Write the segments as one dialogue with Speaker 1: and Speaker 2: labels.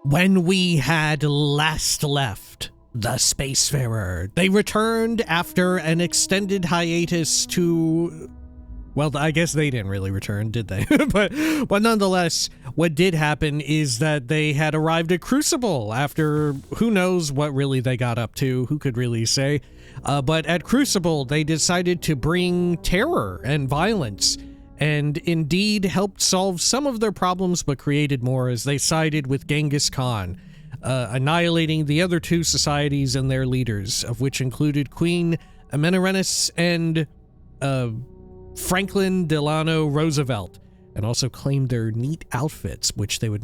Speaker 1: When we had last left the Spacefarer, they returned after an extended hiatus to... Well, I guess they didn't really return, did they? but nonetheless, what did happen is that they had arrived at Crucible after who knows what really they got up to, who could really say. But at Crucible, they decided to bring terror and violence, and indeed helped solve some of their problems, but created more as they sided with Genghis Khan, annihilating the other two societies and their leaders, of which included Queen Amenorrenis and Franklin Delano Roosevelt, and also claimed their neat outfits, which they would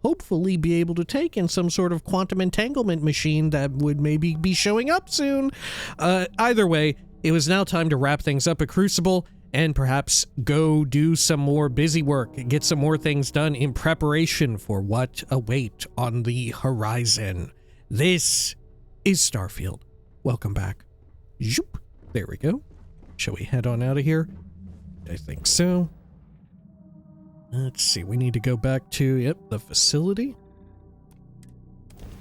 Speaker 1: hopefully be able to take in some sort of quantum entanglement machine that would maybe be showing up soon. Either way, it was now time to wrap things up at Crucible and perhaps go do some more busy work, get some more things done in preparation for what await on the horizon. This is Starfield. Welcome back. Zoop. There we go. Shall we head on out of here? I think so. Let's see, we need to go back to, the facility.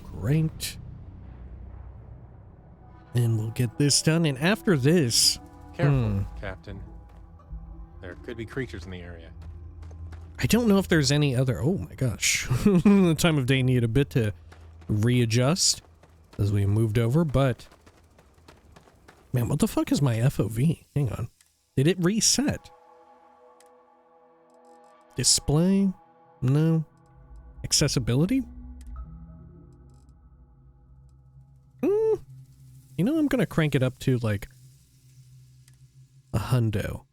Speaker 1: Great. And we'll get this done, and after this...
Speaker 2: Careful, Captain. There could be creatures in the area.
Speaker 1: I don't know if there's any other... Oh my gosh. The time of day needed a bit to readjust as we moved over, but... Man, what the fuck is my FOV? Hang on. Did it reset? Display? No. Accessibility? You know, I'm gonna crank it up to, like, a hundo.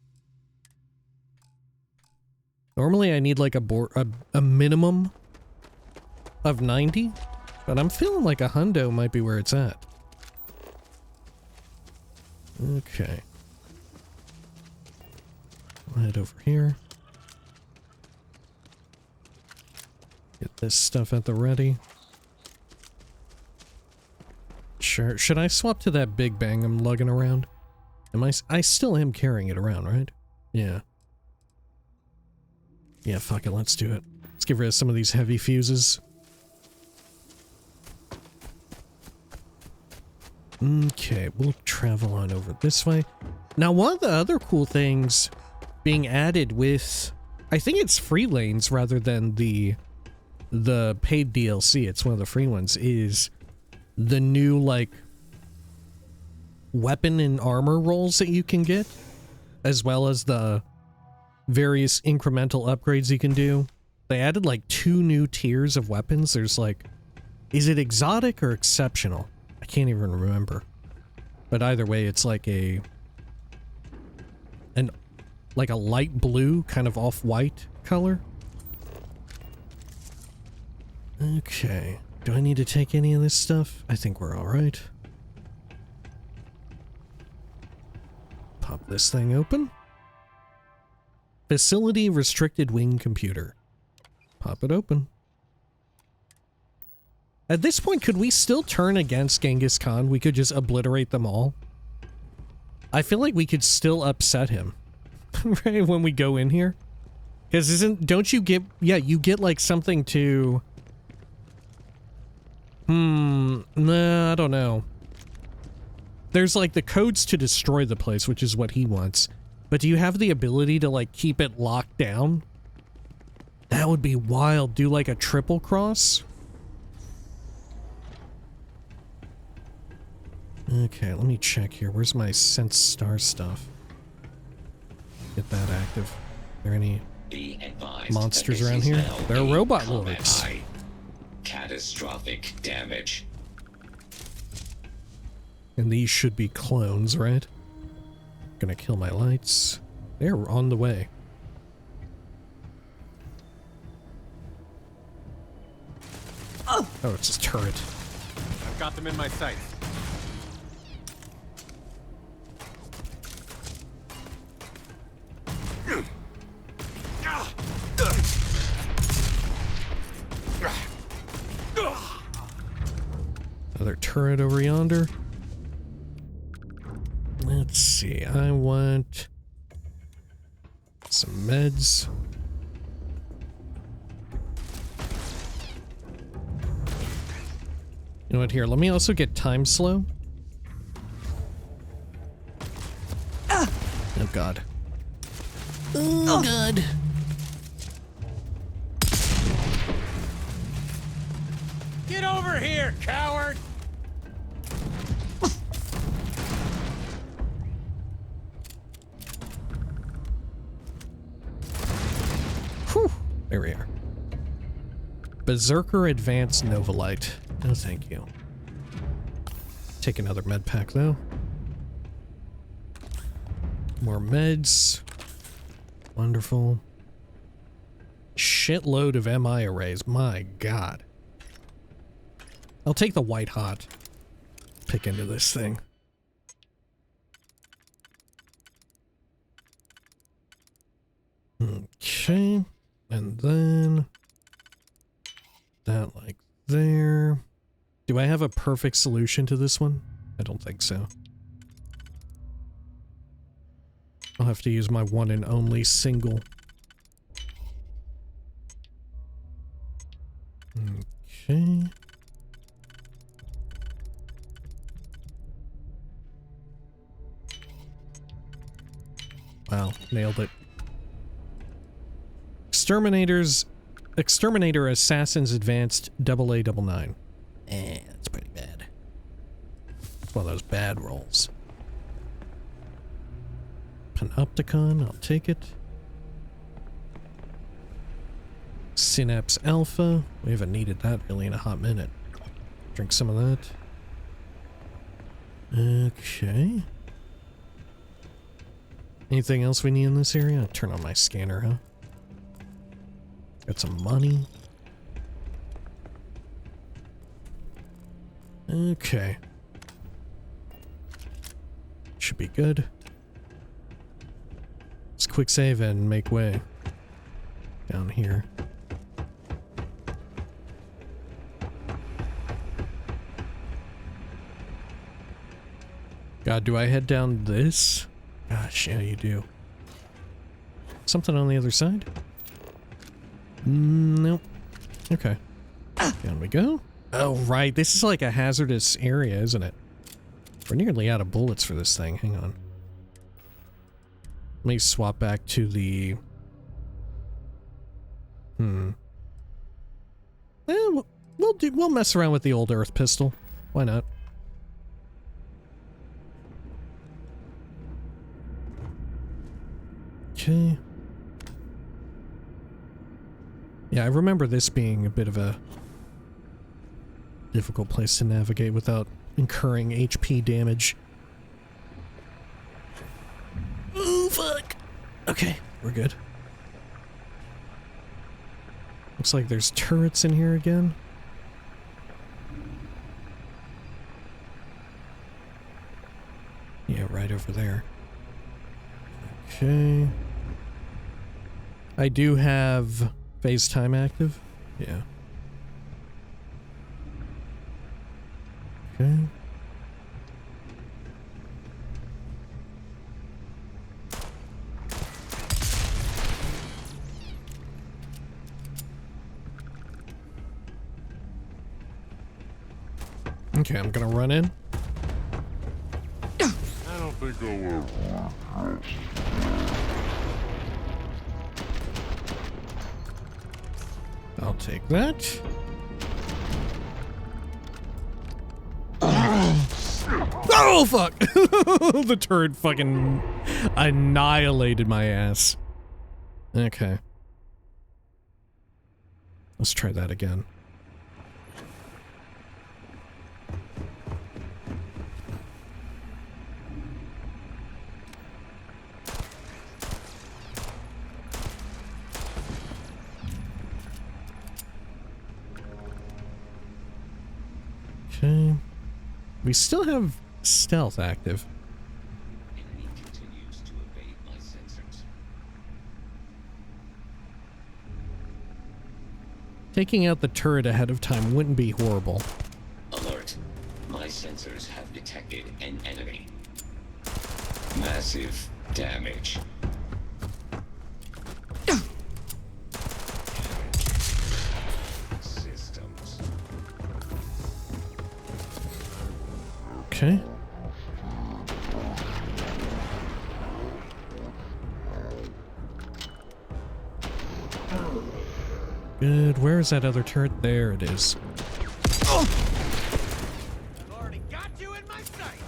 Speaker 1: Normally I need, like, a minimum of 90, but I'm feeling like a hundo might be where it's at. Okay. We'll head over here. Get this stuff at the ready. Sure. Should I swap to that big bang I'm lugging around? I still am carrying it around, right? Yeah. Yeah, fuck it, let's do it. Let's get rid of some of these heavy fuses. Okay, we'll travel on over this way. Now, one of the other cool things being added with... I think it's free lanes rather than the paid DLC. It's one of the free ones, is the new, like, weapon and armor rolls that you can get, as well as the various incremental upgrades you can do. They added, like, 2 new tiers of weapons. There's, like... Is it exotic or exceptional? I can't even remember. But either way, it's like a light blue, kind of off-white color. Okay. Do I need to take any of this stuff? I think we're alright. Pop this thing open. Facility restricted wing computer. Pop it open. At this point, could we still turn against Genghis Khan? We could just obliterate them all. I feel like we could still upset him. Right, when we go in here. Because don't you get, you get like something to... Nah, I don't know. There's like the codes to destroy the place, which is what he wants. But do you have the ability to like keep it locked down? That would be wild. Do like a triple cross? Okay, let me check here. Where's my Sense Star stuff? Get that active. Are there any monsters around here? There are robot lords.
Speaker 3: Catastrophic damage.
Speaker 1: And these should be clones, right? Gonna kill my lights. They're on the way. Oh, it's a turret.
Speaker 2: I've got them in my sights.
Speaker 1: Another turret over yonder. Let's see, I want some meds. You know what, here, let me also get time slow. Oh god. Oh god.
Speaker 2: Get over here, coward!
Speaker 1: Whew. There we are. Berserker Advanced Novalite. No, thank you. Take another med pack, though. More meds. Wonderful. Shitload of MI arrays. My god. I'll take the white hot. Pick into this thing. Okay. And then... that like there. Do I have a perfect solution to this one? I don't think so. I'll have to use my one and only single. Okay. Wow, nailed it. Exterminator Assassins Advanced AA99. That's pretty bad. It's one of those bad rolls. Panopticon, I'll take it. Synapse Alpha. We haven't needed that really in a hot minute. Drink some of that. Okay. Anything else we need in this area? I'll turn on my scanner, huh? Got some money. Okay. Should be good. Let's quick save and make way. Down here. God, do I head down this? Gosh, yeah, you do. Something on the other side? Nope. Okay. Down we go. Oh, right. This is like a hazardous area, isn't it? We're nearly out of bullets for this thing. Hang on. Let me swap back to the... We'll mess around with the old Earth pistol. Why not? Okay. Yeah, I remember this being a bit of a difficult place to navigate without incurring HP damage. Ooh, fuck! Okay, we're good. Looks like there's turrets in here again. Yeah, right over there. Okay. I do have phase time active. Yeah. Okay. Okay, I'm gonna run in.
Speaker 2: I don't think I will.
Speaker 1: I'll take that. Oh, fuck! The turret fucking annihilated my ass. Okay. Let's try that again. Okay. We still have stealth active.
Speaker 3: Enemy continues to evade my sensors.
Speaker 1: Taking out the turret ahead of time wouldn't be horrible.
Speaker 3: Alert. My sensors have detected an enemy. Massive damage. Systems.
Speaker 1: Okay. Good. Where is that other turret? There it is. Oh!
Speaker 4: I've already got you in my sight.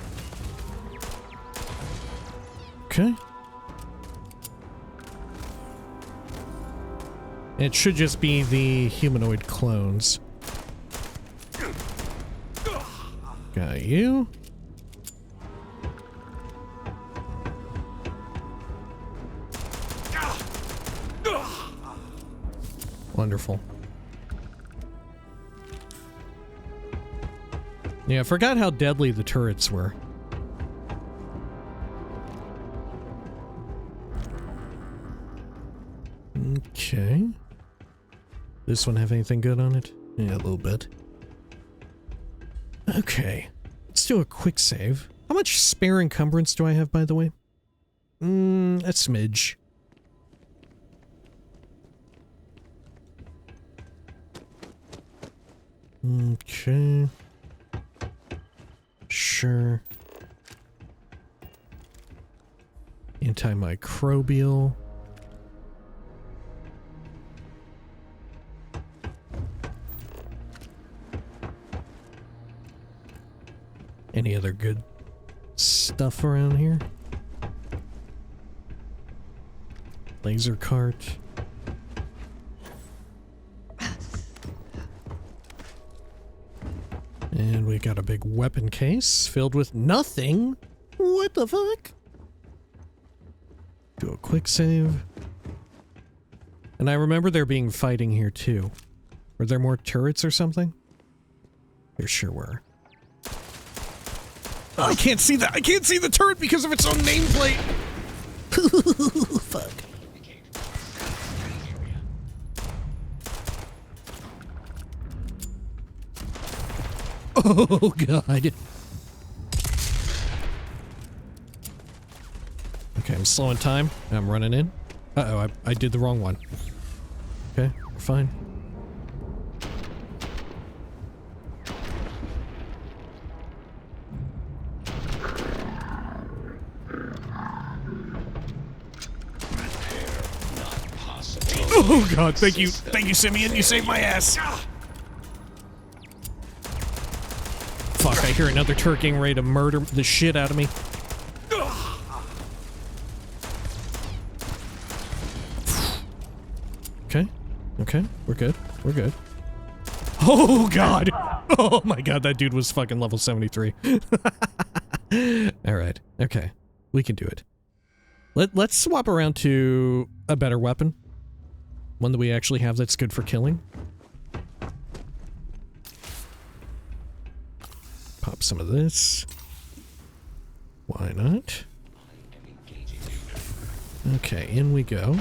Speaker 1: Okay. It should just be the humanoid clones. Got you. Wonderful. Yeah, I forgot how deadly the turrets were. Okay. This one have anything good on it? Yeah, a little bit. Okay. Let's do a quick save. How much spare encumbrance do I have, by the way? A smidge. Okay. Sure. Antimicrobial. Any other good stuff around here? Laser cart. And we got a big weapon case filled with nothing. What the fuck? Do a quick save. And I remember there being fighting here too. Were there more turrets or something? There sure were. Oh, I can't see that. I can't see the turret because of its own nameplate. Fuck. Oh, God. Okay, I'm slowing time. I'm running in. Uh-oh, I did the wrong one. Okay, we're fine. Oh, God, thank you, Simeon. You saved my ass. Fuck, I hear another turret getting ready to murder the shit out of me. Okay, okay, we're good, we're good. Oh, God! Oh, my God, that dude was fucking level 73. Alright, okay, we can do it. Let's swap around to a better weapon. One that we actually have that's good for killing. Pop some of this. Why not? Okay, in we go.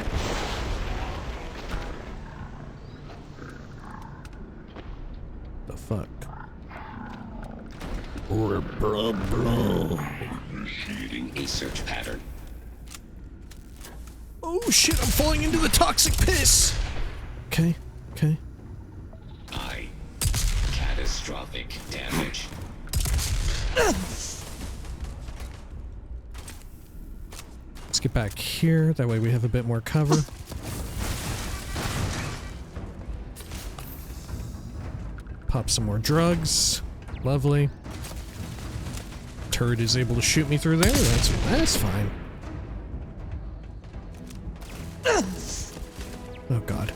Speaker 1: The fuck?
Speaker 3: Initiating a search pattern.
Speaker 1: Oh shit, I'm falling into the toxic piss! Okay, okay.
Speaker 3: Catastrophic damage.
Speaker 1: Let's get back here, that way we have a bit more cover. Pop some more drugs. Lovely. Turret is able to shoot me through there, that's fine. Oh, God.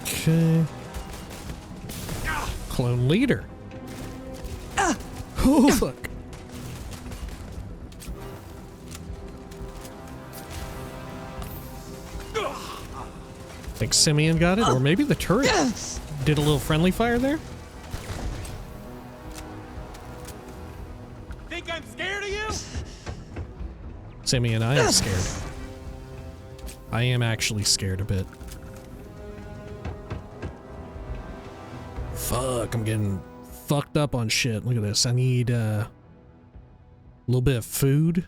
Speaker 1: Okay. Clone leader. Oh, fuck. Think Simeon got it, or maybe the turret did a little friendly fire there?
Speaker 4: Think I'm scared of you?
Speaker 1: Simeon, I am scared. I am actually scared a bit. Fuck, I'm getting fucked up on shit. Look at this. I need, little bit of food.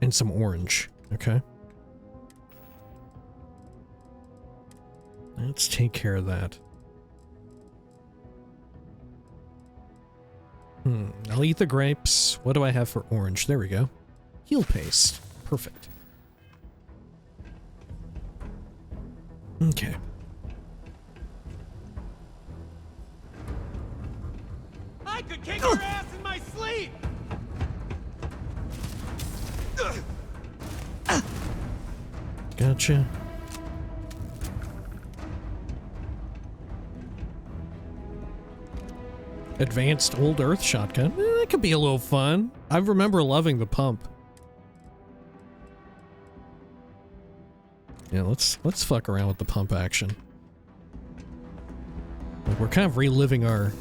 Speaker 1: And some orange. Okay. Let's take care of that. I'll eat the grapes. What do I have for orange? There we go. Heal paste. Perfect. Okay.
Speaker 4: I could kick your ass in my sleep!
Speaker 1: Gotcha. Advanced Old Earth shotgun. That could be a little fun. I remember loving the pump. Yeah, let's fuck around with the pump action. Like, we're kind of reliving our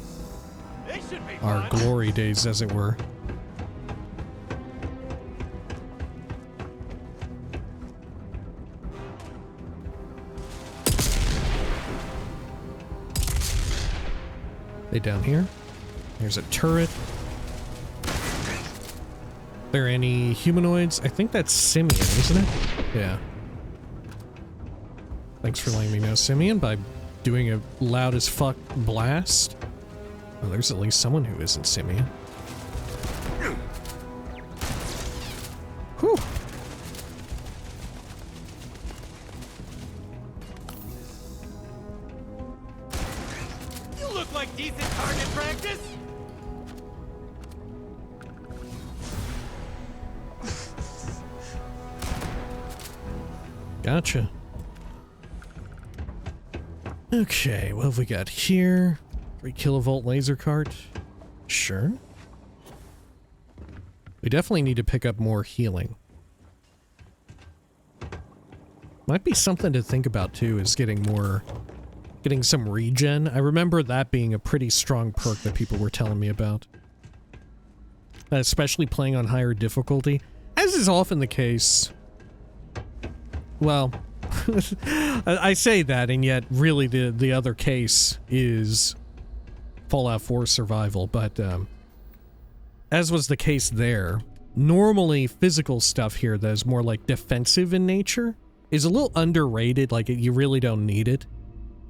Speaker 1: glory days, as it were. They down here. There's a turret. There any humanoids? I think that's Simeon, isn't it? Yeah. Thanks for letting me know, Simeon, by doing a loud as fuck blast. Oh, there's at least someone who isn't Simeon. Whew.
Speaker 4: You look like decent target practice!
Speaker 1: Gotcha. Okay, what have we got here? 3 kilovolt laser cart. Sure. We definitely need to pick up more healing. Might be something to think about too, is getting some regen. I remember that being a pretty strong perk that people were telling me about. Especially playing on higher difficulty, as is often the case. Well, I say that, and yet really the other case is Fallout 4 survival, but as was the case there, normally physical stuff here that is more like defensive in nature is a little underrated, like you really don't need it.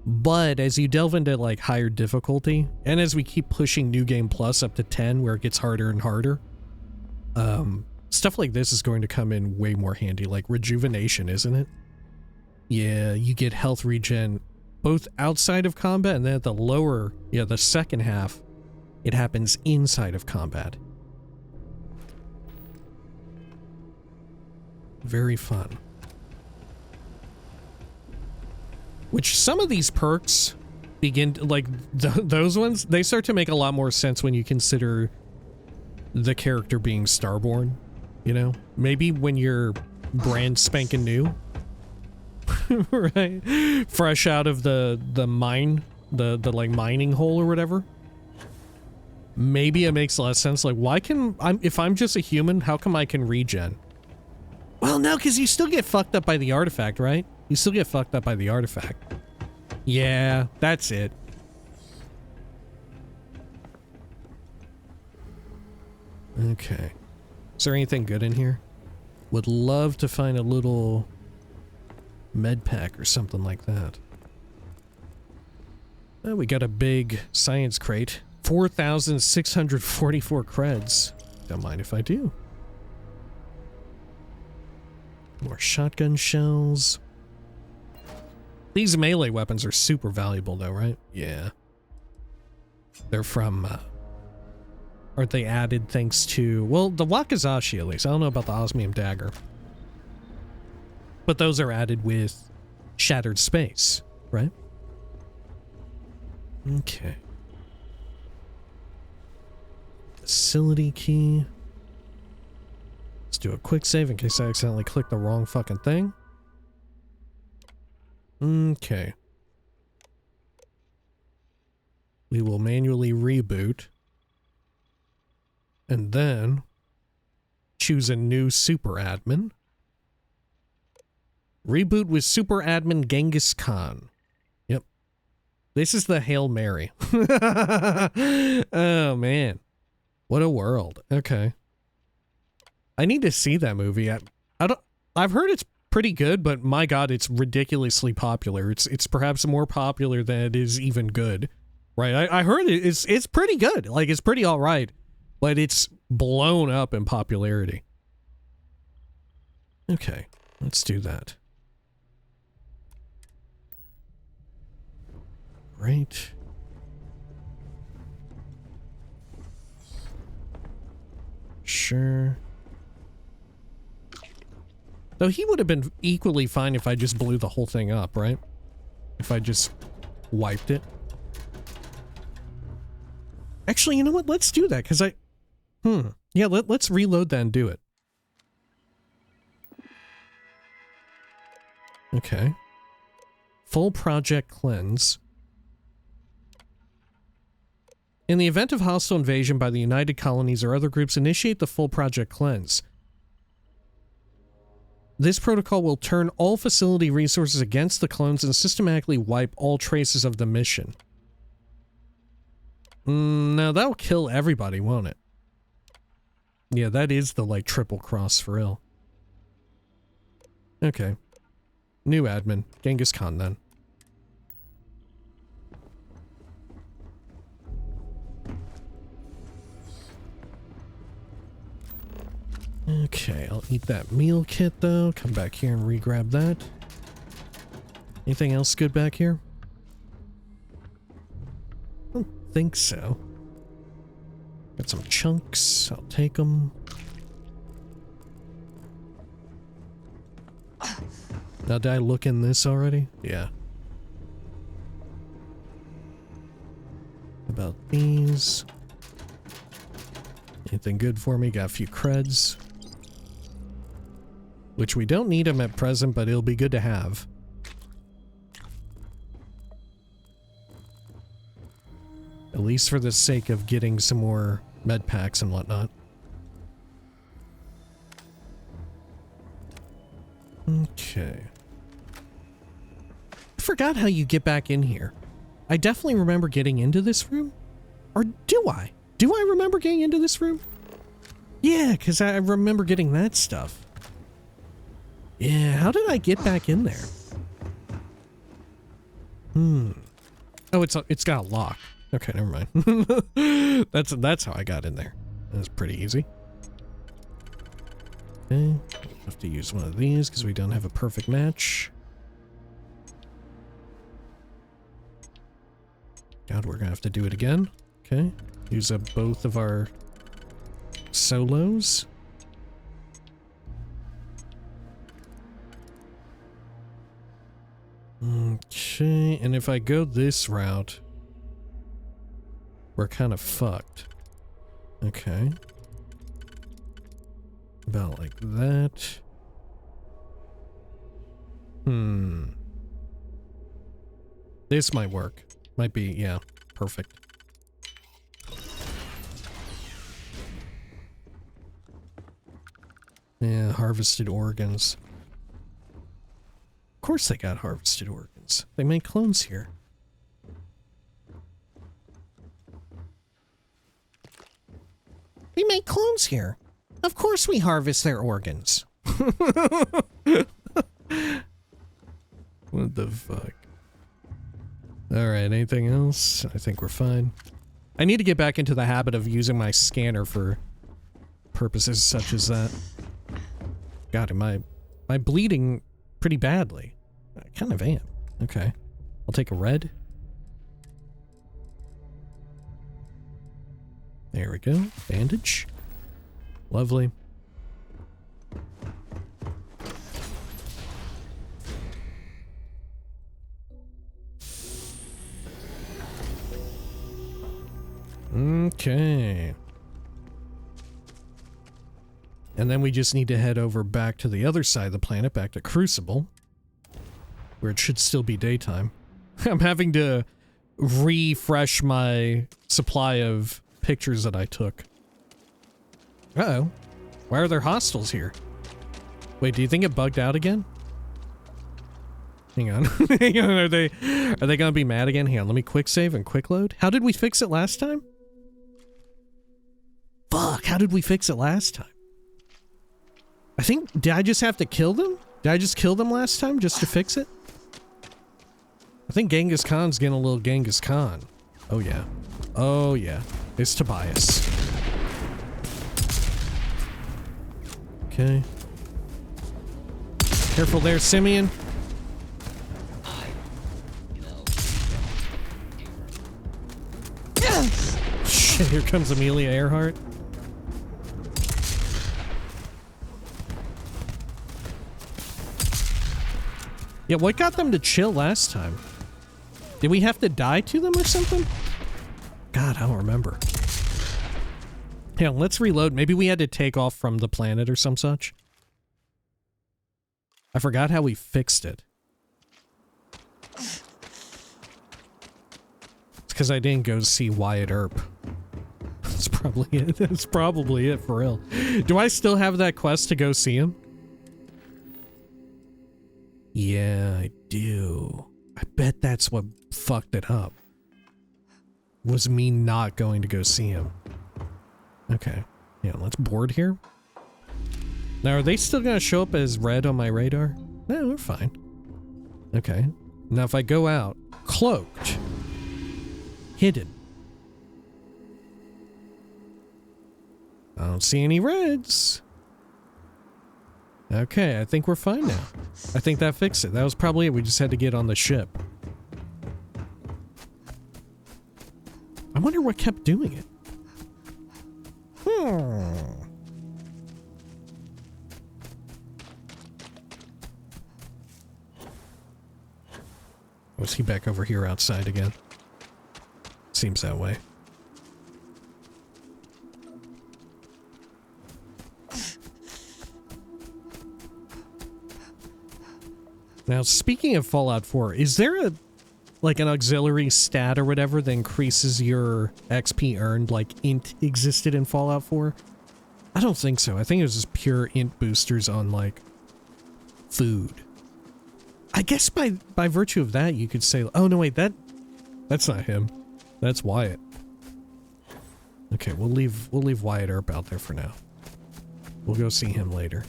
Speaker 1: But as you delve into like higher difficulty, and as we keep pushing New Game Plus up to 10 where it gets harder and harder, stuff like this is going to come in way more handy, like rejuvenation, isn't it? Yeah, you get health regen both outside of combat, and then at the lower, the second half, it happens inside of combat. Very fun. Which some of these perks begin, like those ones, they start to make a lot more sense when you consider the character being Starborn, you know? Maybe when you're brand spanking new. Right? Fresh out of the mine, the like mining hole or whatever. Maybe it makes less sense. Like, why can if I'm just a human, how come I can regen? Well, no, because you still get fucked up by the artifact, right? You still get fucked up by the artifact. Yeah, that's it. Okay. Is there anything good in here? Would love to find a little med pack or something like that. Oh, we got a big science crate. 4,644 creds. Don't mind if I do. More shotgun shells. These melee weapons are super valuable though, right? Yeah. They're from, aren't they added thanks to, well, the Wakizashi at least. I don't know about the osmium dagger. But those are added with Shattered Space, right? Okay. Facility key. Let's do a quick save in case I accidentally clicked the wrong fucking thing. Okay. We will manually reboot. And then choose a new super admin. Reboot with super admin Genghis Khan. Yep. This is the Hail Mary. Oh, man. What a world. Okay. I need to see that movie. I've heard it's pretty good, but my god, it's ridiculously popular. It's perhaps more popular than it is even good. Right? I heard it's pretty good. Like, it's pretty alright. But it's blown up in popularity. Okay, let's do that. Right. Sure. Though he would have been equally fine if I just blew the whole thing up, right? If I just wiped it. Actually, you know what? Let's do that, because yeah, let's reload that and do it. Okay. Full project cleanse. In the event of hostile invasion by the United Colonies or other groups, initiate the full project cleanse. This protocol will turn all facility resources against the clones and systematically wipe all traces of the mission. Now that'll kill everybody, won't it? Yeah, that is the, like, triple cross for real. Okay. New admin. Genghis Khan, then. Okay, I'll eat that meal kit, though. Come back here and re-grab that. Anything else good back here? I don't think so. Got some chunks. I'll take them. Now, did I look in this already? Yeah. About these. Anything good for me? Got a few creds. Which we don't need them at present, but it'll be good to have. At least for the sake of getting some more med packs and whatnot. Okay. I forgot how you get back in here. I definitely remember getting into this room. Or do I? Do I remember getting into this room? Yeah, because I remember getting that stuff. Yeah, how did I get back in there? Oh, it's got a lock. Okay, never mind. That's how I got in there. That's pretty easy. Okay, have to use one of these because we don't have a perfect match. God, we're gonna have to do it again. Okay, use up both of our solos. Okay, and if I go this route, we're kind of fucked. Okay. About like that. This might work. Might be, yeah, perfect. Yeah, harvested organs. Of course they got harvested organs. They make clones here. We make clones here. Of course we harvest their organs. What the fuck? Alright, anything else? I think we're fine. I need to get back into the habit of using my scanner for purposes such as that. God, am I bleeding pretty badly? I kind of am. Okay. I'll take a red. There we go. Bandage. Lovely. Okay. And then we just need to head over back to the other side of the planet, back to Crucible, where it should still be daytime. I'm having to refresh my supply of pictures that I took. Uh-oh. Why are there hostiles here? Wait, do you think it bugged out again? Hang on. Hang on, are they gonna be mad again? Hang on, let me quick save and quick load. How did we fix it last time? Fuck, how did we fix it last time? I think, did I just have to kill them? Did I just kill them last time just to fix it? I think Genghis Khan's getting a little Genghis Khan. Oh yeah. Oh yeah. It's Tobias. Okay. Careful there, Simeon. Shit, here comes Amelia Earhart. Yeah, what got them to chill last time? Did we have to die to them or something? God, I don't remember. Yeah, let's reload. Maybe we had to take off from the planet or some such. I forgot how we fixed it. It's because I didn't go see Wyatt Earp. That's probably it. That's probably it, for real. Do I still have that quest to go see him? Yeah, I do. I bet that's what fucked it up. Was me not going to go see him. Okay. Yeah, let's board here. Now, are they still going to show up as red on my radar? No, we're fine. Okay. Now, if I go out, cloaked, hidden. I don't see any reds. Okay, I think we're fine now. I think that fixed it. That was probably it. We just had to get on the ship. I wonder what kept doing it. Was he back over here outside again? Seems that way. Now, speaking of Fallout 4, is there a, like, an auxiliary stat or whatever that increases your XP earned, like int existed in Fallout 4? I don't think so. I think it was just pure int boosters on, like, food. I guess by virtue of that, you could say, oh, no, wait, that's not him. That's Wyatt. Okay, we'll leave Wyatt Earp out there for now. We'll go see him later.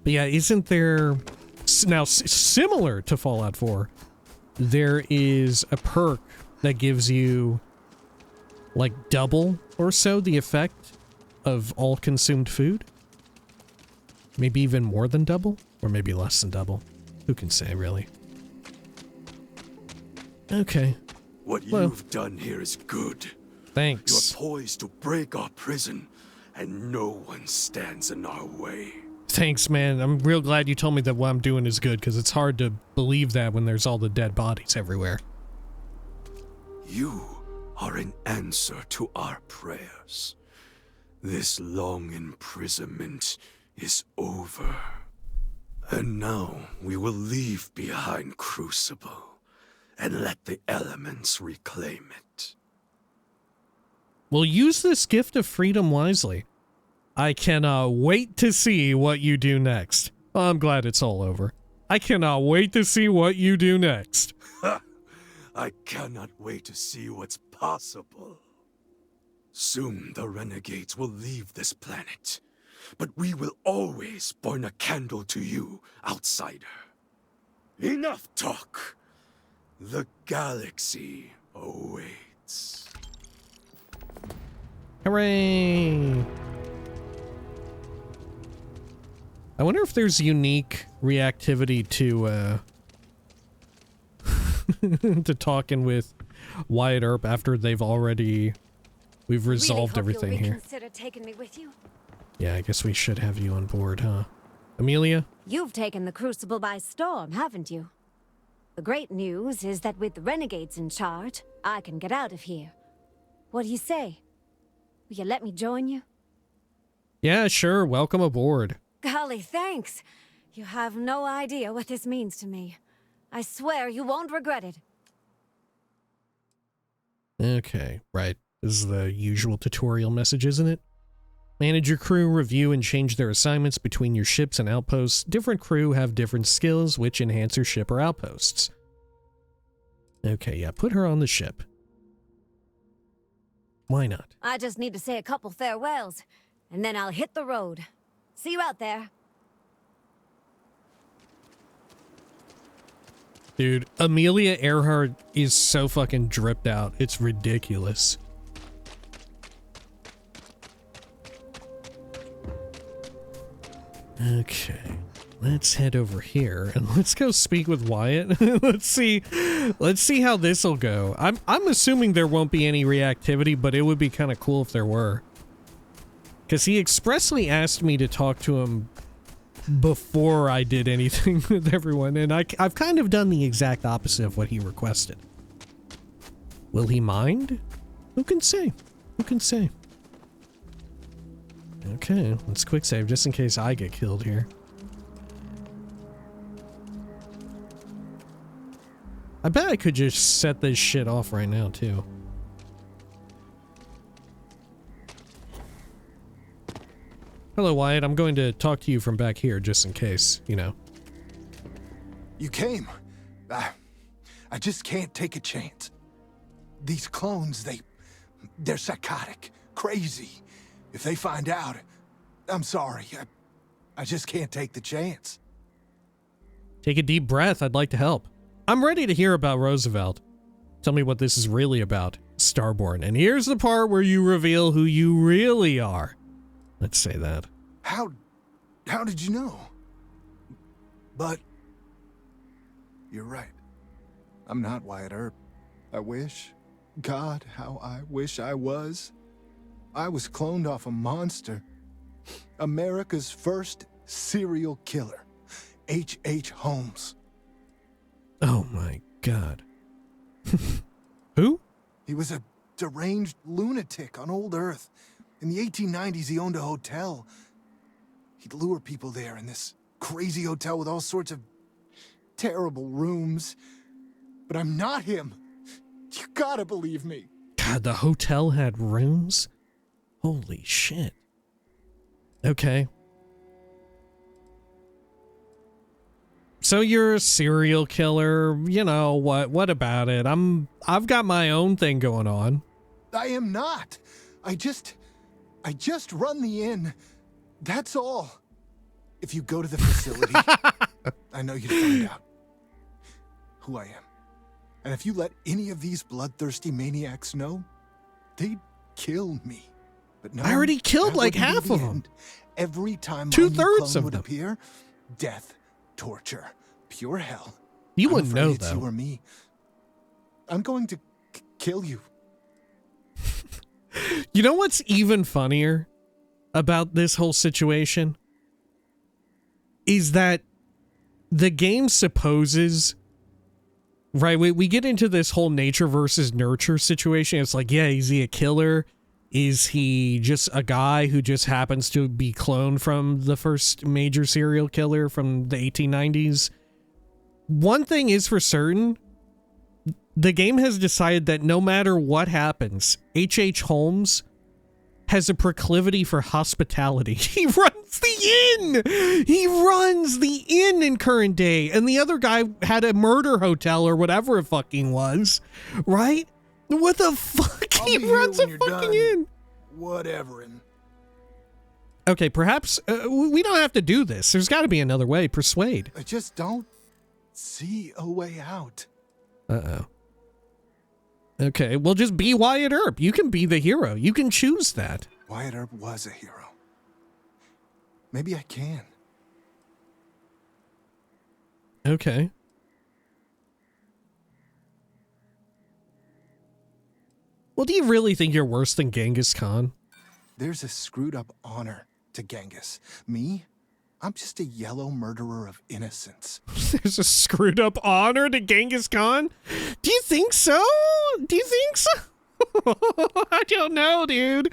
Speaker 1: But yeah, isn't there... Now, similar to Fallout 4, there is a perk that gives you, like, double or so the effect of all consumed food. Maybe even more than double? Or maybe less than double. Who can say, really? Okay.
Speaker 5: What you've done here is good.
Speaker 1: Thanks.
Speaker 5: You're poised to break our prison, and no one stands in our way.
Speaker 1: Thanks, man. I'm real glad you told me that what I'm doing is good, because it's hard to believe that when there's all the dead bodies everywhere.
Speaker 5: You are an answer to our prayers. This long imprisonment is over. And now we will leave behind Crucible and let the elements reclaim it.
Speaker 1: We'll use this gift of freedom wisely. I cannot wait to see what you do next. I'm glad it's all over. I cannot wait to see what you do next.
Speaker 5: I cannot wait to see what's possible. Soon the renegades will leave this planet, but we will always burn a candle to you, outsider. Enough talk. The galaxy awaits.
Speaker 1: Hooray! I wonder if there's unique reactivity to to talking with Wyatt Earp after we've resolved everything here.
Speaker 6: Consider taking me with you?
Speaker 1: Yeah, I guess we should have you on board, huh? Amelia?
Speaker 6: You've taken the Crucible by storm, haven't you? The great news is that with the renegades in charge, I can get out of here. What do you say? Will you let me join you?
Speaker 1: Yeah, sure. Welcome aboard.
Speaker 6: Golly, thanks. You have no idea what this means to me. I swear you won't regret it.
Speaker 1: Okay, right. This is the usual tutorial message, isn't it? Manage your crew, review and change their assignments between your ships and outposts. Different crew have different skills which enhance your ship or outposts. Okay, yeah, put her on the ship. Why not?
Speaker 6: I just need to say a couple farewells, and then I'll hit the road. See you out there.
Speaker 1: Dude, Amelia Earhart is so fucking dripped out. It's ridiculous. Okay, let's head over here and let's go speak with Wyatt. let's see how this'll go. I'm assuming there won't be any reactivity, but it would be kind of cool if there were. Because he expressly asked me to talk to him before I did anything with everyone, and I've kind of done the exact opposite of what he requested. Will he mind? Who can say? Who can say? Okay, let's quick save just in case I get killed here. I bet I could just set this shit off right now, too. Hello, Wyatt. I'm going to talk to you from back here just in case, you know.
Speaker 7: You came. I just can't take a chance. These clones, they're psychotic, crazy. If they find out, I'm sorry. I just can't take the chance.
Speaker 1: Take a deep breath. I'd like to help. I'm ready to hear about Roosevelt. Tell me what this is really about, Starborn. And here's the part where you reveal who you really are. Let's say that.
Speaker 7: How did you know? But you're right. I'm not Wyatt Earp. I wish. God, how I wish I was. I was cloned off a monster. America's first serial killer. H.H. Holmes.
Speaker 1: Oh my God. Who?
Speaker 7: He was a deranged lunatic on old Earth. In the 1890s, he owned a hotel. He'd lure people there in this crazy hotel with all sorts of terrible rooms. But I'm not him. You gotta believe me.
Speaker 1: God, the hotel had rooms? Holy shit. Okay. So you're a serial killer, you know, what about it? I've got my own thing going on.
Speaker 7: I am not. I just run the inn. That's all. If you go to the facility, I know you'd find out who I am. And if you let any of these bloodthirsty maniacs know, they'd kill me. But no,
Speaker 1: I already killed like
Speaker 7: that wouldn't
Speaker 1: half
Speaker 7: be
Speaker 1: of
Speaker 7: the
Speaker 1: them.
Speaker 7: end. Every time my
Speaker 1: 2/3
Speaker 7: new clone
Speaker 1: of
Speaker 7: would
Speaker 1: them.
Speaker 7: appear, death, torture, pure hell.
Speaker 1: You
Speaker 7: I'm
Speaker 1: wouldn't
Speaker 7: afraid
Speaker 1: know,
Speaker 7: it's
Speaker 1: though.
Speaker 7: you or me. I'm going to kill you.
Speaker 1: You know what's even funnier about this whole situation? Is that the game supposes, right, we get into this whole nature versus nurture situation. It's like, yeah, is he a killer? Is he just a guy who just happens to be cloned from the first major serial killer from the 1890s? One thing is for certain, the game has decided that no matter what happens, H.H. Holmes has a proclivity for hospitality. He runs the inn! He runs the inn in current day, and the other guy had a murder hotel or whatever it fucking was, right? What the fuck?
Speaker 7: I'll
Speaker 1: He
Speaker 7: be here
Speaker 1: runs
Speaker 7: when
Speaker 1: a
Speaker 7: you're
Speaker 1: fucking
Speaker 7: done.
Speaker 1: inn.
Speaker 7: Whatever. And
Speaker 1: Okay, perhaps we don't have to do this. There's got to be another way. Persuade.
Speaker 7: I just don't see a way out.
Speaker 1: Uh-oh. Okay, well, just be Wyatt Earp. You can be the hero. You can choose that.
Speaker 7: Wyatt Earp was a hero. Maybe I can.
Speaker 1: Okay. Well, do you really think you're worse than Genghis Khan?
Speaker 7: There's a screwed up honor to Genghis. Me? I'm just a yellow murderer of innocence.
Speaker 1: There's a screwed up honor to Genghis Khan? Do you think so? Do you think so? I don't know, dude.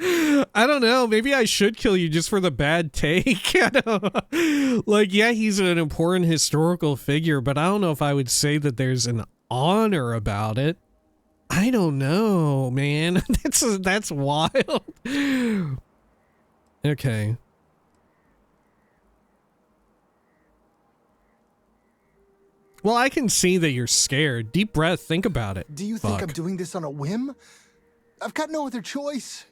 Speaker 1: I don't know. Maybe I should kill you just for the bad take. I don't know. Like, yeah, he's an important historical figure, but I don't know if I would say that there's an honor about it. I don't know, man. That's wild. Okay. Well, I can see that you're scared. Deep breath. Think about it.
Speaker 7: Do you think I'm
Speaker 1: Fuck.
Speaker 7: doing this on a whim? I've got no other choice.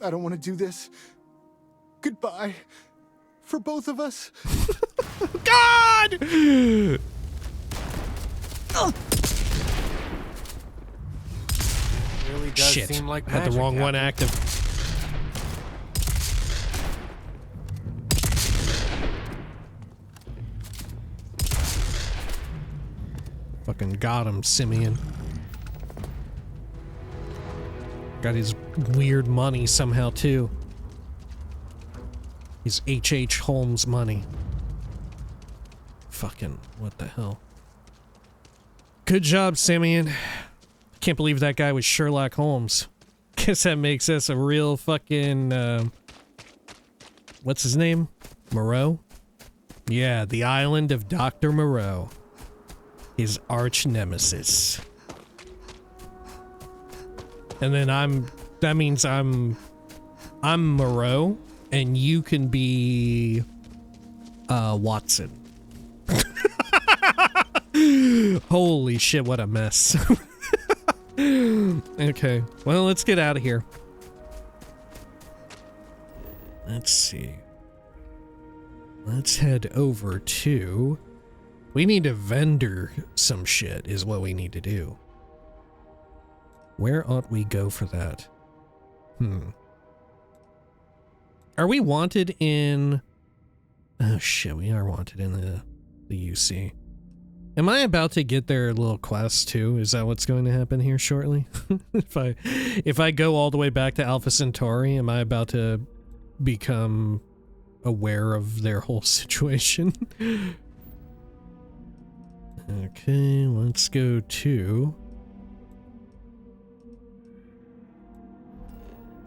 Speaker 7: I don't want to do this. Goodbye. For both of us.
Speaker 1: God!
Speaker 2: Really does
Speaker 1: Shit.
Speaker 2: seem like
Speaker 1: Had the
Speaker 2: magic,
Speaker 1: wrong one
Speaker 2: Captain.
Speaker 1: active. Fucking got him, Simeon. Got his weird money somehow, too. His H.H. Holmes money. Fucking, what the hell. Good job, Simeon. Can't believe that guy was Sherlock Holmes. Guess that makes us a real fucking, what's his name? Moreau? Yeah, the island of Dr. Moreau. His arch nemesis. And then that means I'm Moreau, and you can be, Watson. Holy shit, what a mess. Okay, well, let's get out of here. Let's see. Let's head over to... We need to vendor some shit, is what we need to do. Where ought we go for that? Are we wanted in... Oh shit, we are wanted in the UC. Am I about to get their little quest too? Is that what's going to happen here shortly? If I go all the way back to Alpha Centauri, am I about to become aware of their whole situation? Okay, let's go to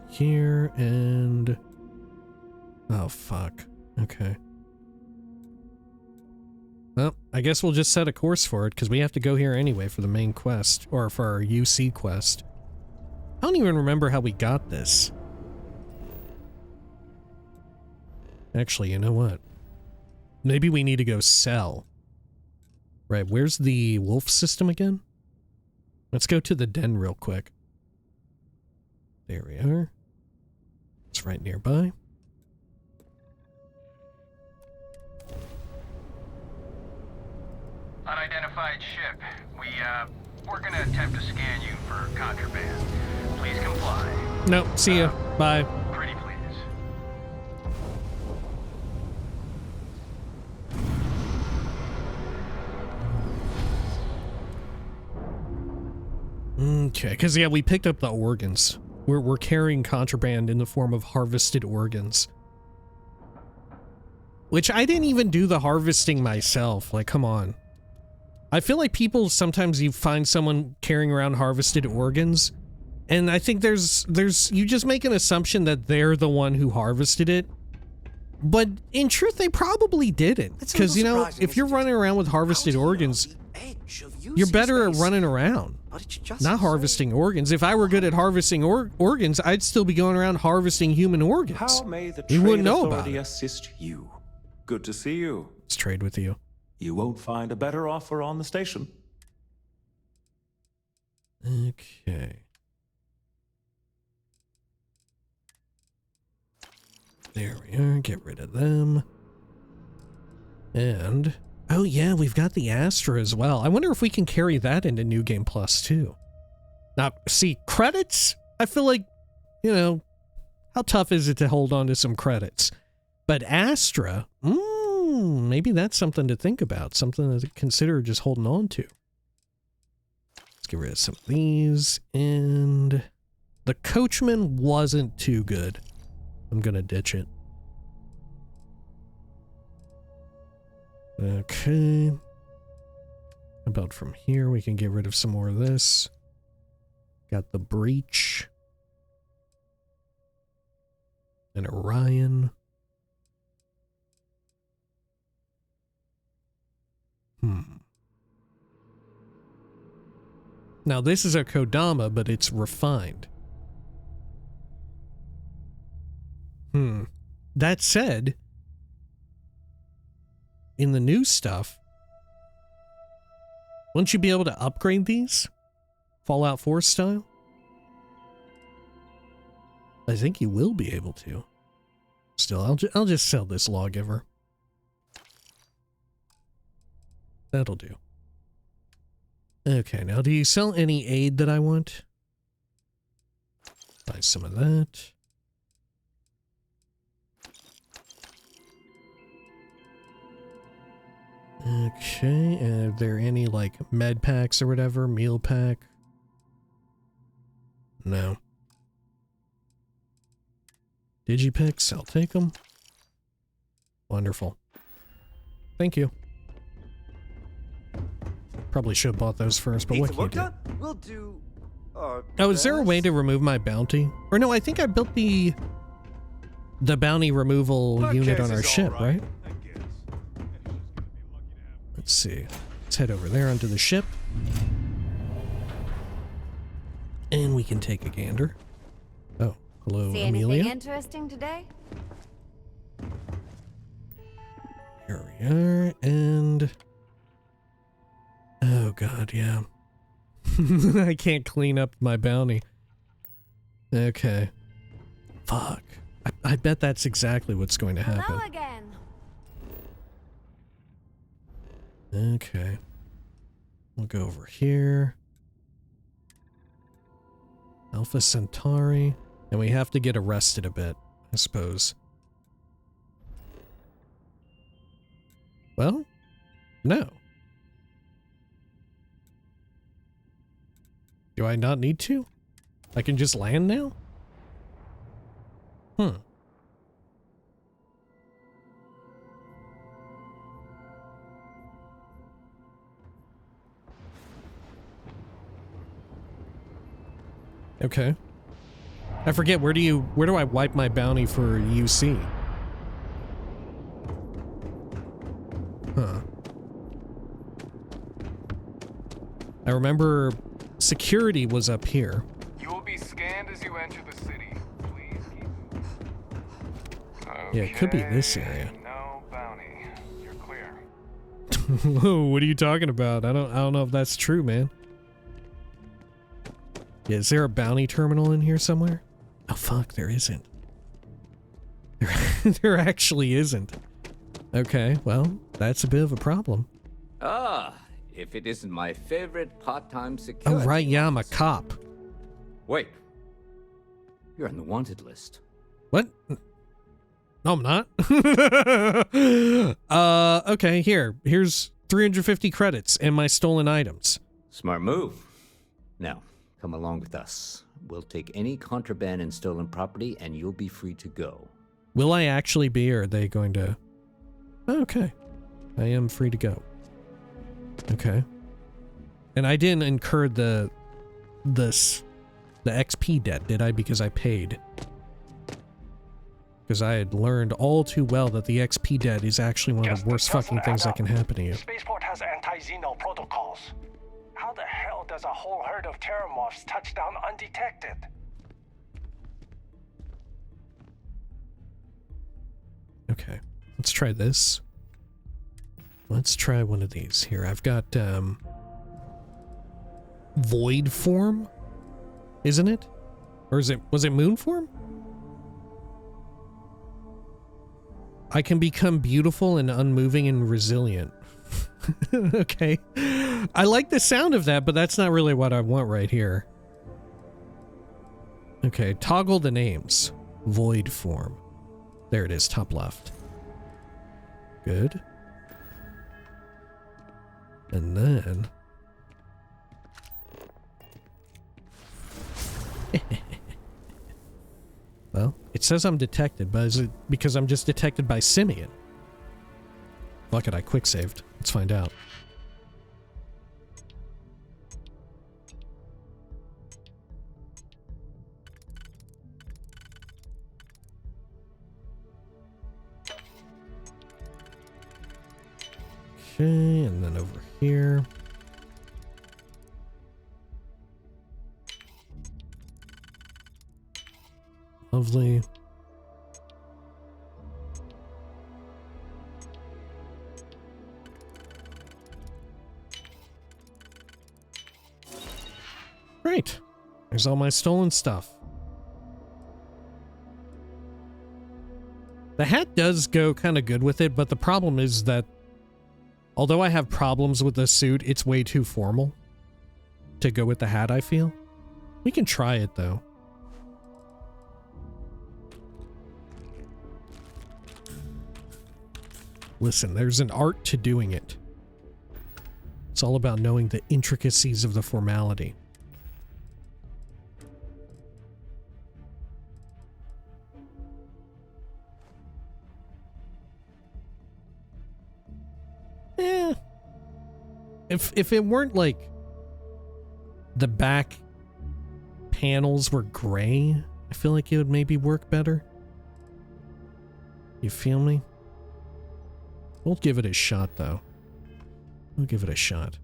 Speaker 1: here and... Oh, fuck. Okay. Well, I guess we'll just set a course for it, because we have to go here anyway for the main quest, or for our UC quest. I don't even remember how we got this. Actually, you know what? Maybe we need to go sell. Right, where's the wolf system again? Let's go to the den real quick. There we are. It's right nearby.
Speaker 8: Unidentified ship. We're gonna attempt to scan you for contraband. Please comply.
Speaker 1: Nope, see ya. Bye.
Speaker 8: Pretty please.
Speaker 1: Okay, because yeah, we picked up the organs. We're carrying contraband in the form of harvested organs. Which I didn't even do the harvesting myself. Like, come on. I feel like people, sometimes you find someone carrying around harvested organs, and I think there's you just make an assumption that they're the one who harvested it. But in truth, they probably didn't. Because, you know, if you're running around with harvested organs, you're better at running around, not harvesting organs. If I were good at harvesting organs, I'd still be going around harvesting human organs.
Speaker 9: How may the
Speaker 1: You
Speaker 9: trade
Speaker 1: wouldn't know about
Speaker 9: authority
Speaker 1: it.
Speaker 9: assist you? Good to see you.
Speaker 1: Let's trade with you.
Speaker 9: You won't find a better offer on the station.
Speaker 1: Okay. There we are. Get rid of them. And... oh yeah, we've got the Astra as well. I wonder if we can carry that into New Game Plus too. Now, see, credits? I feel like, you know, how tough is it to hold on to some credits? But Astra, maybe that's something to think about. Something to consider just holding on to. Let's get rid of some of these. And the Coachman wasn't too good. I'm gonna ditch it. Okay. How about from here? We can get rid of some more of this. Got the Breach. And Orion. Now this is a Kodama, but it's refined. That said, in the new stuff, wouldn't you be able to upgrade these? Fallout 4 style? I think you will be able to. Still, I'll just sell this lawgiver. That'll do. Okay, now do you sell any aid that I want? Buy some of that. Okay, are there any, like, med packs or whatever? Meal pack? No. Digipicks, I'll take them. Wonderful. Thank you. Probably should have bought those first, but what can you do?
Speaker 4: We'll do.
Speaker 1: Oh, is there a way to remove my bounty? Or no, I think I built the bounty removal unit on our ship, right? Let's see. Let's head over there onto the ship. And we can take a gander. Oh, hello,
Speaker 6: See
Speaker 1: Amelia.
Speaker 6: anything interesting today?
Speaker 1: Here we are, and... Oh god, yeah. I can't clean up my bounty. Okay. Fuck. I bet that's exactly what's going to happen.
Speaker 6: Hello again.
Speaker 1: Okay. We'll go over here. Alpha Centauri. And we have to get arrested a bit, I suppose. Well, no. Do I not need to? I can just land now? Okay. I forget, where do I wipe my bounty for UC? Huh. I remember security was up here.
Speaker 8: You will be scanned as you enter the city. Please keep
Speaker 1: Yeah, it could be this area.
Speaker 8: No bounty. You're clear.
Speaker 1: Whoa, what are you talking about? I don't know if that's true, man. Yeah, is there a bounty terminal in here somewhere? Oh fuck, there isn't. There actually isn't. Okay, well, that's a bit of a problem.
Speaker 10: Ah, if it isn't my favorite part-time security.
Speaker 1: Oh right, yeah, I'm a cop.
Speaker 10: Wait. You're on the wanted list.
Speaker 1: What? No, I'm not. Okay, here's 350 credits and my stolen items.
Speaker 10: Smart move. Now, come along with us. We'll take any contraband and stolen property, and you'll be free to go.
Speaker 1: Will I actually be, or are they going to... Oh, okay. I am free to go. Okay. And I didn't incur the XP debt, did I? Because I paid. Because I had learned all too well that the XP debt is actually one of the worst fucking things that can happen to you.
Speaker 11: Spaceport has anti-xeno protocols. How the hell does a whole herd of terramorphs touch down undetected?
Speaker 1: Okay, let's try this. Let's try one of these. Here, I've got, void form? Isn't it? Or was it moon form? I can become beautiful and unmoving and resilient. Okay. I like the sound of that, but that's not really what I want right here. Okay, toggle the names. Void form. There it is, top left. Good. And then... Well, it says I'm detected, but is it because I'm just detected by Simeon? Fuck it, I quick saved. Let's find out. Okay, and then over here. Lovely. Great. There's all my stolen stuff. hat does go kind of good with it, but the problem is that although I have problems with the suit, it's way too formal to go with the hat, I feel. We can try it, though. Listen, there's an art to doing it. It's all about knowing the intricacies of the formality. Eh. If it weren't like the back panels were gray, I feel like it would maybe work better. You feel me? We'll give it a shot, though. We'll give it a shot.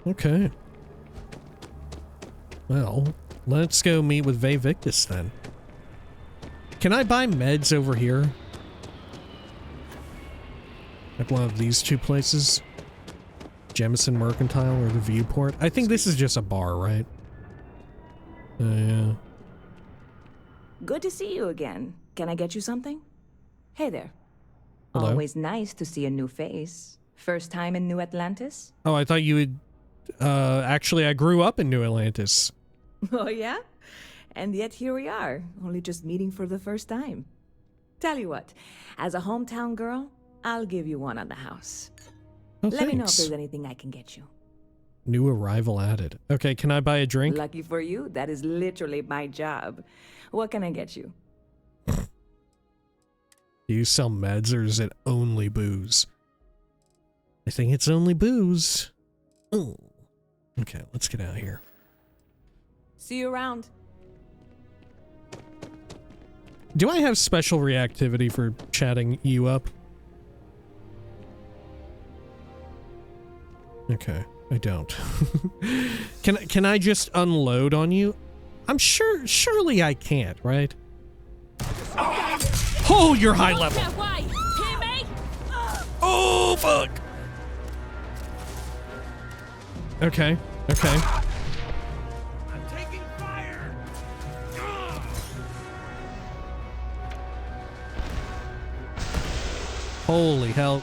Speaker 1: Okay. Well, let's go meet with Vae Victis then. Can I buy meds over here? At one of these two places? Jemison Mercantile or the Viewport? I think this is just a bar, right? Yeah.
Speaker 12: Good to see you again. Can I get you something? Hey there.
Speaker 1: Hello?
Speaker 12: Always nice to see a new face. First time in New Atlantis?
Speaker 1: Oh, I thought you would... actually, I grew up in New Atlantis.
Speaker 12: Oh, yeah? And yet here we are, only just meeting for the first time. Tell you what, as a hometown girl, I'll give you one on the house.
Speaker 1: Oh,
Speaker 12: Let me know if
Speaker 1: thanks.
Speaker 12: there's anything I can get you.
Speaker 1: New arrival added. Okay, can I buy a drink?
Speaker 12: Lucky for you, that is literally my job. What can I get you?
Speaker 1: Do you sell meds or is it only booze? I think it's only booze. Oh. Okay, let's get out of here.
Speaker 12: See you around.
Speaker 1: Do I have special reactivity for chatting you up? Okay, I don't. Can I just unload on you? I'm surely I can't, right? Oh, you're high level. Oh, fuck. Okay, okay.
Speaker 4: I'm taking fire.
Speaker 1: Holy hell.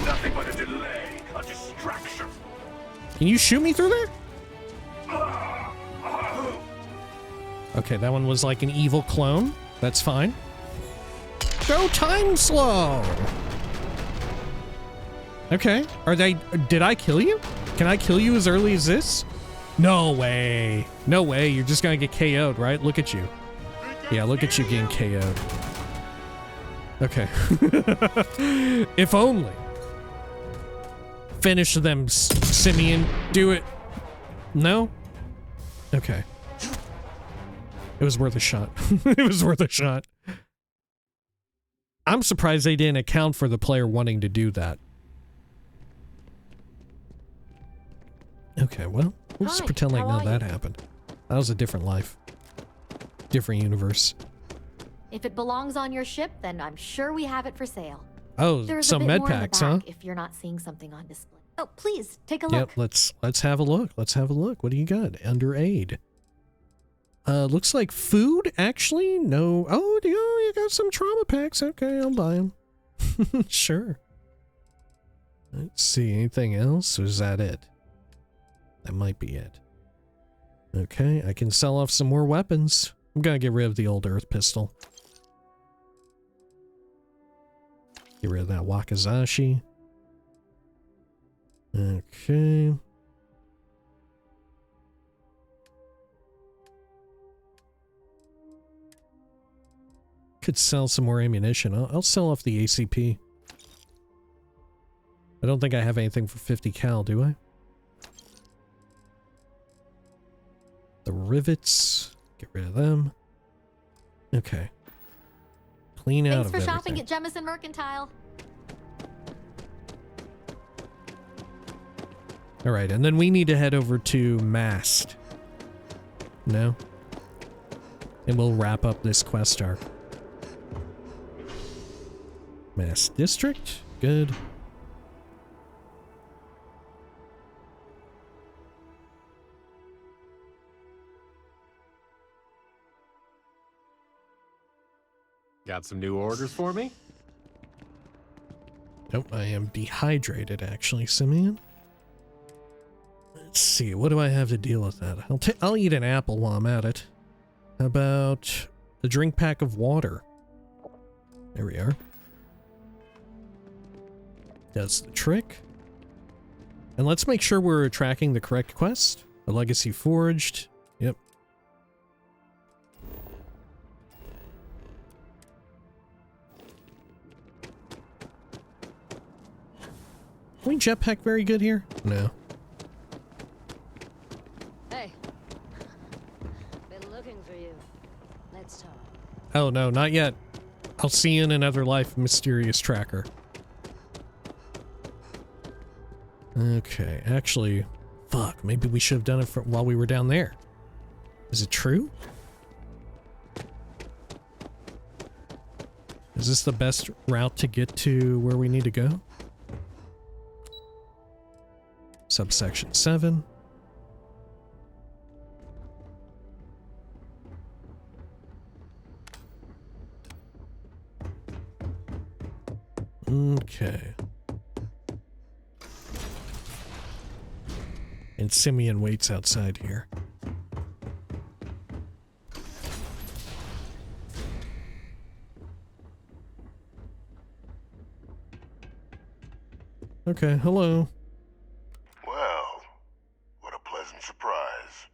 Speaker 4: Nothing but a delay, a distraction.
Speaker 1: Can you shoot me through there? Okay, that one was like an evil clone. That's fine. Go time slow. Okay. Did I kill you? Can I kill you as early as this? No way. No way. You're just gonna get KO'd, right? Look at you. Yeah, look at you getting KO'd. Okay. If only. Finish them, Simeon. Do it. No? Okay. It was worth a shot. It was worth a shot. I'm surprised they didn't account for the player wanting to do that. Okay, well, we'll just pretend like none of that happened. That was a different life. Different universe.
Speaker 13: If it belongs on your ship, then I'm sure we have it for sale.
Speaker 1: Oh,
Speaker 13: There's
Speaker 1: some
Speaker 13: a bit
Speaker 1: med
Speaker 13: more in the
Speaker 1: packs, huh?
Speaker 13: back if you're not seeing something on display. Oh, please, take a
Speaker 1: Yep,
Speaker 13: look.
Speaker 1: let's have a look. Let's have a look. What do you got? Under aid. Looks like food, actually. No. Oh, you got some trauma packs. Okay, I'll buy them. Sure. Let's see. Anything else? Or is that it? That might be it. Okay, I can sell off some more weapons. I'm gonna get rid of the old earth pistol. Get rid of that Wakizashi. Okay. Could sell some more ammunition. I'll sell off the ACP. I don't think I have anything for 50 cal, do I? The rivets. Get rid of them. Okay. Clean out
Speaker 13: Thanks
Speaker 1: of
Speaker 13: for shopping
Speaker 1: everything.
Speaker 13: at Jemison Mercantile.
Speaker 1: All right, and then we need to head over to Mast. No? And we'll wrap up this quest arc. Mast District? Good.
Speaker 2: Got some new orders for me?
Speaker 1: Nope, I am dehydrated, actually, Simeon. Let's see, what do I have to deal with that? I'll eat an apple while I'm at it. How about a drink pack of water? There we are. That's the trick. And let's make sure we're tracking the correct quest. A Legacy Forged. Yep. Can we jetpack very good here? No.
Speaker 6: Hey. Been looking for you. Let's talk.
Speaker 1: Oh no, not yet. I'll see you in another life, mysterious tracker. Okay, actually, fuck, maybe we should have done it while we were down there. Is it true? Is this the best route to get to where we need to go? Subsection 7. Okay. And Simeon waits outside here. Okay, hello.
Speaker 14: Well, what a pleasant surprise.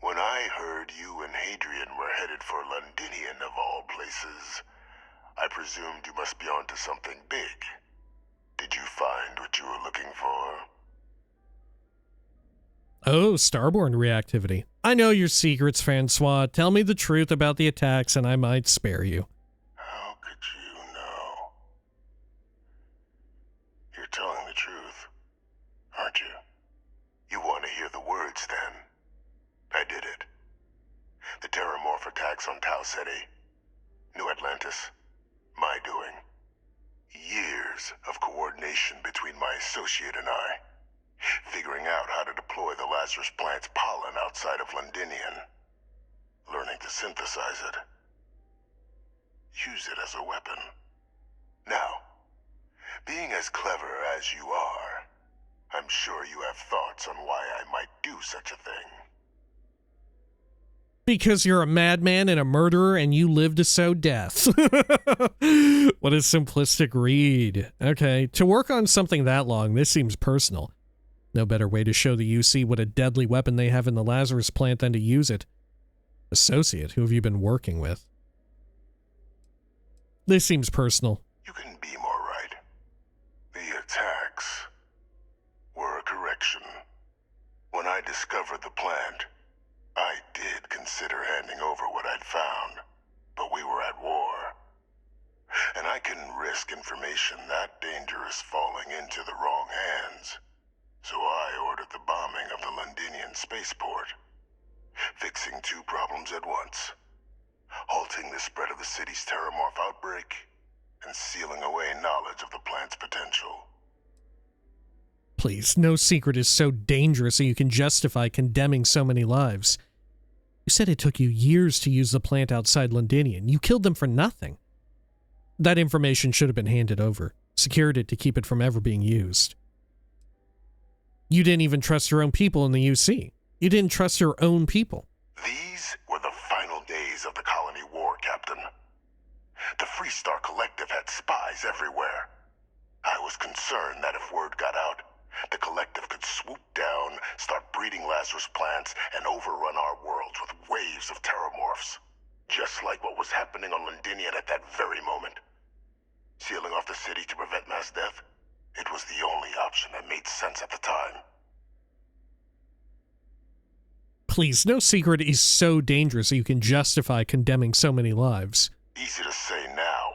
Speaker 14: When I heard you and Hadrian were headed for Londinian of all places, I presumed you must be onto something big. Did you find what you were looking for?
Speaker 1: Oh, Starborn reactivity. I know your secrets, Francois. Tell me the truth about the attacks and I might spare you.
Speaker 14: How could you know? You're telling the truth, aren't you? You want to hear the words, then? I did it. The Terramorph attacks on Tau Ceti, New Atlantis, my doing. Years of coordination between my associate and I. Figuring out how to deploy the Lazarus plant's pollen outside of Londinian. Learning to synthesize it. Use it as a weapon. Now, being as clever as you are, I'm sure you have thoughts on why I might do such a thing.
Speaker 1: Because you're a madman and a murderer and you live to sow death. What a simplistic read. Okay, to work on something that long, this seems personal. No better way to show the UC what a deadly weapon they have in the Lazarus plant than to use it. Associate, who have you been working with? This seems personal.
Speaker 14: You can be more right. The attacks were a correction. When I discovered the plant, I did consider handing over what I'd found, but we were at war. And I couldn't risk information that dangerous falling into the wrong hands. So I ordered the bombing of the Londinian spaceport, fixing two problems at once. Halting the spread of the city's Terramorph outbreak, and sealing away knowledge of the plant's potential.
Speaker 1: Please, no secret is so dangerous that you can justify condemning so many lives. You said it took you years to use the plant outside Londinian. You killed them for nothing. That information should have been handed over. Secured it to keep it from ever being used. You didn't even trust your own people in the UC. You didn't trust your own people.
Speaker 14: These were the final days of the colony war, Captain. The Freestar Collective had spies everywhere. I was concerned that if word got out, the Collective could swoop down, start breeding Lazarus plants, and overrun our worlds with waves of Terramorphs. Just like what was happening on Londinian at that very moment. Sealing off the city to prevent mass death? It was the only option that made sense at the time.
Speaker 1: Please, no secret is so dangerous that you can justify condemning so many lives.
Speaker 14: Easy to say now.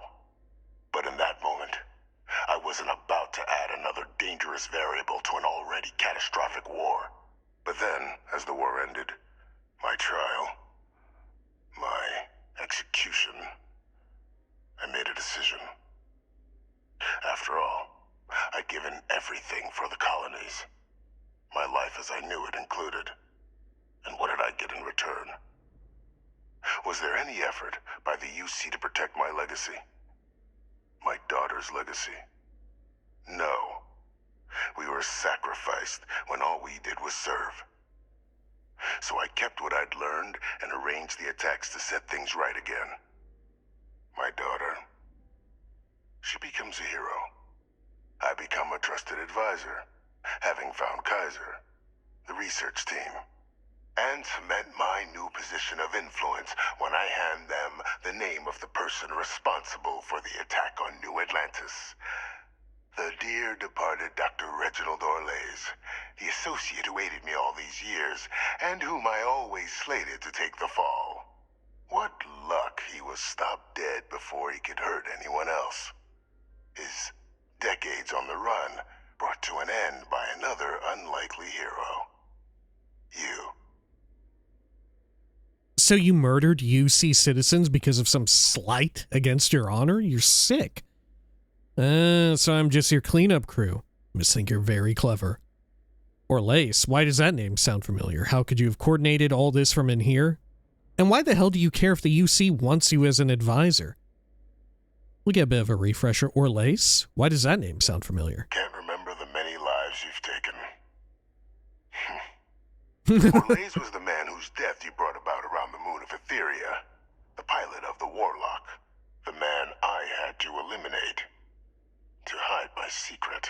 Speaker 14: about to add another dangerous variable to an already catastrophic war. But then, as the war ended, my trial, my execution, I made a decision. After all, I'd given everything for the colonies. My life as I knew it included. And what did I get in return? Was there any effort by the UC to protect my legacy? My daughter's legacy? No. We were sacrificed when all we did was serve. So I kept what I'd learned and arranged the attacks to set things right again. My daughter, she becomes a hero. I become a trusted advisor, having found Kaiser, the research team, and cement my new position of influence when I hand them the name of the person responsible for the attack on New Atlantis. The dear departed Dr. Reginald Orlays, the associate who aided me all these years, and whom I always slated to take the fall. What luck he was stopped dead before he could hurt anyone else. His decades on the run brought to an end by another unlikely hero. You.
Speaker 1: So you murdered UC citizens because of some slight against your honor? You're sick. So I'm just your cleanup crew. Must think you're very clever. Orlays, why does that name sound familiar? How could you have coordinated all this from in here? And why the hell do you care if the UC wants you as an advisor? We'll get a bit of a refresher. Orlays, why does that name sound familiar?
Speaker 14: Can't remember the many lives you've taken. Orlays was the man whose death you brought about around the moon of Etheria. The pilot of the Warlock. The man I had to eliminate. To hide my secret.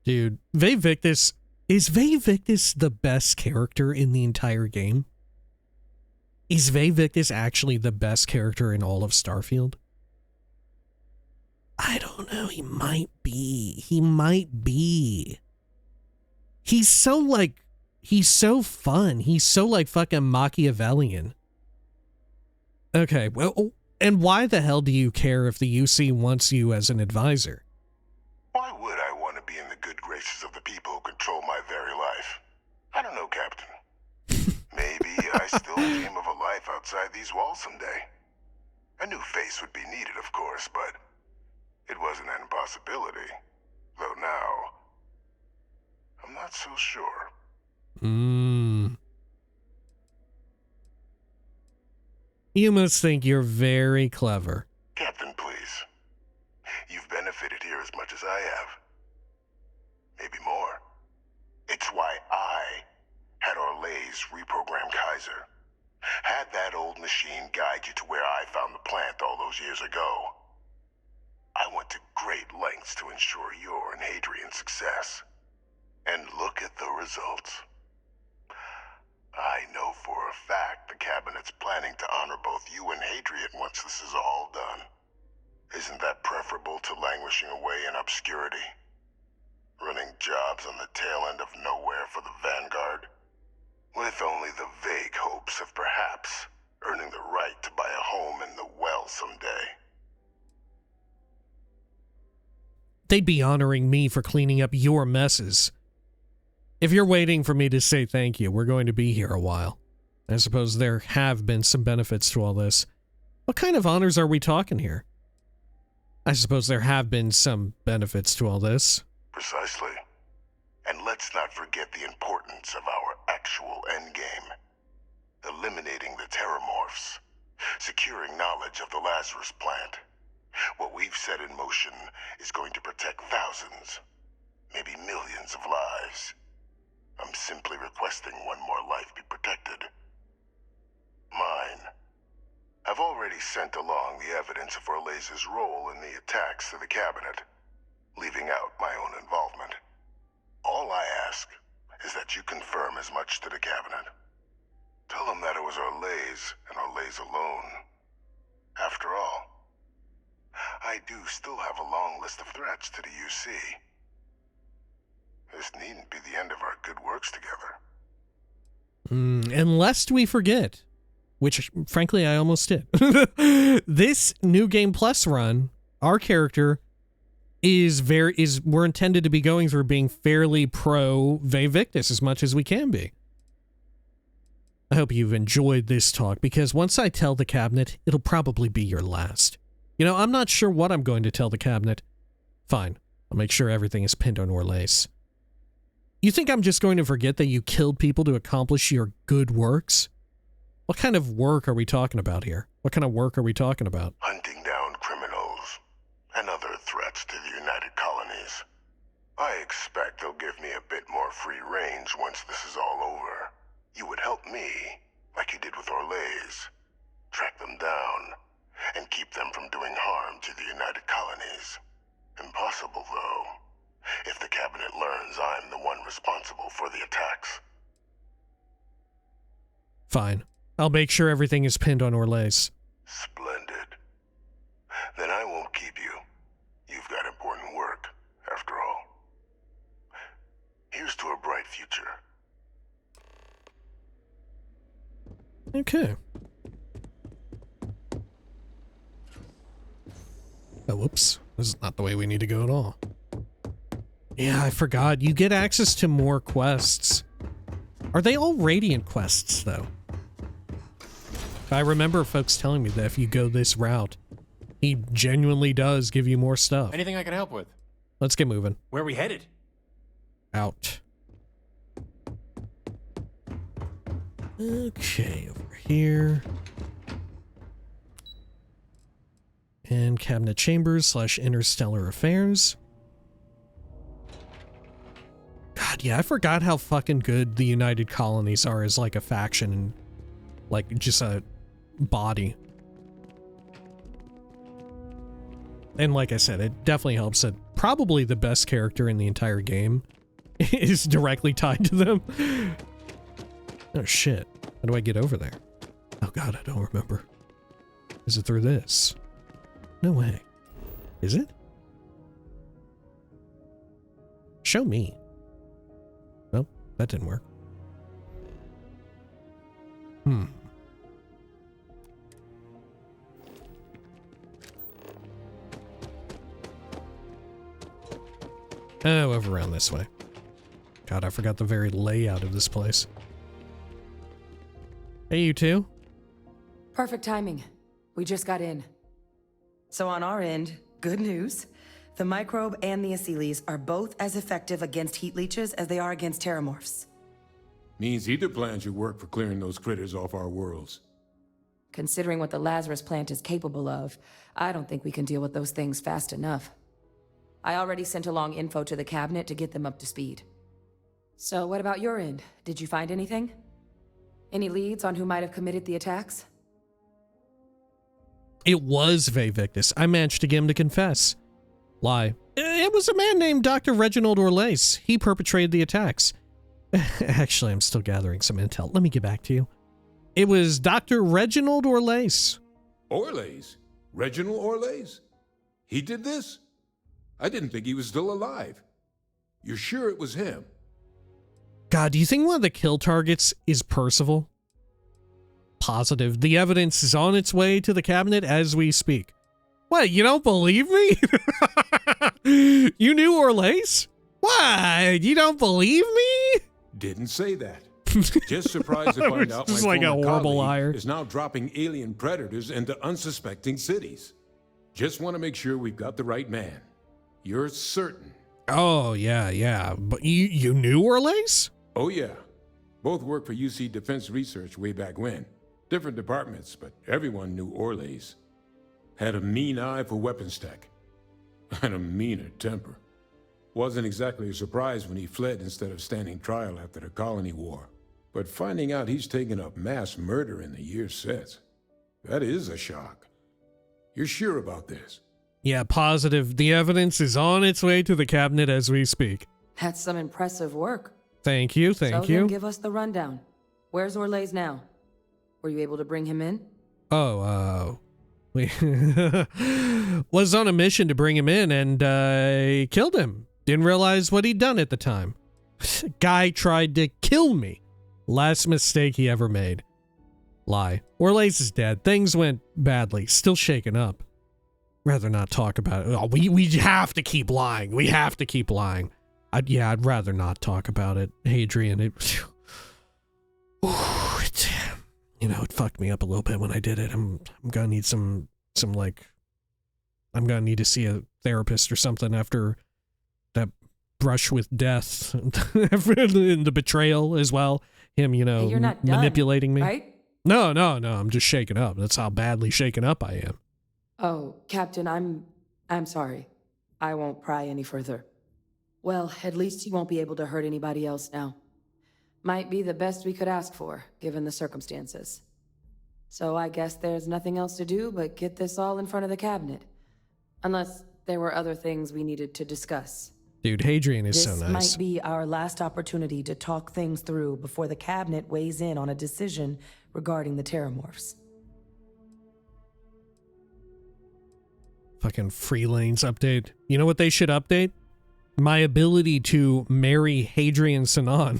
Speaker 1: Dude, Vae Victis, is Vae Victis the best character in the entire game? Is Vae Victis actually the best character in all of Starfield? I don't know, he might be. He might be. He's so fun. He's so like fucking Machiavellian. Okay, well, and why the hell do you care if the UC wants you as an advisor?
Speaker 14: Why would I want to be in the good graces of the people who control my very life? I don't know, Captain. Maybe I still dream of a life outside these walls someday. A new face would be needed, of course, but it wasn't an impossibility. Though now, I'm not so sure.
Speaker 1: You must think you're very clever.
Speaker 14: Captain, please. You've benefited here as much as I have. Maybe more. It's why I had Orlays reprogram Kaiser. Had that old machine guide you to where I found the plant all those years ago. I went to great lengths to ensure your and Hadrian's success. And look at the results. I know for a fact the Cabinet's planning to honor both you and Hadrian once this is all done. Isn't that preferable to languishing away in obscurity? Running jobs on the tail end of nowhere for the Vanguard? With only the vague hopes of perhaps earning the right to buy a home in the well someday.
Speaker 1: They'd be honoring me for cleaning up your messes. If you're waiting for me to say thank you, we're going to be here a while. I suppose there have been some benefits to all this. What kind of honors are we talking here? I suppose there have been some benefits to all this.
Speaker 14: Precisely. And let's not forget the importance of our actual endgame. Eliminating the Terramorphs. Securing knowledge of the Lazarus plant. What we've set in motion is going to protect thousands, maybe millions of lives. I'm simply requesting one more life be protected. Mine. I've already sent along the evidence of Orlays' role in the attacks to the Cabinet, leaving out my own involvement. All I ask is that you confirm as much to the Cabinet. Tell them that it was Orlays and Orlays alone. After all, I do still have a long list of threats to the UC. This needn't be the end of our good works together.
Speaker 1: And lest we forget, which frankly I almost did, this New Game Plus run, our character we're intended to be going through being fairly pro Vae Victis as much as we can be. I hope you've enjoyed this talk, because once I tell the cabinet, it'll probably be your last. You know, I'm not sure what I'm going to tell the cabinet. Fine, I'll make sure everything is pinned on Orlace. You think I'm just going to forget that you killed people to accomplish your good works? What kind of work are we talking about here? What kind of work are we talking about?
Speaker 14: Hunting down criminals and other threats to the United Colonies. I expect they'll give me a bit more free range once this is all over. You would help me, like you did with Orlace. Track them down and keep them from doing harm to the United Colonies. Impossible, though, if the cabinet learns I'm the one responsible for the attacks.
Speaker 1: Fine. I'll make sure everything is pinned on Orlace.
Speaker 14: Splendid. Then I won't keep you. You've got important work, after all. Here's to a bright future.
Speaker 1: Okay. Oh, whoops. This is not the way we need to go at all. Yeah, I forgot. You get access to more quests. Are they all Radiant quests, though? I remember folks telling me that if you go this route, he genuinely does give you more stuff.
Speaker 2: Anything I can help with?
Speaker 1: Let's get moving.
Speaker 2: Where are we headed?
Speaker 1: Out. Okay, over here. And Cabinet Chambers / Interstellar Affairs. God, yeah, I forgot how fucking good the United Colonies are as like a faction and like just a body. And like I said, it definitely helps that probably the best character in the entire game is directly tied to them. Oh shit. How do I get over there? Oh god, I don't remember. Is it through this? No way. Is it? Show me. Nope, that didn't work. Oh, over around this way. God, I forgot the very layout of this place. Hey, you two.
Speaker 15: Perfect timing. We just got in. So on our end, good news. The microbe and the Asylees are both as effective against heat leeches as they are against terramorphs.
Speaker 16: Means either plan should work for clearing those critters off our worlds.
Speaker 15: Considering what the Lazarus plant is capable of, I don't think we can deal with those things fast enough. I already sent along info to the cabinet to get them up to speed. So what about your end? Did you find anything? Any leads on who might have committed the attacks?
Speaker 1: It was Vae Victis. I managed to get him to confess. Lie. It was a man named Dr. Reginald Orlace. He perpetrated the attacks. Actually, I'm still gathering some intel. Let me get back to you. It was Dr. Reginald Orlace.
Speaker 16: Orlace? Reginald Orlace? He did this? I didn't think he was still alive. You're sure it was him?
Speaker 1: God, do you think one of the kill targets is Percival? Positive. The evidence is on its way to the cabinet as we speak. What, you don't believe me? You knew Orlace? What, you don't believe me?
Speaker 16: Didn't say that. Just surprised to find out my
Speaker 1: like a
Speaker 16: former
Speaker 1: horrible
Speaker 16: colleague
Speaker 1: liar.
Speaker 16: is now dropping alien predators into unsuspecting cities. Just want to make sure we've got the right man. You're certain?
Speaker 1: Oh, yeah. But you knew Orlace?
Speaker 16: Oh, yeah. Both worked for UC Defense Research way back when. Different departments, but everyone knew Orlace. Had a mean eye for weapons tech. And a meaner temper. Wasn't exactly a surprise when he fled instead of standing trial after the colony war. But finding out he's taken up mass murder in the years since, that is a shock. You're sure about this?
Speaker 1: Yeah, positive. The evidence is on its way to the cabinet as we speak.
Speaker 15: That's some impressive work.
Speaker 1: Thank you, thank
Speaker 15: So
Speaker 1: you.
Speaker 15: then give us the rundown. Where's Orlace now? Were you able to bring him in?
Speaker 1: We was on a mission to bring him in and killed him. Didn't realize what he'd done at the time. Guy tried to kill me. Last mistake he ever made. Lie. Orlace is dead. Things went badly. Still shaken up. Rather not talk about it. Oh, we have to keep lying. We have to keep lying. I'd rather not talk about it, Hadrian. It fucked me up a little bit when I did it. I'm gonna need some like, I'm gonna need to see a therapist or something after that brush with death and the betrayal as well. Him,
Speaker 15: Hey, you're not done,
Speaker 1: manipulating me.
Speaker 15: right?
Speaker 1: No, I'm just shaken up. That's how badly shaken up I am.
Speaker 15: Oh, Captain, I'm sorry. I won't pry any further. Well, at least you won't be able to hurt anybody else now. Might be the best we could ask for, given the circumstances. So I guess there's nothing else to do but get this all in front of the cabinet. Unless there were other things we needed to discuss.
Speaker 1: Dude, Hadrian is so
Speaker 17: This
Speaker 1: nice.
Speaker 17: might be our last opportunity to talk things through before the cabinet weighs in on a decision regarding the Terramorphs.
Speaker 1: Fucking free lanes update. You know what they should update? My ability to marry Hadrian Sinon.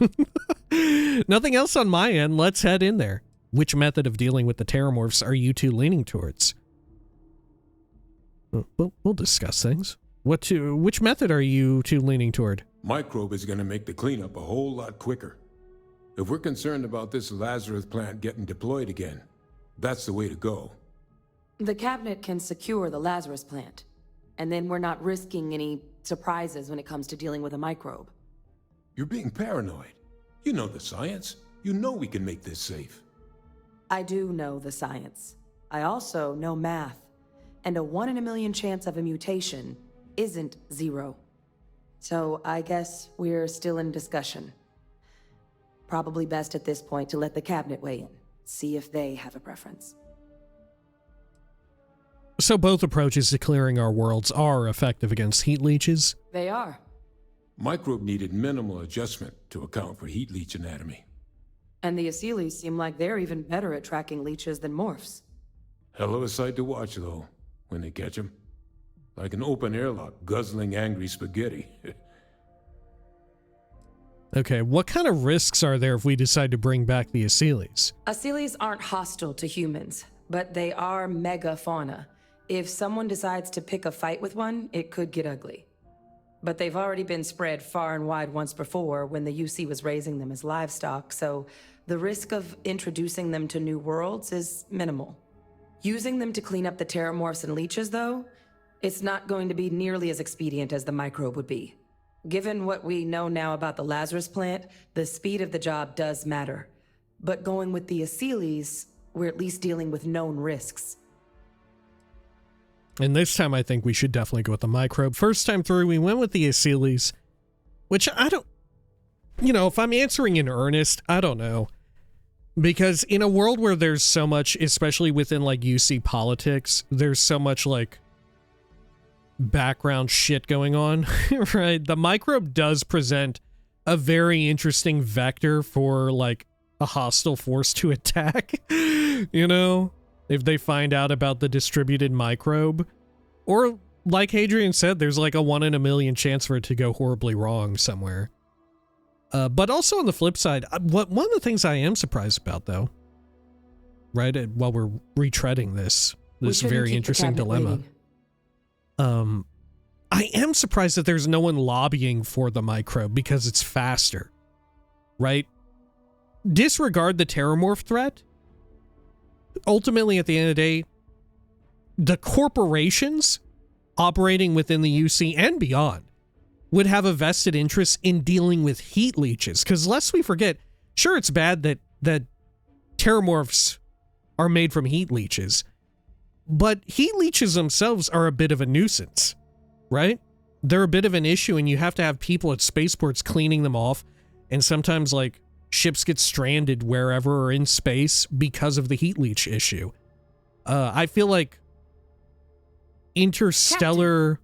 Speaker 1: Nothing else on my end. Let's head in there. Which method of dealing with the Terramorphs are you two leaning towards? We'll discuss things. Which method are you two leaning toward?
Speaker 16: Microbe is going to make the cleanup a whole lot quicker. If we're concerned about this Lazarus plant getting deployed again, that's the way to go.
Speaker 15: The cabinet can secure the Lazarus plant, and then we're not risking any surprises when it comes to dealing with a microbe.
Speaker 16: You're being paranoid. You know the science. You know we can make this safe.
Speaker 17: I do know the science. I also know math. And a 1 in a million chance of a mutation isn't 0. So I guess we're still in discussion. Probably best at this point to let the cabinet weigh in, see if they have a preference.
Speaker 1: So both approaches to clearing our worlds are effective against heat leeches?
Speaker 15: They are.
Speaker 16: Microbe needed minimal adjustment to account for heat leech anatomy.
Speaker 15: And the Asylees seem like they're even better at tracking leeches than morphs.
Speaker 16: Hell of a sight to watch, though, when they catch them. Like an open airlock guzzling angry spaghetti.
Speaker 1: Okay, what kind of risks are there if we decide to bring back the Asylees?
Speaker 15: Asylees aren't hostile to humans, but they are megafauna. If someone decides to pick a fight with one, it could get ugly. But they've already been spread far and wide once before when the UC was raising them as livestock, so the risk of introducing them to new worlds is minimal. Using them to clean up the Terramorphs and leeches, though, it's not going to be nearly as expedient as the microbe would be. Given what we know now about the Lazarus plant, the speed of the job does matter. But going with the Asylees, we're at least dealing with known risks.
Speaker 1: And this time I think we should definitely go with the microbe. First time through, we went with the Asylees, which I don't... You know, if I'm answering in earnest, I don't know. Because in a world where there's so much, especially within, like, UC politics, there's so much, like, background shit going on, right? The microbe does present a very interesting vector for, like, a hostile force to attack, you know? If they find out about the distributed microbe. Or, like Hadrian said, there's like a 1 in a million chance for it to go horribly wrong somewhere. But also on the flip side, one of the things I am surprised about, though, right, while we're retreading this very interesting dilemma, I am surprised that there's no one lobbying for the microbe because it's faster, right? Disregard the Terramorph threat. Ultimately, at the end of the day, the corporations operating within the UC and beyond would have a vested interest in dealing with heat leeches. Because lest we forget, sure, it's bad that Terramorphs are made from heat leeches, but heat leeches themselves are a bit of a nuisance, right? They're a bit of an issue, and you have to have people at spaceports cleaning them off, and sometimes, like, ships get stranded wherever or in space because of the heat leech issue. I feel like interstellar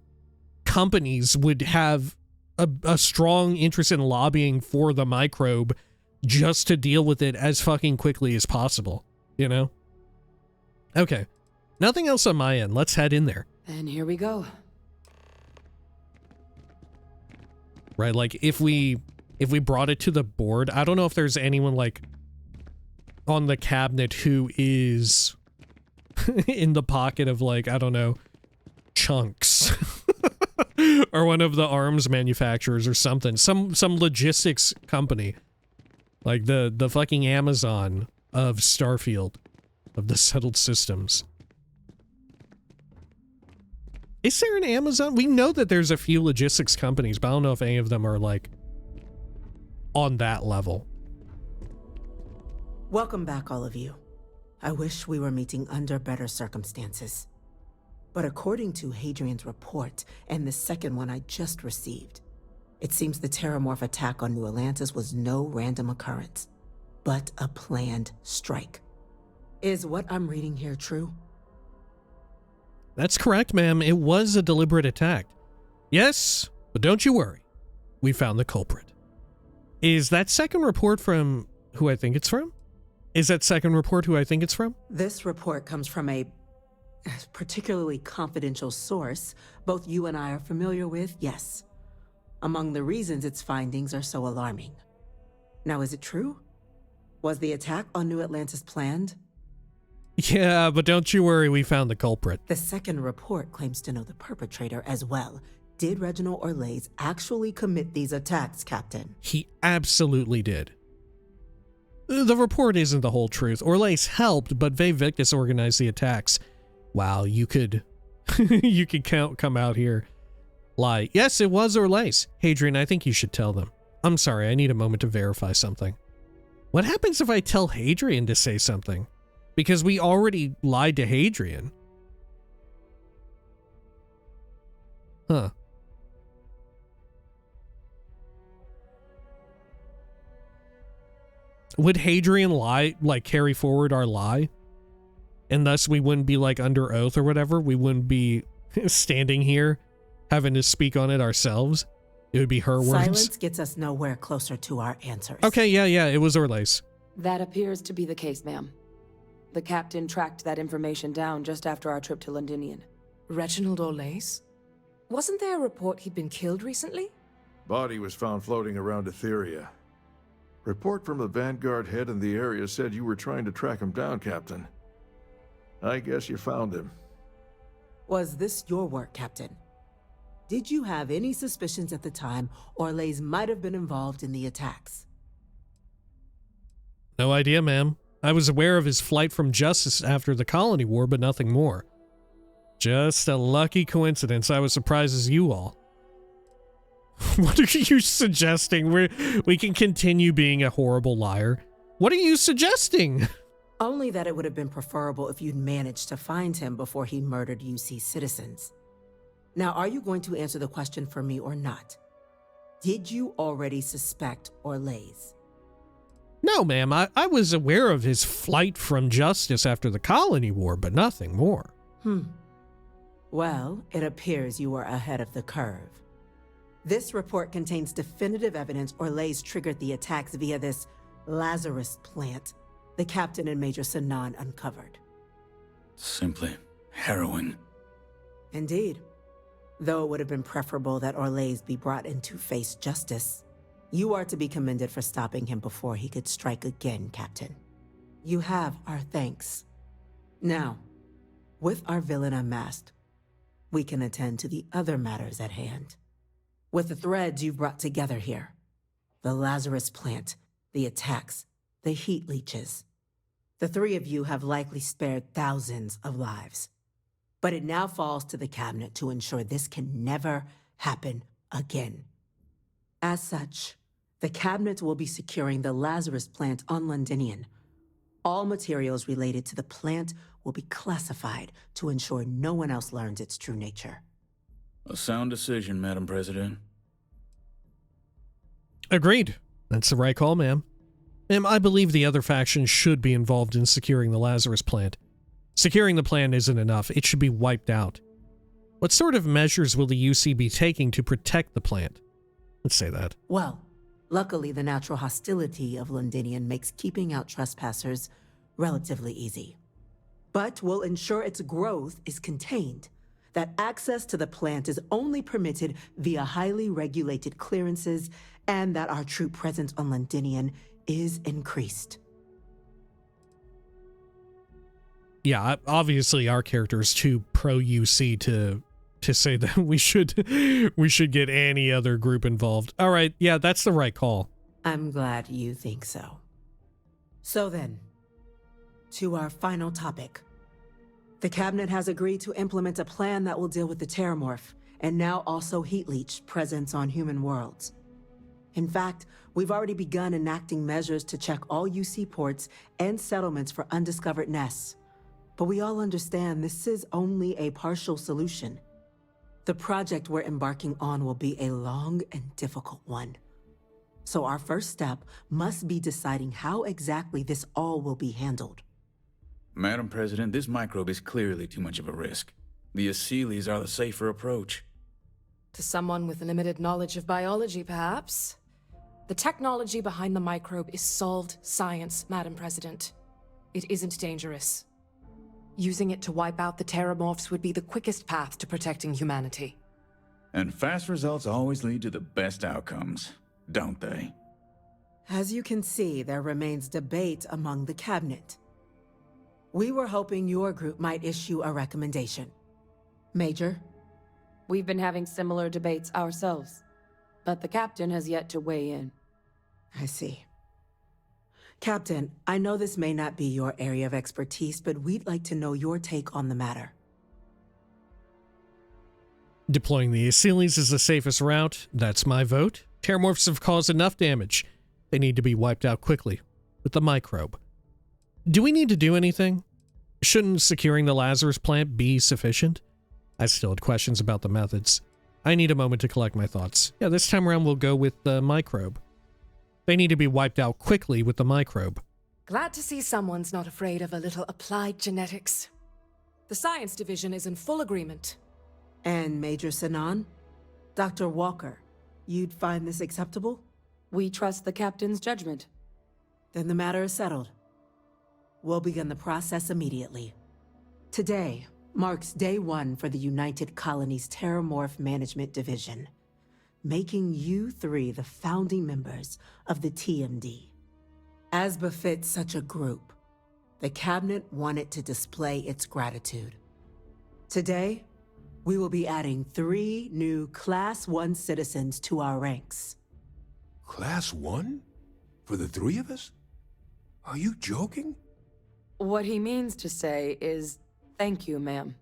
Speaker 1: companies would have a strong interest in lobbying for the microbe just to deal with it as fucking quickly as possible, you know? Okay. Nothing else on my end. Let's head in there.
Speaker 15: And here we go.
Speaker 1: Right, like, if we brought it to the board, I don't know if there's anyone, like, on the cabinet who is in the pocket of, like, I don't know, Chunks or one of the arms manufacturers or something. Some logistics company. Like the fucking Amazon of Starfield, of the settled systems. Is there an Amazon? We know that there's a few logistics companies, but I don't know if any of them are like on that level.
Speaker 18: Welcome back, all of you. I wish we were meeting under better circumstances. But according to Hadrian's report, and the second one I just received, it seems the Terramorph attack on New Atlantis was no random occurrence, but a planned strike. Is what I'm reading here true?
Speaker 1: That's correct, ma'am. It was a deliberate attack. Yes, but don't you worry. We found the culprit. Is that second report from who I think it's from? Is that second report who I think it's from?
Speaker 18: This report comes from a particularly confidential source both you and I are familiar with, yes. Among the reasons its findings are so alarming. Now, is it true? Was the attack on New Atlantis planned?
Speaker 1: Yeah, but don't you worry, we found the culprit.
Speaker 18: The second report claims to know the perpetrator as well. Did Reginald Orlais actually commit these attacks, Captain?
Speaker 1: He absolutely did. The report isn't the whole truth. Orlais helped, but Vae Victis organized the attacks. Wow, you could you could come out here lie. Yes, it was Orlais. Hadrian, I think you should tell them. I'm sorry, I need a moment to verify something. What happens if I tell Hadrian to say something? Because we already lied to Hadrian. Huh. Would Hadrian lie, like carry forward our lie? And thus we wouldn't be like under oath or whatever? We wouldn't be standing here having to speak on it ourselves? It would be her words?
Speaker 18: Silence gets us nowhere closer to our answers.
Speaker 1: Okay, yeah, it was Orlais.
Speaker 15: That appears to be the case, ma'am. The captain tracked that information down just after our trip to Londinian.
Speaker 17: Reginald Orlais? Wasn't there a report he'd been killed recently?
Speaker 19: Body was found floating around Etheria. Report from the Vanguard head in the area said you were trying to track him down, Captain. I guess you found him.
Speaker 18: Was this your work, Captain? Did you have any suspicions at the time Orlais might have been involved in the attacks?
Speaker 1: No idea, ma'am. I was aware of his flight from justice after the Colony War, but nothing more. Just a lucky coincidence. I was surprised as you all. What are you suggesting? We can continue being a horrible liar. What are you suggesting?
Speaker 18: Only that it would have been preferable if you'd managed to find him before he murdered UC citizens. Now, are you going to answer the question for me or not? Did you already suspect Orlais?
Speaker 1: No, ma'am. I was aware of his flight from justice after the Colony War, but nothing more.
Speaker 18: Well, it appears you were ahead of the curve. This report contains definitive evidence Orlais triggered the attacks via this Lazarus plant the captain and Major Sinan uncovered.
Speaker 20: Simply harrowing.
Speaker 18: Indeed. Though it would have been preferable that Orlais be brought in to face justice, you are to be commended for stopping him before he could strike again, Captain. You have our thanks. Now, with our villain unmasked, we can attend to the other matters at hand. With the threads you've brought together here, the Lazarus plant, the attacks, the heat leeches, the three of you have likely spared thousands of lives. But it now falls to the cabinet to ensure this can never happen again. As such, the cabinet will be securing the Lazarus plant on Londinian. All materials related to the plant will be classified to ensure no one else learns its true nature.
Speaker 20: A sound decision, Madam President.
Speaker 1: Agreed. That's the right call, ma'am. Ma'am, I believe the other factions should be involved in securing the Lazarus plant. Securing the plant isn't enough. It should be wiped out. What sort of measures will the UC be taking to protect the plant? Let's say that.
Speaker 18: Well, luckily the natural hostility of Londinian makes keeping out trespassers relatively easy. But we'll ensure its growth is contained, that access to the plant is only permitted via highly regulated clearances, and that our troop presence on Londinian is increased.
Speaker 1: Yeah, obviously our character is too pro-UC to to say that we should get any other group involved. All right, yeah, that's the right call.
Speaker 18: I'm glad you think so. So then, to our final topic. The Cabinet has agreed to implement a plan that will deal with the Terramorph, and now also Heat Leech presence on human worlds. In fact, we've already begun enacting measures to check all UC ports and settlements for undiscovered nests. But we all understand this is only a partial solution. The project we're embarking on will be a long and difficult one. So our first step must be deciding how exactly this all will be handled.
Speaker 20: Madam President, this microbe is clearly too much of a risk. The Aseles are the safer approach.
Speaker 17: To someone with limited knowledge of biology, perhaps? The technology behind the microbe is solved science, Madam President. It isn't dangerous. Using it to wipe out the Terramorphs would be the quickest path to protecting humanity.
Speaker 20: And fast results always lead to the best outcomes, don't they?
Speaker 18: As you can see, there remains debate among the Cabinet. We were hoping your group might issue a recommendation. Major?
Speaker 15: We've been having similar debates ourselves, but the Captain has yet to weigh in.
Speaker 18: I see. Captain, I know this may not be your area of expertise, but we'd like to know your take on the matter.
Speaker 1: Deploying the Aseles is the safest route. That's my vote. Terramorphs have caused enough damage. They need to be wiped out quickly with the microbe. Do we need to do anything? Shouldn't securing the Lazarus plant be sufficient? I still had questions about the methods. I need a moment to collect my thoughts. Yeah, this time around we'll go with the microbe. They need to be wiped out quickly with the microbe.
Speaker 17: Glad to see someone's not afraid of a little applied genetics. The science division is in full agreement.
Speaker 18: And Major Sinan? Dr. Walker, you'd find this acceptable?
Speaker 15: We trust the Captain's judgment.
Speaker 18: Then the matter is settled. We'll begin the process immediately. Today marks day one for the United Colonies Terramorph Management Division, making you three the founding members of the TMD. As befits such a group, the Cabinet wanted to display its gratitude. Today, we will be adding 3 new Class 1 citizens to our ranks.
Speaker 16: Class 1? For the 3 of us? Are you joking?
Speaker 15: What he means to say is, thank you, ma'am.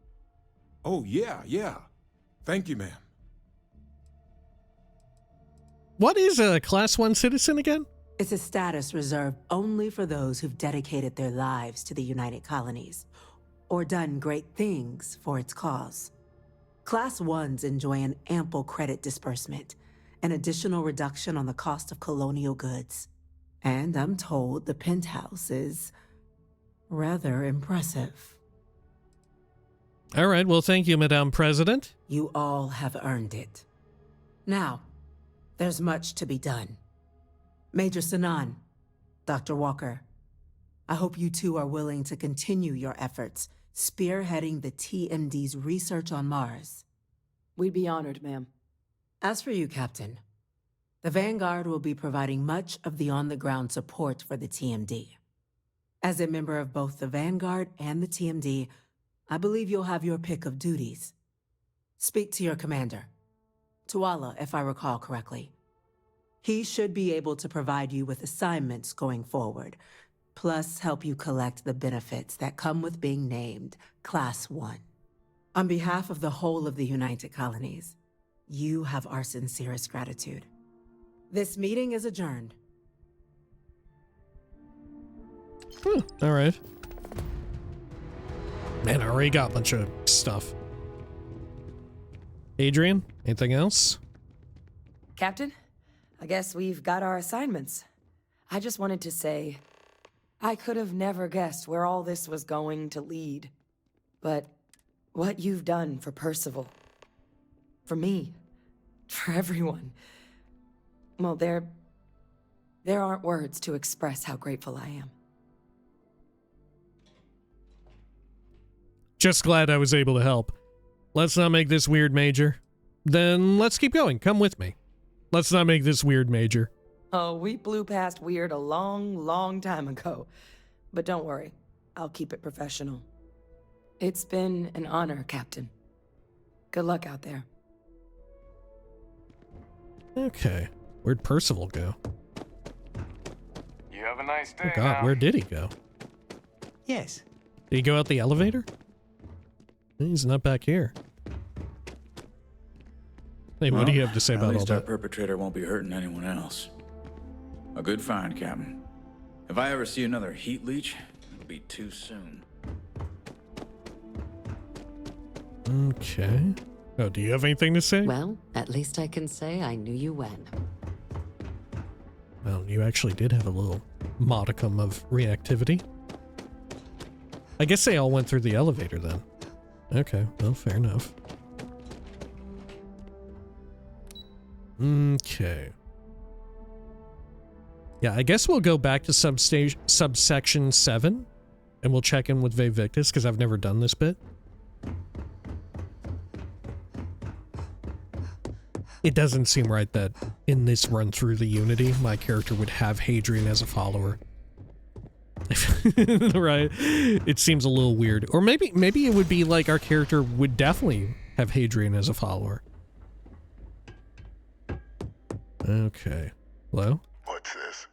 Speaker 16: Oh, yeah. Thank you, ma'am.
Speaker 1: What is a Class 1 citizen again?
Speaker 18: It's a status reserved only for those who've dedicated their lives to the United Colonies, or done great things for its cause. Class 1s enjoy an ample credit disbursement, an additional reduction on the cost of colonial goods. And I'm told the penthouse is rather impressive.
Speaker 1: All right, well, thank you, Madame President.
Speaker 18: You all have earned it. Now, there's much to be done. Major Sinan, Dr. Walker, I hope you two are willing to continue your efforts spearheading the TMD's research on Mars.
Speaker 15: We'd be honored, ma'am.
Speaker 18: As for you, Captain, the Vanguard will be providing much of the on-the-ground support for the TMD. As a member of both the Vanguard and the TMD, I believe you'll have your pick of duties. Speak to your commander, Tuala, if I recall correctly. He should be able to provide you with assignments going forward, plus help you collect the benefits that come with being named Class 1. On behalf of the whole of the United Colonies, you have our sincerest gratitude. This meeting is adjourned.
Speaker 1: All right. Man, I already got a bunch of stuff. Adrian, anything else?
Speaker 15: Captain, I guess we've got our assignments. I just wanted to say, I could have never guessed where all this was going to lead. But what you've done for Percival, for me, for everyone, well, there aren't words to express how grateful I am.
Speaker 1: Just glad I was able to help. Let's not make this weird, Major. Then let's keep going. Come with me. Let's not make this weird, Major.
Speaker 15: Oh, we blew past weird a long time ago. But don't worry, I'll keep it professional. It's been an honor, Captain.
Speaker 17: Good luck out there.
Speaker 1: Okay. Where'd Percival go?
Speaker 8: You have a nice day.
Speaker 1: Oh god,
Speaker 8: now.
Speaker 1: where did he go?
Speaker 21: Yes.
Speaker 1: Did he go out the elevator? He's not back here. Hey, what do you have to say about all
Speaker 20: At least our
Speaker 1: that?
Speaker 20: perpetrator won't be hurting anyone else. A good find, Captain. If I ever see another heat leech, it'll be too soon.
Speaker 1: Okay. Oh, do you have anything to say?
Speaker 22: Well, at least I can say I knew you when.
Speaker 1: Well, you actually did have a little modicum of reactivity. I guess they all went through the elevator then. Okay, well, fair enough. Okay. Yeah, I guess we'll go back to subsection 7, and we'll check in with Vae Victis, because I've never done this bit. It doesn't seem right that in this run through the Unity, my character would have Hadrian as a follower. Right? It seems a little weird. Or maybe it would be like our character would definitely have Hadrian as a follower. Okay. Hello?
Speaker 14: What's this?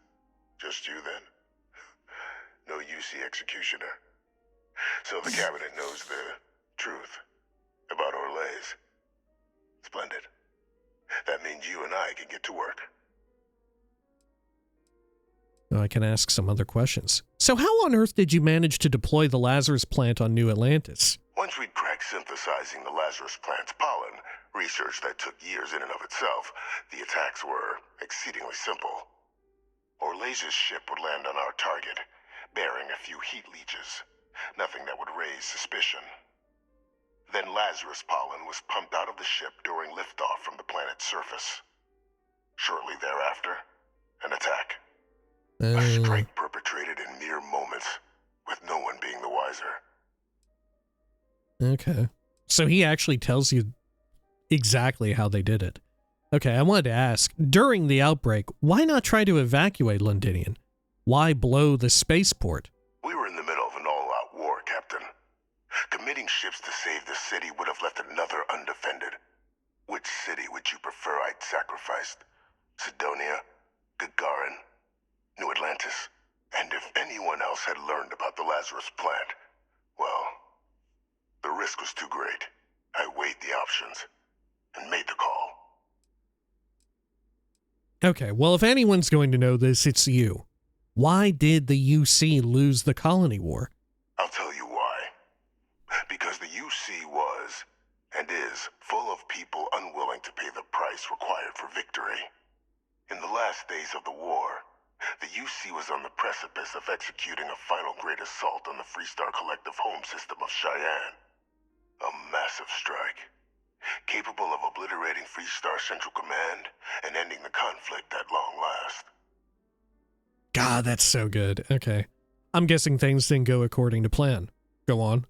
Speaker 14: Just you then? No UC executioner. So the cabinet knows the truth about Orlays. Splendid. That means you and I can get to work.
Speaker 1: Now I can ask some other questions. So how on earth did you manage to deploy the Lazarus plant on New Atlantis?
Speaker 14: Once we'd cracked synthesizing the Lazarus plant's pollen, research that took years in and of itself, the attacks were exceedingly simple. Orlays' ship would land on our target, bearing a few heat leeches. Nothing that would raise suspicion. Then Lazarus pollen was pumped out of the ship during liftoff from the planet's surface. Shortly thereafter, an attack. A strike perpetrated in mere moments, with no one being the wiser.
Speaker 1: Okay. So he actually tells you exactly how they did it. Okay, I wanted to ask, during the outbreak, why not try to evacuate Londinian? Why blow the spaceport?
Speaker 14: We were in the middle of an all-out war, Captain. Committing ships to save the city would have left another undefended. Which city would you prefer I'd sacrificed? Sidonia? Gagarin? New Atlantis? And if anyone else had learned about the Lazarus plant, well, the risk was too great. I weighed the options and made the call.
Speaker 1: Okay, well, if anyone's going to know this, it's you. Why did the UC lose the colony war?
Speaker 14: I'll tell you why. Because the UC was, and is, full of people unwilling to pay the price required for victory. In the last days of the war, the UC was on the precipice of executing a final great assault on the Freestar Collective home system of Cheyenne. A massive strike, capable of obliterating Freestar Central Command and ending the conflict at long last.
Speaker 1: God, that's so good. Okay. I'm guessing things didn't go according to plan. Go on.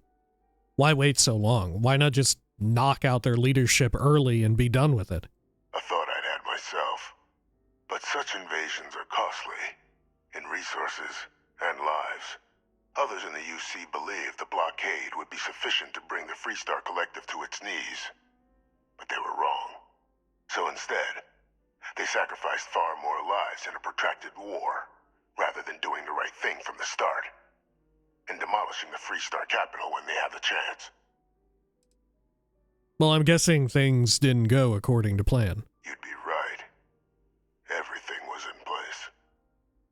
Speaker 1: Why wait so long? Why not just knock out their leadership early and be done with it?
Speaker 14: A thought I'd had myself. But such invasions are costly, in resources and lives. Others in the UC believed the blockade would be sufficient to bring the Freestar Collective to its knees. But they were wrong. So instead, they sacrificed far more lives in a protracted war, rather than doing the right thing from the start, and demolishing the Freestar capital when they had the chance.
Speaker 1: Well, I'm guessing things didn't go according to plan.
Speaker 14: You'd be right. Everything was in place.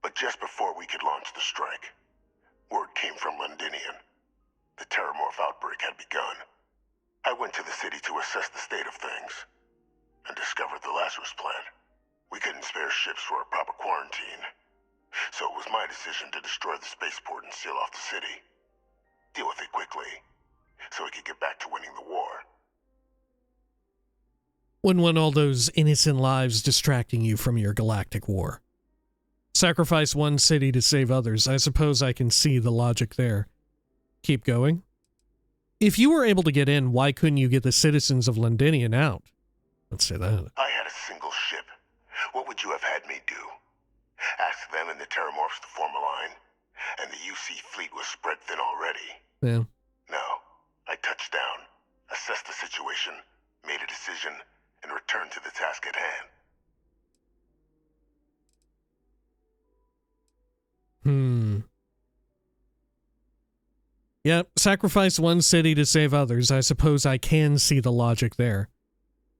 Speaker 14: But just before we could launch the strike, word came from Londinian. The Terramorph outbreak had begun. I went to the city to assess the state of things, and discovered the Lazarus plant. We couldn't spare ships for a proper quarantine, so it was my decision to destroy the spaceport and seal off the city. Deal with it quickly, so we could get back to winning the war.
Speaker 1: Wouldn't want all those innocent lives distracting you from your galactic war. Sacrifice one city to save others. I suppose I can see the logic there. Keep going. If you were able to get in, why couldn't you get the citizens of Londinian out? Let's say that.
Speaker 14: I had a single ship. What would you have had me do? Ask them and the Terramorphs to form a line, and the UC fleet was spread thin already.
Speaker 1: Yeah.
Speaker 14: No, I touched down, assessed the situation, made a decision, and returned to the task at hand.
Speaker 1: Yep, sacrifice one city to save others. I suppose I can see the logic there.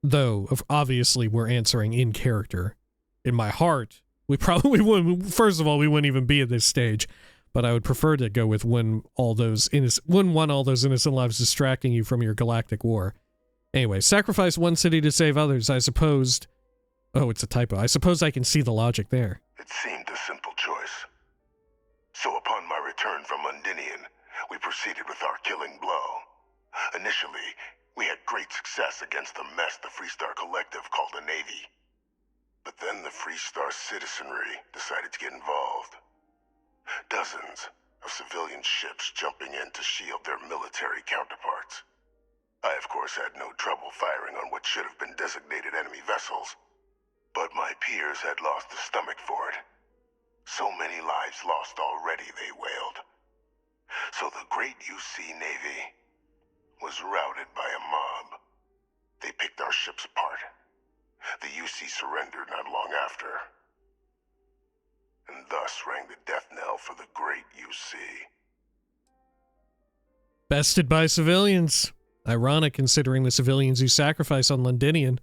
Speaker 1: Though, obviously, we're answering in character. In my heart, we probably wouldn't. First of all, we wouldn't even be at this stage. But I would prefer to go with when all those innocent lives distracting you from your galactic war. Anyway, sacrifice one city to save others. I supposed. Oh, it's a typo. I suppose I can see the logic there.
Speaker 14: It seemed a simple choice. So upon my return from Londinian, we proceeded with our killing blow. Initially, we had great success against the mess the Freestar Collective called a Navy. But then the Freestar citizenry decided to get involved. Dozens of civilian ships jumping in to shield their military counterparts. I, of course, had no trouble firing on what should have been designated enemy vessels. But my peers had lost the stomach for it. So many lives lost already, they wailed. So the great UC Navy was routed by a mob. They picked our ships apart. The UC surrendered not long after. And thus rang the death knell for the great UC.
Speaker 1: Bested by civilians. Ironic considering the civilians you sacrifice on Londinian.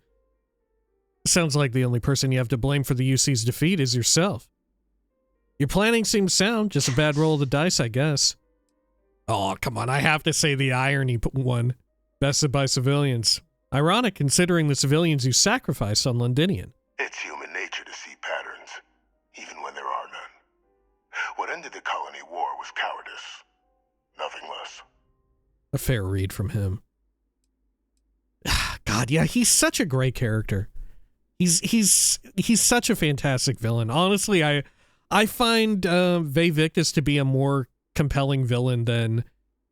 Speaker 1: Sounds like the only person you have to blame for the UC's defeat is yourself. Your planning seems sound, just a bad roll of the dice, I guess. Oh, come on, I have to say the irony one. Bested by civilians. Ironic considering the civilians you sacrificed on Londinian.
Speaker 14: It's human nature to see patterns, even when there are none. What ended the colony war was cowardice. Nothing less.
Speaker 1: A fair read from him. God, yeah, he's such a great character. He's such a fantastic villain. Honestly, I find Vae Victis to be a more compelling villain than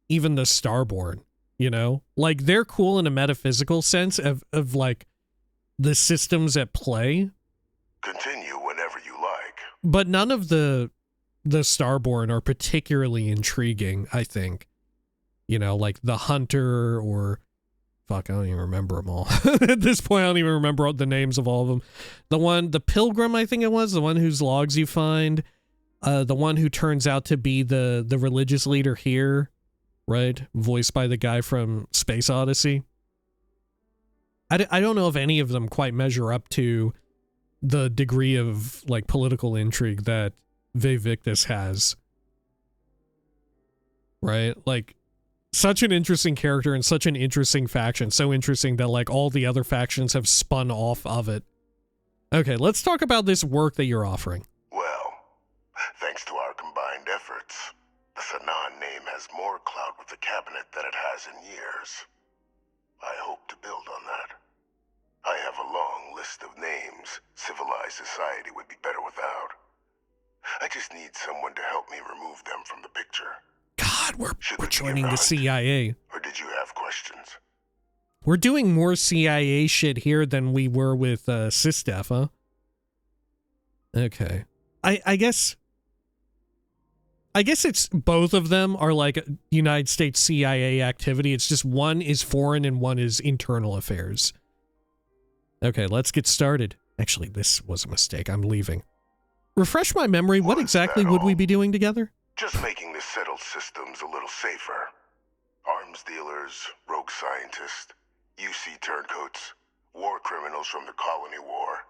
Speaker 1: even the Starborn, you know? Like, they're cool in a metaphysical sense of like, the systems at play.
Speaker 14: Continue whenever you like.
Speaker 1: But none of the Starborn are particularly intriguing, I think. You know, like the Hunter or... Fuck, I don't even remember them all. At this point, I don't even remember all the names of all of them. The Pilgrim, I think it was, the one whose logs you find. The one who turns out to be the religious leader here, right? Voiced by the guy from Space Odyssey. I don't know if any of them quite measure up to the degree of, like, political intrigue that Vae Victis has. Right? Like, such an interesting character and such an interesting faction. So interesting that, like, all the other factions have spun off of it. Okay, let's talk about this work that you're offering.
Speaker 14: Well, thanks to our combined efforts, the Sanan name has more clout with the cabinet than it has in years. I hope to build on that. I have a long list of names civilized society would be better without. I just need someone to help me remove them from the picture.
Speaker 1: God, we're joining the CIA.
Speaker 14: Or did you have questions?
Speaker 1: We're doing more CIA shit here than we were with SysDef, huh? Okay. I guess it's both of them are like United States CIA activity. It's just one is foreign and one is internal affairs. Okay, let's get started. Actually, this was a mistake. I'm leaving. Refresh my memory. What exactly would we be doing together?
Speaker 14: Just making the settled systems a little safer. Arms dealers, rogue scientists, UC turncoats, war criminals from the colony war.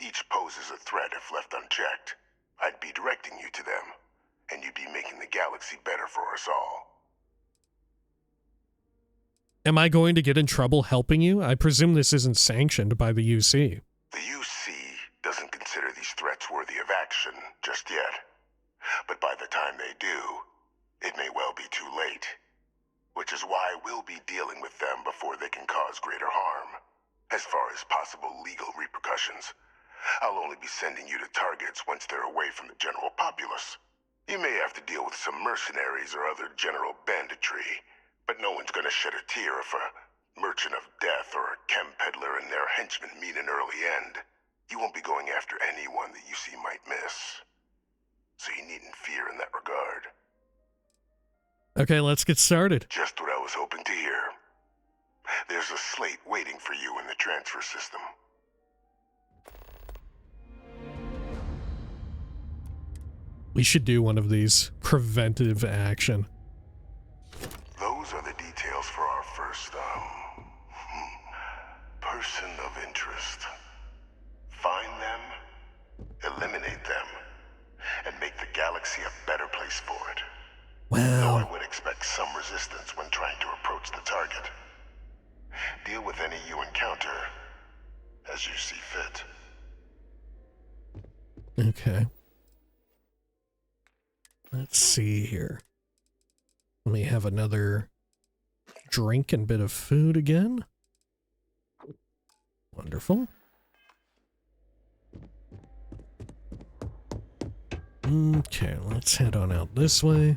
Speaker 14: Each poses a threat if left unchecked. I'd be directing you to them, and you'd be making the galaxy better for us all.
Speaker 1: Am I going to get in trouble helping you? I presume this isn't sanctioned by the UC.
Speaker 14: The UC doesn't consider these threats worthy of action just yet. But by the time they do, it may well be too late. Which is why we'll be dealing with them before they can cause greater harm. As far as possible legal repercussions, I'll only be sending you to targets once they're away from the general populace. You may have to deal with some mercenaries or other general banditry, but no one's gonna shed a tear if a merchant of death or a chem peddler and their henchmen meet an early end. You won't be going after anyone the UC might miss. So you needn't fear in that regard.
Speaker 1: Okay, let's get started.
Speaker 14: Just what I was hoping to hear. There's a slate waiting for you in the transfer system.
Speaker 1: We should do one of these preventive action.
Speaker 14: Those are the details for our first, person of interest. Find them, eliminate them, and make the galaxy a better place for it.
Speaker 1: Well,
Speaker 14: Though I would expect some resistance when trying to approach the target. Deal with any you encounter as you see fit.
Speaker 1: Okay. Let's see here. Let me have another drink and bit of food again. Wonderful. Okay, let's head on out this way.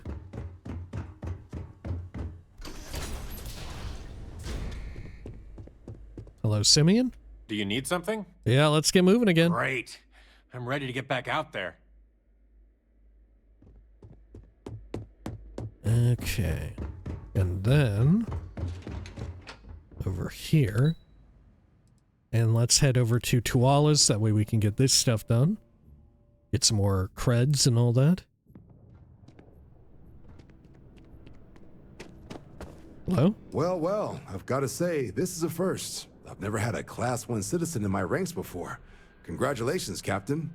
Speaker 1: Hello, Simeon?
Speaker 2: Do you need something?
Speaker 1: Yeah, let's get moving again.
Speaker 2: Great. I'm ready to get back out there.
Speaker 1: Okay. And then over here. And let's head over to Tuala's. That way we can get this stuff done. Get some more creds and all that. Hello?
Speaker 3: Well, well, I've got to say, this is a first. I've never had a Class 1 citizen in my ranks before. Congratulations, Captain.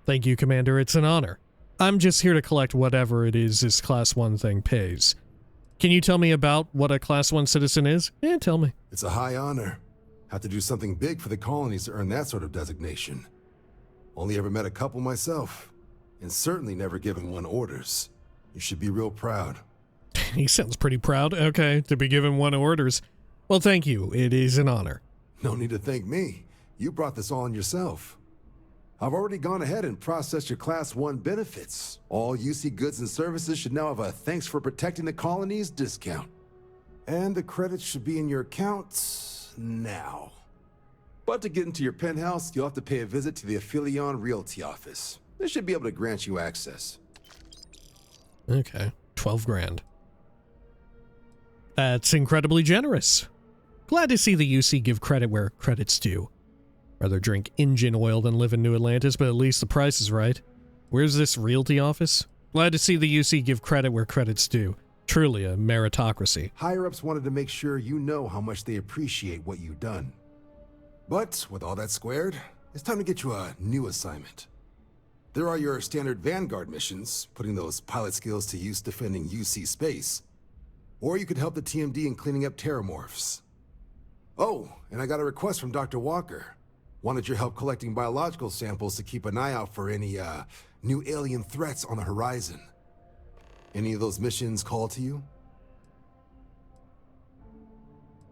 Speaker 1: Thank you, Commander. It's an honor. I'm just here to collect whatever it is this Class 1 thing pays. Can you tell me about what a Class 1 citizen is? Yeah, tell me.
Speaker 3: It's a high honor. Have to do something big for the colonies to earn that sort of designation. Only ever met a couple myself, and certainly never given one orders. You should be real proud.
Speaker 1: He sounds pretty proud. Okay, to be given one orders. Well, thank you. It is an honor.
Speaker 3: No need to thank me. You brought this on yourself. I've already gone ahead and processed your Class 1 benefits. All UC goods and services should now have a thanks for protecting the colonies discount. And the credits should be in your accounts now. But to get into your penthouse, you'll have to pay a visit to the Aphelion Realty office. They should be able to grant you access.
Speaker 1: Okay, 12 grand. That's incredibly generous. Glad to see the UC give credit where credit's due. Rather drink engine oil than live in New Atlantis, but at least the price is right. Where's this realty office? Glad to see the UC give credit where credit's due. Truly a meritocracy.
Speaker 3: Higher-ups wanted to make sure you know how much they appreciate what you've done. But with all that squared, it's time to get you a new assignment. There are your standard Vanguard missions, putting those pilot skills to use defending UC space. Or you could help the TMD in cleaning up terramorphs. Oh, and I got a request from Dr. Walker. Wanted your help collecting biological samples to keep an eye out for any, new alien threats on the horizon. Any of those missions call to you?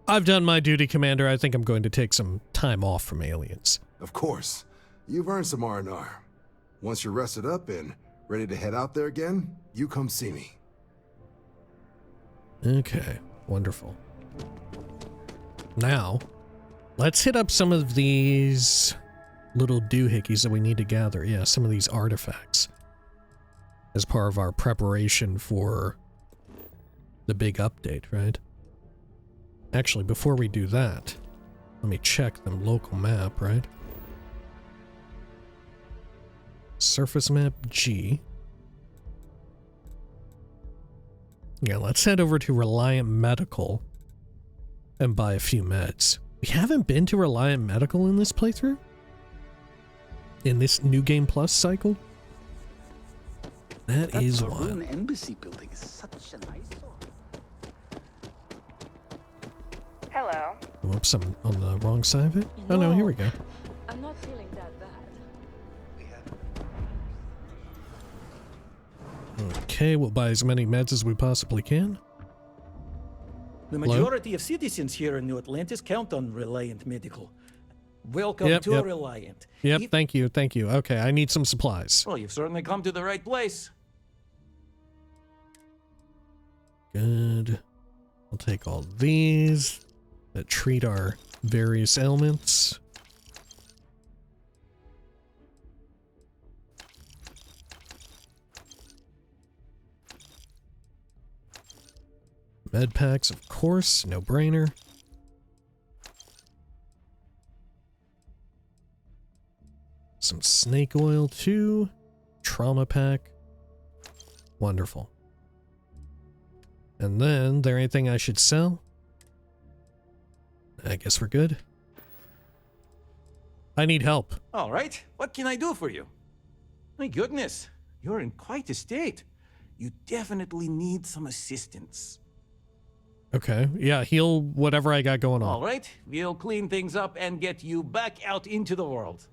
Speaker 1: I've done my duty, Commander. I think I'm going to take some time off from aliens.
Speaker 3: Of course. You've earned some R&R. Once you're rested up and ready to head out there again, you come see me.
Speaker 1: Okay, wonderful. Now, let's hit up some of these little doohickeys that we need to gather. Yeah, some of these artifacts. As part of our preparation for the big update, right? Actually, before we do that, let me check the local map, right? Surface map G. Yeah, let's head over to Reliant Medical and buy a few meds. We haven't been to Reliant Medical in this playthrough? In this New Game Plus cycle? That is wild.
Speaker 21: Embassy building is such a nice one.
Speaker 5: Hello.
Speaker 1: Whoops, I'm on the wrong side of it. Oh no, here we go.
Speaker 5: I'm not feeling that bad.
Speaker 1: Okay, we'll buy as many meds as we possibly can.
Speaker 23: The
Speaker 1: Hello?
Speaker 23: majority of citizens here in New Atlantis count on Reliant Medical. Welcome to Reliant.
Speaker 1: Yep, thank you. Okay, I need some supplies.
Speaker 23: Well, you've certainly come to the right place.
Speaker 1: Good. I'll take all these that treat our various ailments. Med packs, of course, no brainer. Some snake oil too. Trauma pack. Wonderful. And then, there anything I should sell? I guess we're good. I need help.
Speaker 7: All right, what can I do for you? My goodness, you're in quite a state. You definitely need some assistance.
Speaker 1: Okay, yeah, heal whatever I got going on.
Speaker 7: All right, we'll clean things up and get you back out into the world.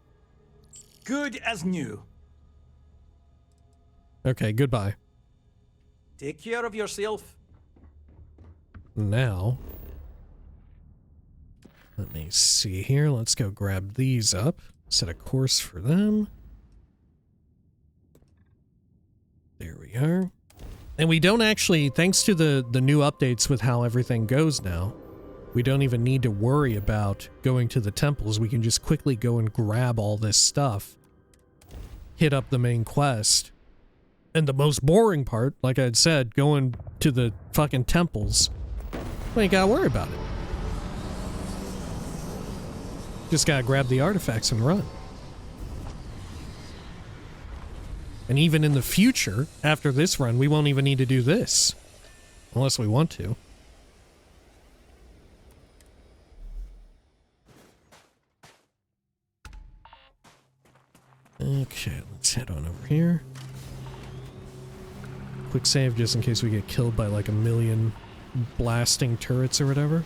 Speaker 7: Good as new.
Speaker 1: Okay, goodbye.
Speaker 7: Take care of yourself.
Speaker 1: Now, let me see here. Let's go grab these up. Set a course for them. There we are. And we don't actually, thanks to the new updates with how everything goes now, we don't even need to worry about going to the temples. We can just quickly go and grab all this stuff. Hit up the main quest. And the most boring part, like I had said, going to the fucking temples, we ain't gotta worry about it. Just gotta grab the artifacts and run. And even in the future, after this run, we won't even need to do this. Unless we want to. Okay, let's head on over here. Quick save just in case we get killed by like a million blasting turrets or whatever.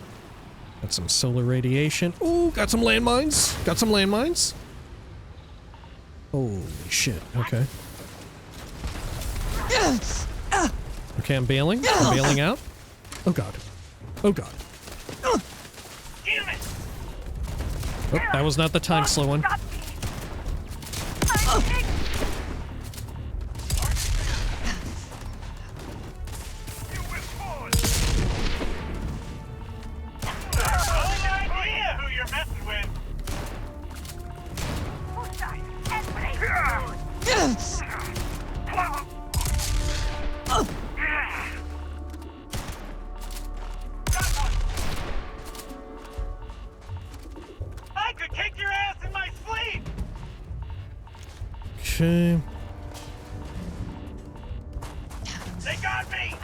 Speaker 1: Got some solar radiation. Ooh, got some landmines. Got some landmines. Holy shit, okay. Okay, I'm bailing. I'm bailing out. Oh god. Oh god. Oh, that was not the time, slow one.
Speaker 4: I could kick your ass in my sleep!
Speaker 1: Okay.
Speaker 4: They got me!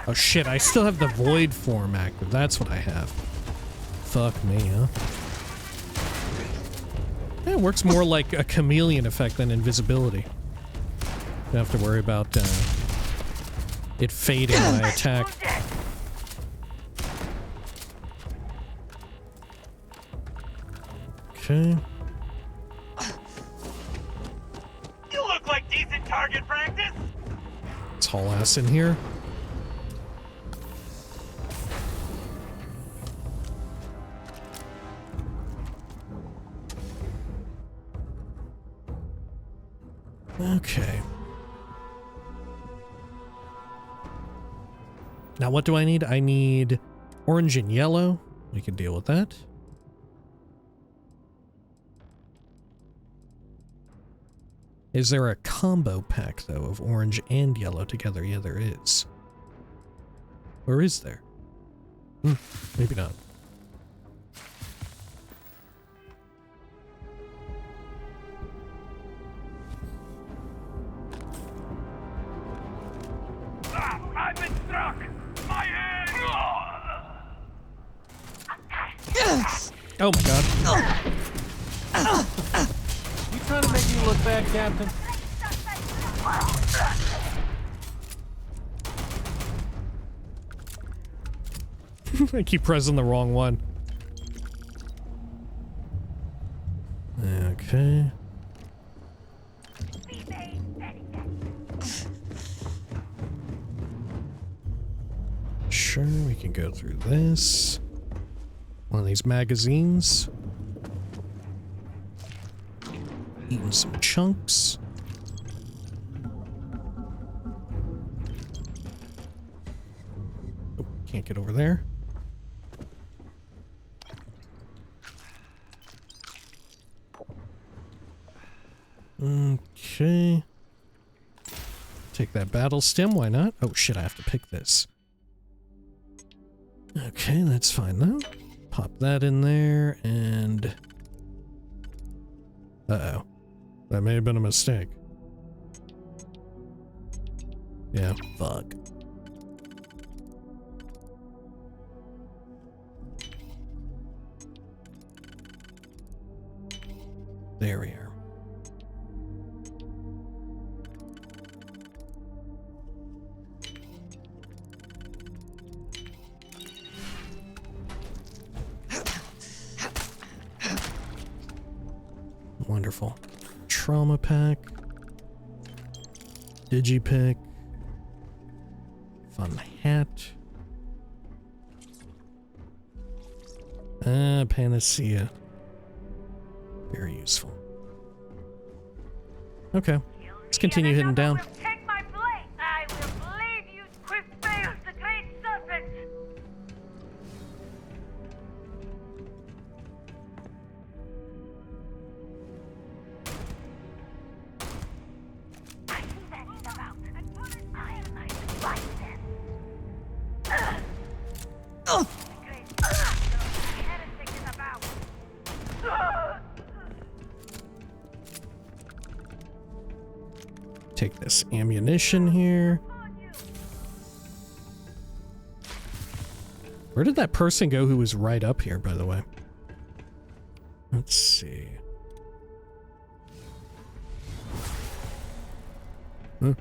Speaker 1: Oh shit, I still have the void form active. That's what I have. Fuck me, huh? Yeah, it works more like a chameleon effect than invisibility. Don't have to worry about it fading when I attack. Okay.
Speaker 4: You look like decent target practice!
Speaker 1: Let's haul ass in here. Okay. Now what do I need? I need orange and yellow. We can deal with that. Is there a combo pack, though, of orange and yellow together? Yeah, there is. Or is there? Maybe not.
Speaker 4: I've been struck! My head!
Speaker 1: Oh my god.
Speaker 7: You trying to make me look bad, Captain?
Speaker 1: I keep pressing the wrong one. Okay. Sure, we can go through this. One of these magazines. Eating some chunks. Oh, can't get over there. Okay. Take that battle stem, why not? Oh shit, I have to pick this. Okay, that's fine though. Pop that in there, and... Uh-oh. That may have been a mistake. Yeah, fuck. There we are. Wonderful. Trauma pack. Digipick. Fun hat. Panacea. Very useful. Okay. Let's continue heading down.
Speaker 4: Take my blade! I will blade you quick fails the great serpent! I see that he's about. I am going to fight them. The great heretic is about.
Speaker 1: Take this ammunition here. Where did that person go who was right up here, by the way? Let's see. Huh.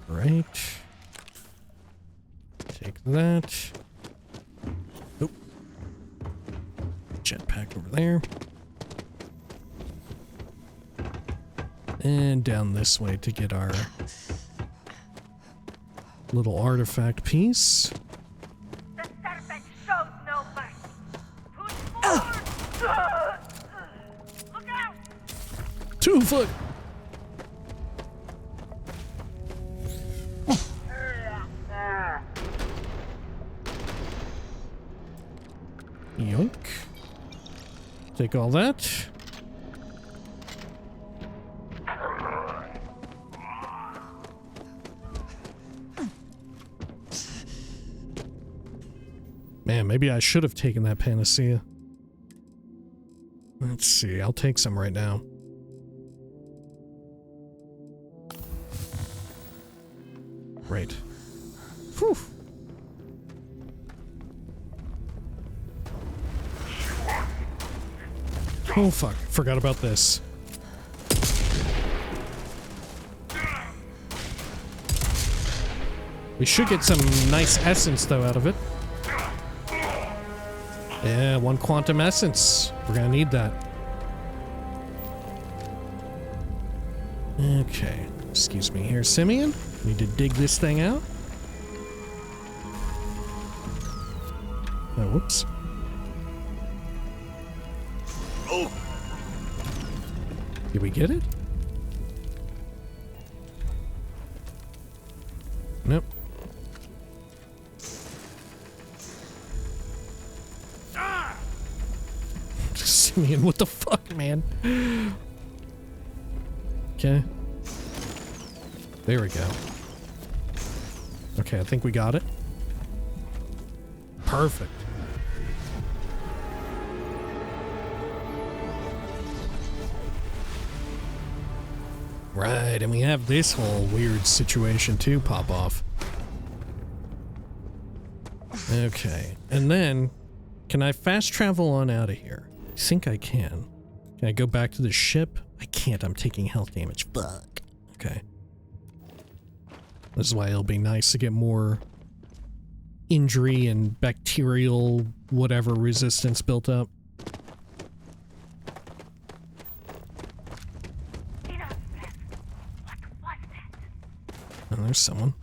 Speaker 1: Right. Take that. Nope. Jetpack over there. And down this way to get our little artifact piece.
Speaker 4: The serpent shows no mercy. Push forward! Look out!
Speaker 1: 2 foot! Yoink. Take all that. Man, maybe I should have taken that panacea. Let's see, I'll take some right now. Right. Whew. Oh fuck, forgot about this. We should get some nice essence though out of it. Yeah, 1 quantum essence. We're gonna need that. Okay, excuse me here, Simeon. Need to dig this thing out. Oh, whoops. Oh. Did we get it? Nope. Simeon, what the fuck, man? Okay. There we go. Okay, I think we got it. Perfect. Right, and we have this whole weird situation too pop off. Okay, and then, can I fast travel on out of here? I think I can. Can I go back to the ship? I can't, I'm taking health damage. Fuck. Okay. This is why it'll be nice to get more injury and bacterial whatever resistance built up. Oh, there's someone.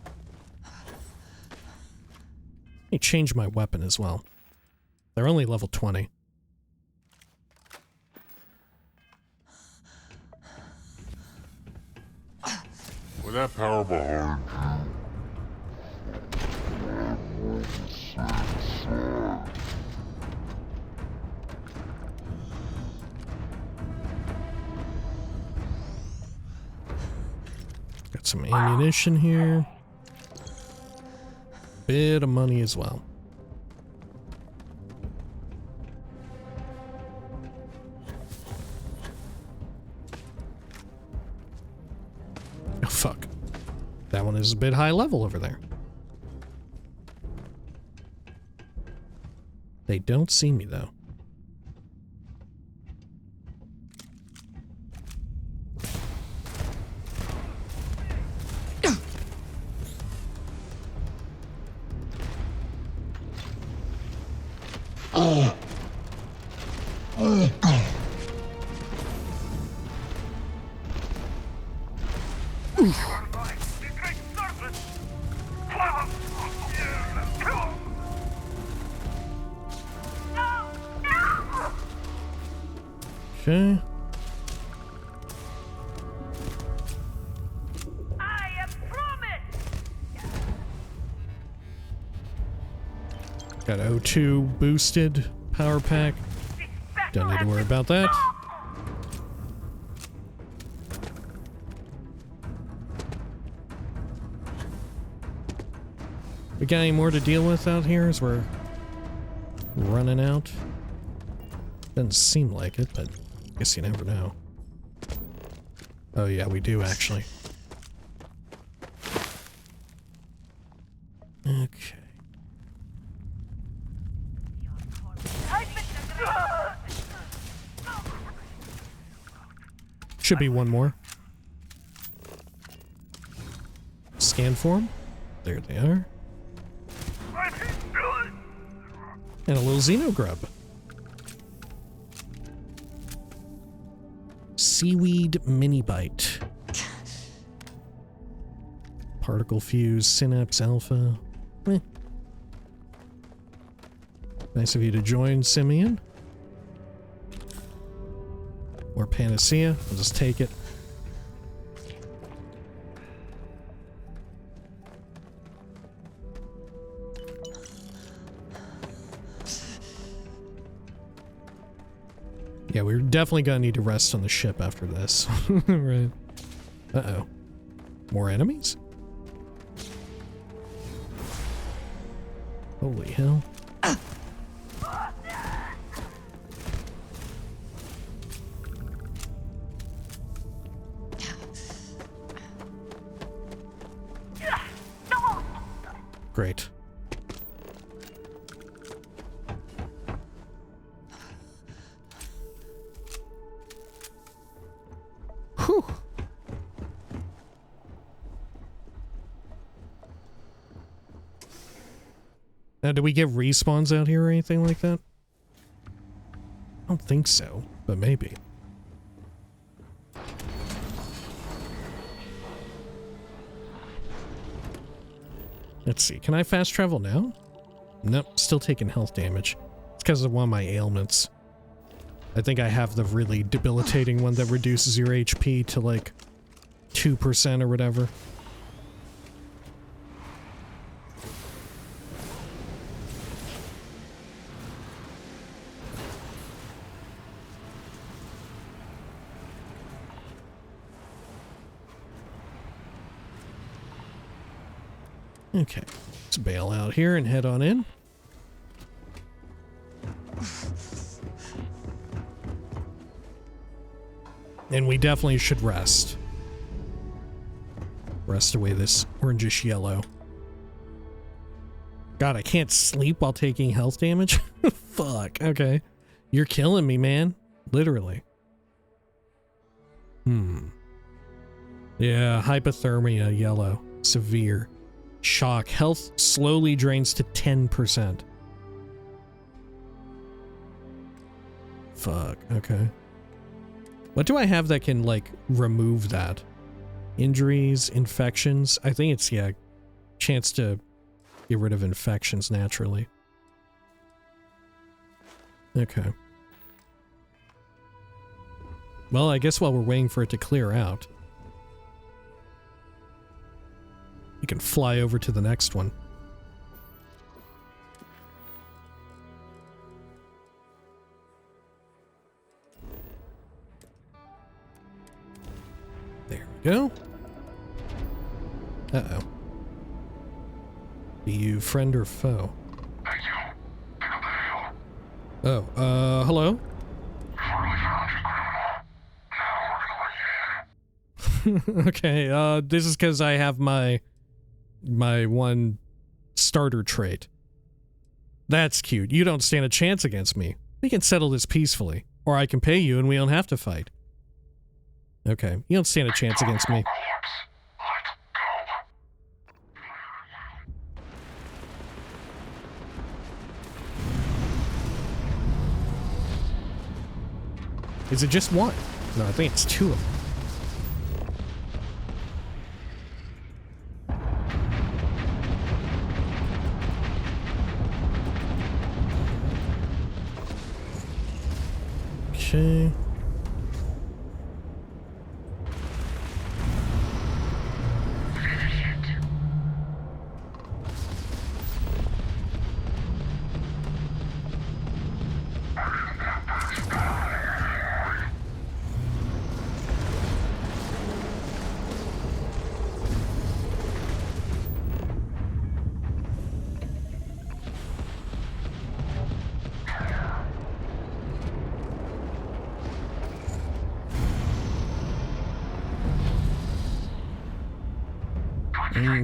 Speaker 1: Let me change my weapon as well. They're only level 20.
Speaker 14: With that power behind you.
Speaker 1: Got some ammunition here. Bit of money as well. Oh, fuck. That one is a bit high level over there. They don't see me, though. Okay. Got O2 boosted power pack. Don't need to worry about that. We got any more to deal with out here as we're running out? Doesn't seem like it, but I guess you never know. Oh yeah, we do actually. Okay. Should be one more. Scan form. There they are. And a little xenogrub. Seaweed mini bite. Particle fuse, synapse alpha. Eh. Nice of you to join, Simeon. More panacea. I'll just take it. Yeah, we're definitely gonna need to rest on the ship after this. Right. Uh-oh. More enemies? Holy hell. Great. Whew. Now, do we get respawns out here or anything like that? I don't think so, but maybe. Let's see, can I fast travel now? Nope, still taking health damage. It's because of one of my ailments. I think I have the really debilitating one that reduces your HP to like 2% or whatever. Okay, let's bail out here and head on in. And we definitely should rest. Rest away this orangish yellow. God, I can't sleep while taking health damage? Fuck, okay. You're killing me, man. Literally. Yeah, hypothermia, yellow. Severe. Shock. Health slowly drains to 10%. Fuck, okay. What do I have that can, like, remove that? Injuries, infections? I think it's, yeah, chance to get rid of infections naturally. Okay. Well, I guess while we're waiting for it to clear out, you can fly over to the next one. There we go. Uh-oh. Be you friend or foe? Oh, hello? Okay, this is because I have my one starter trait. That's cute. You don't stand a chance against me. We can settle this peacefully. Or I can pay you and we don't have to fight. Okay, you don't stand a chance against me. Is it just one? No, I think it's two of them. Okay.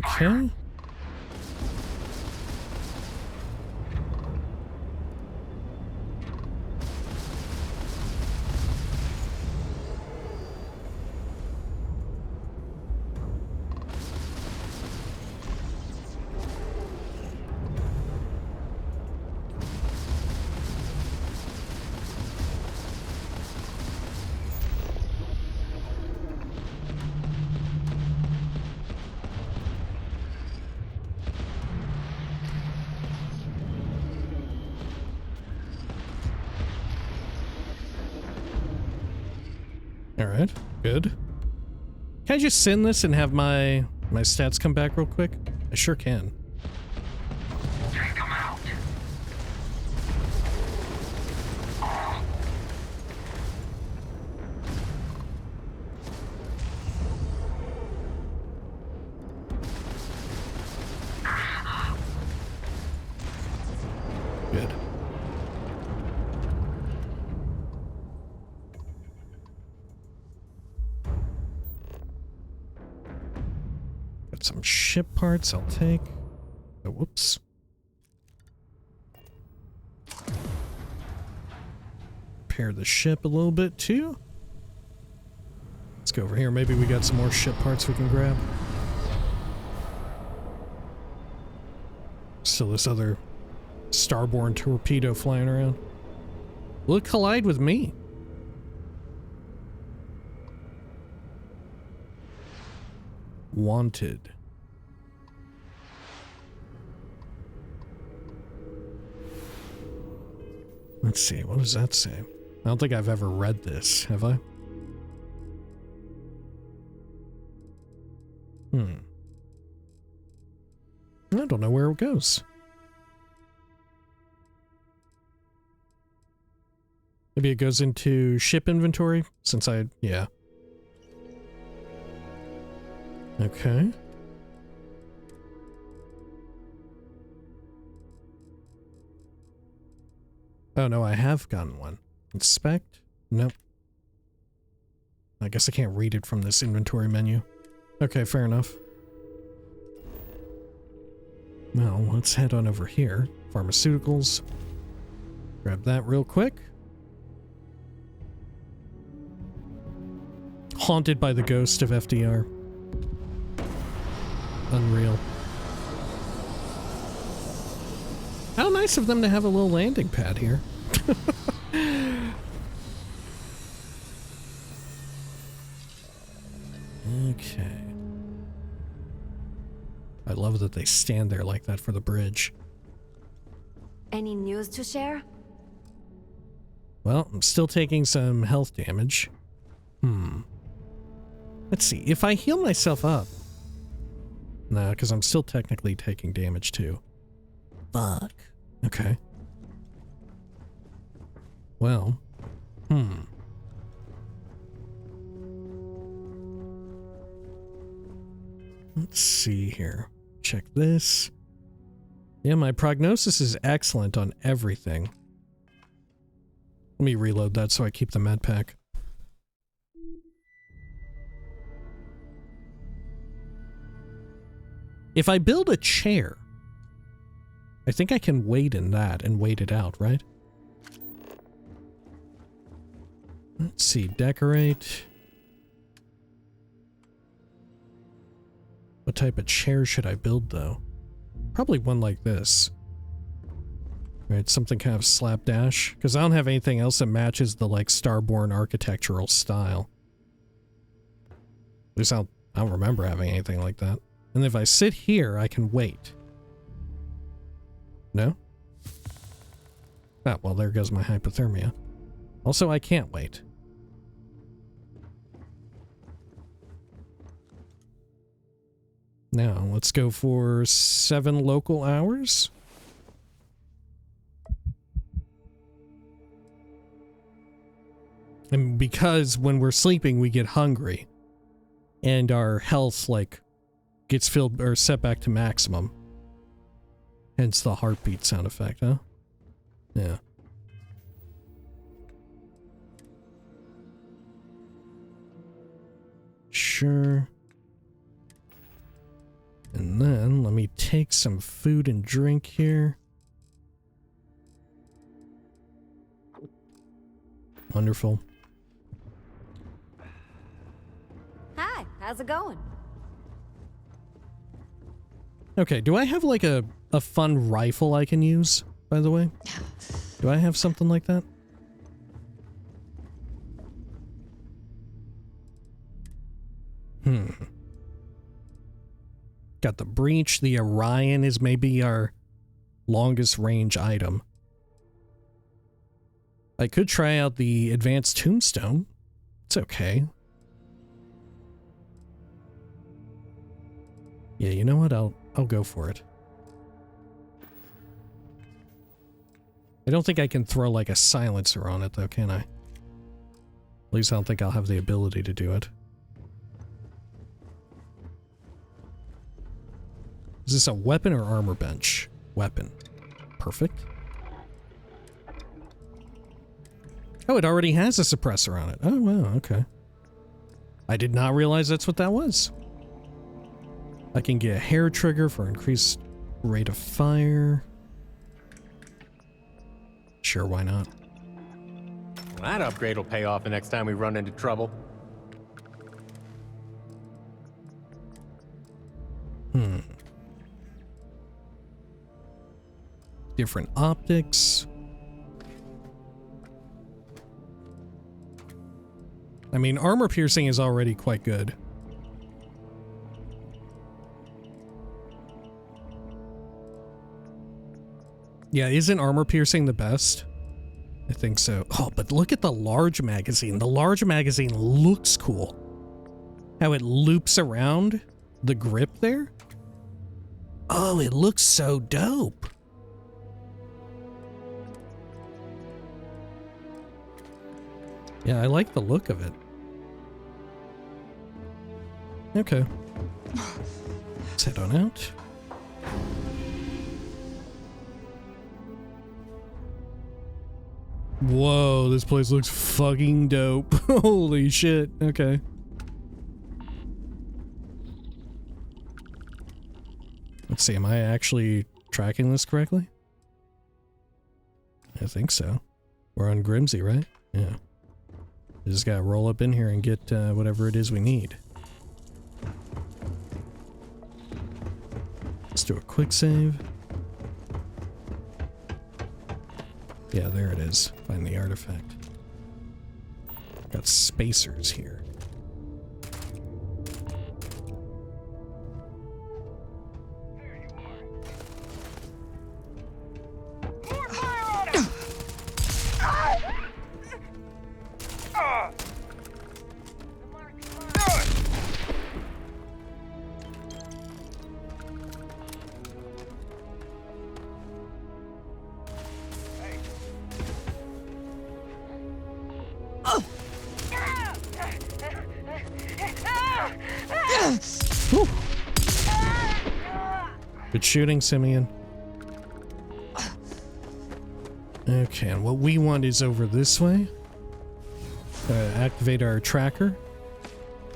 Speaker 1: Okay. Alright, good. Can I just send this and have my stats come back real quick? I sure can.
Speaker 8: Take them out.
Speaker 1: Good. Got some ship parts I'll take. Oh, whoops. Repair the ship a little bit too. Let's go over here. Maybe we got some more ship parts we can grab. Still this other Starborn torpedo flying around. Will it collide with me? Wanted. Let's see, what does that say? I don't think I've ever read this, have I? I don't know where it goes. Maybe it goes into ship inventory, since yeah. Okay. Oh no, I have gotten one. Inspect? Nope. I guess I can't read it from this inventory menu. Okay, fair enough. Well, let's head on over here. Pharmaceuticals. Grab that real quick. Haunted by the ghost of FDR. Unreal. How nice of them to have a little landing pad here. Okay. I love that they stand there like that for the bridge.
Speaker 6: Any news to share?
Speaker 1: Well, I'm still taking some health damage. Let's see. If I heal myself up... Nah, because I'm still technically taking damage too. Fuck. Okay. Well. Let's see here. Check this. Yeah, my prognosis is excellent on everything. Let me reload that so I keep the med pack. If I build a chair, I think I can wait in that and wait it out, right? Let's see, decorate. What type of chair should I build, though? Probably one like this. Right, something kind of slapdash. Because I don't have anything else that matches the, like, Starborn architectural style. At least I don't remember having anything like that. And if I sit here, I can wait. No? Oh, well, there goes my hypothermia. Also, I can't wait. Now, let's go for 7 local hours. And because when we're sleeping, we get hungry. And our health, like, gets filled or set back to maximum. Hence the heartbeat sound effect, huh? Yeah. Sure. And then let me take some food and drink here. Wonderful.
Speaker 6: Hi, how's it going?
Speaker 1: Okay, do I have like a fun rifle I can use, by the way? Do I have something like that? Got the breach. The Orion is maybe our longest range item. I could try out the advanced tombstone. It's okay. Yeah, you know what? I'll go for it. I don't think I can throw like a silencer on it though, can I? At least I don't think I'll have the ability to do it. Is this a weapon or armor bench? Weapon. Perfect. Oh, it already has a suppressor on it. Oh, wow, okay. I did not realize that's what that was. I can get a hair trigger for increased rate of fire. Sure, why not?
Speaker 2: Well, that upgrade will pay off the next time we run into trouble.
Speaker 1: Different optics. I mean, armor piercing is already quite good. Yeah, isn't armor piercing the best? I think so. Oh, but look at the large magazine. The large magazine looks cool. How it loops around the grip there. Oh, it looks so dope. Yeah, I like the look of it. Okay. Let's head on out. Whoa, this place looks fucking dope. Holy shit. Okay. Let's see, am I actually tracking this correctly? I think so. We're on Grimsey, right? Yeah. We just gotta roll up in here and get whatever it is we need. Let's do a quick save. Yeah, there it is. Find the artifact. Got spacers here. Good shooting, Simeon. Okay, and what we want is over this way. Activate our tracker.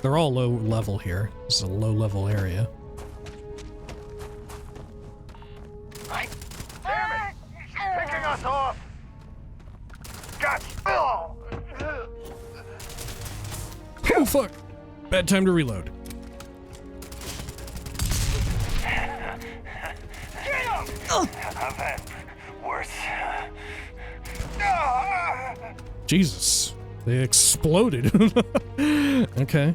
Speaker 1: They're all low level here. This is a low level area.
Speaker 14: Damn it! She's picking us off! God!
Speaker 1: Oh fuck! Bad time to reload.
Speaker 14: I've had worse.
Speaker 1: Jesus. They exploded. Okay.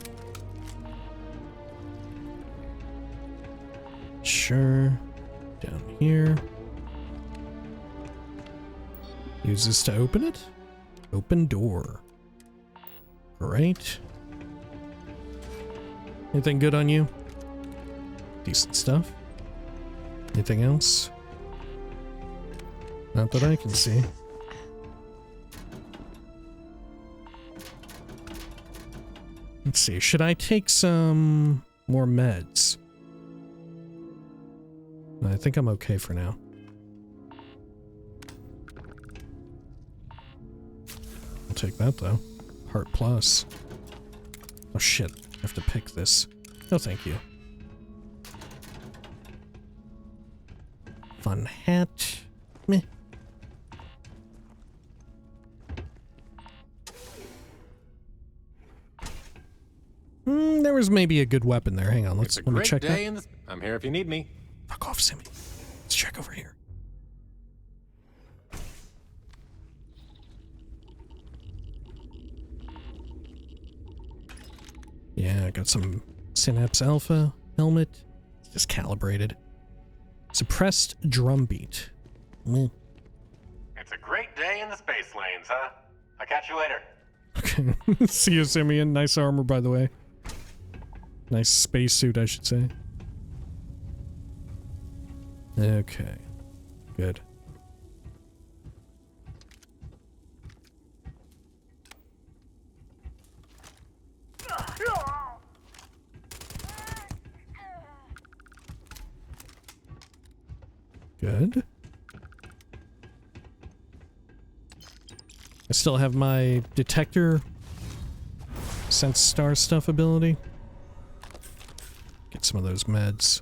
Speaker 1: Sure. Down here. Use this to open it. Open door. Great. Anything good on you? Decent stuff. Anything else? Not that I can see. Let's see, should I take some more meds? I think I'm okay for now. I'll take that though. Heart plus. Oh shit, I have to pick this. No thank you. Fun hat. Meh. There was maybe a good weapon there. Hang on, let me check that.
Speaker 2: I'm here if you need me.
Speaker 1: Fuck off, Simmy. Let's check over here. Yeah, I got some Synapse Alpha helmet. It's just calibrated. Suppressed drumbeat.
Speaker 2: It's a great day in the space lanes, huh? I'll catch you later.
Speaker 1: Okay. See you, Simeon. Nice armor, by the way. Nice spacesuit, I should say. Okay. Good. Good. I still have my detector sense star stuff ability. Get some of those meds.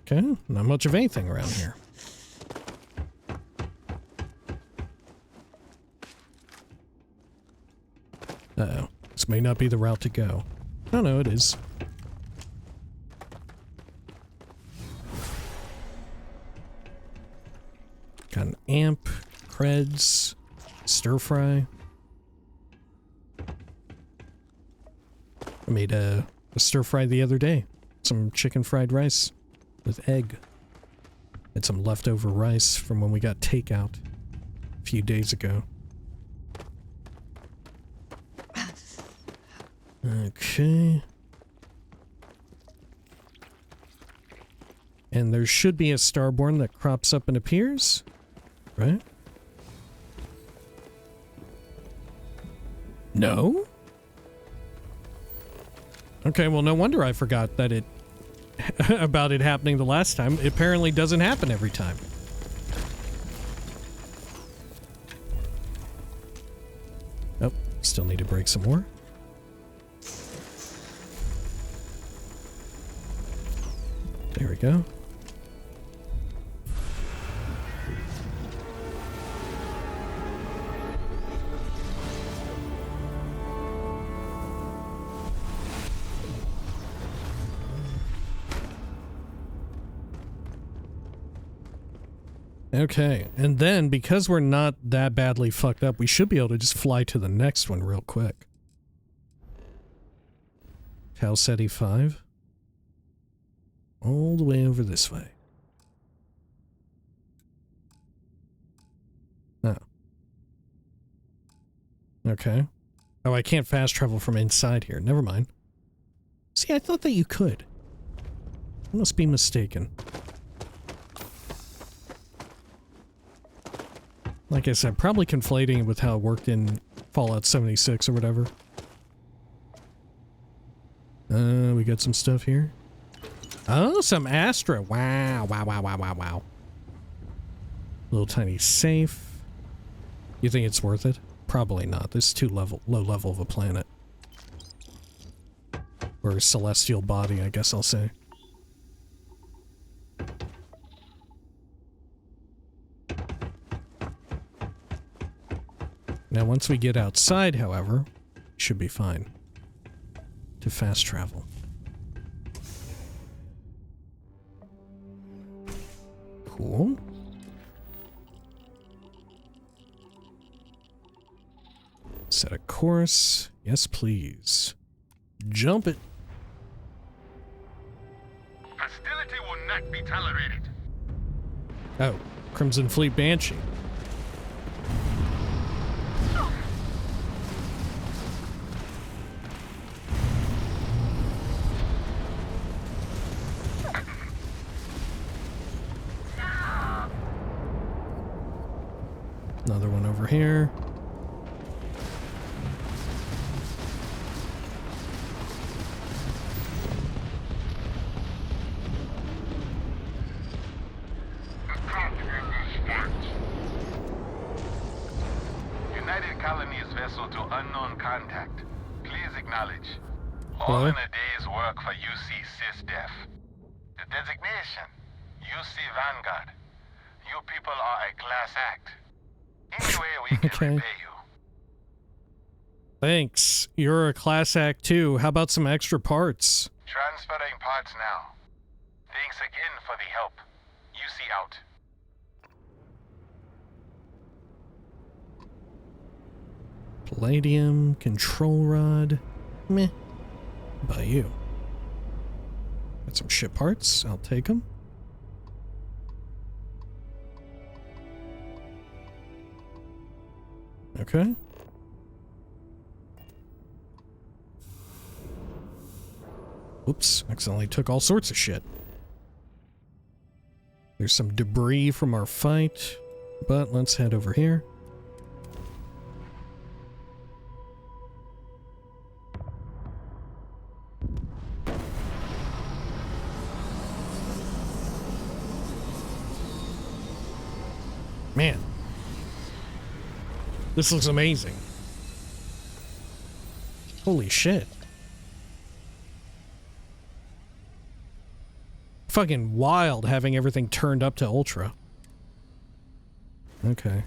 Speaker 1: Okay, not much of anything around here. Uh-oh. This may not be the route to go. Oh no, it is. Got an amp, creds, stir fry. I made a stir fry the other day. Some chicken fried rice with egg. Had some leftover rice from when we got takeout a few days ago. Okay. And there should be a Starborn that crops up and appears, right? No? Okay, well, no wonder I forgot that it about it happening the last time. It apparently doesn't happen every time. Oh, still need to break some more. There we go. Okay, and then because we're not that badly fucked up, we should be able to just fly to the next one real quick. Calceti 5. All the way over this way. Oh. Okay. Oh, I can't fast travel from inside here. Never mind. See, I thought that you could. I must be mistaken. Like I said, probably conflating it with how it worked in Fallout 76 or whatever. We got some stuff here. Oh, some Astra. Wow, wow, wow, wow, wow, wow. Little tiny safe. You think it's worth it? Probably not. This is too low level of a planet. Or a celestial body, I guess I'll say. Now, once we get outside, however, should be fine to fast travel. Cool. Set a course. Yes, please. Jump it.
Speaker 14: Hostility will not be tolerated.
Speaker 1: Oh, Crimson Fleet Banshee. Another one over here.
Speaker 14: United Colonies vessel to unknown contact. Please acknowledge. All
Speaker 1: Hello?
Speaker 14: in a day's work for UC SysDef. The designation, UC Vanguard. You people are a class act. Anyway, we can
Speaker 1: Okay.
Speaker 14: repay you.
Speaker 1: Thanks. You're a class act too. How about some extra parts?
Speaker 14: Transferring parts now. Thanks again for the help. UC out.
Speaker 1: Palladium, control rod. Meh. By you. Got some ship parts. I'll take them. Okay. Oops, accidentally took all sorts of shit. There's some debris from our fight, but let's head over here. Man. This looks amazing. Holy shit. Fucking wild having everything turned up to ultra. Okay.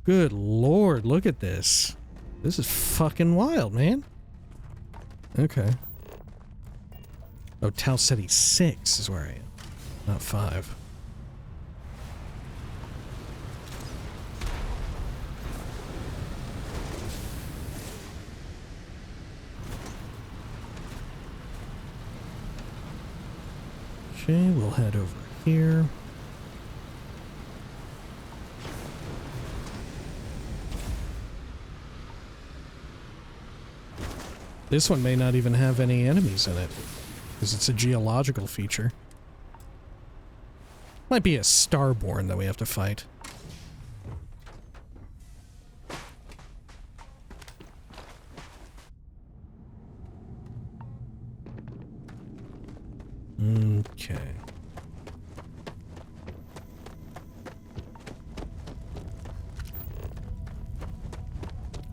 Speaker 1: Good lord, look at this. This is fucking wild, man. Okay. Oh, Tau Ceti 6 is where I am. Not 5. Okay, we'll head over here. This one may not even have any enemies in it, because it's a geological feature. Might be a Starborn that we have to fight. Okay.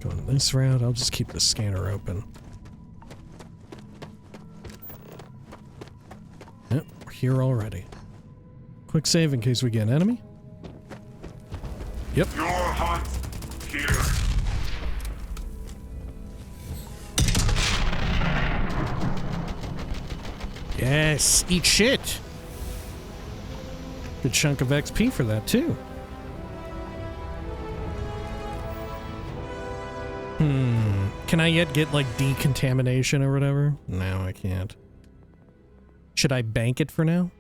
Speaker 1: Going this route, I'll just keep the scanner open. Yep, we're here already. Quick save in case we get an enemy. Yep.
Speaker 14: Your hunt here.
Speaker 1: Yes, eat shit. Good chunk of XP for that too. Can I yet get like decontamination or whatever? No, I can't. Should I bank it for now?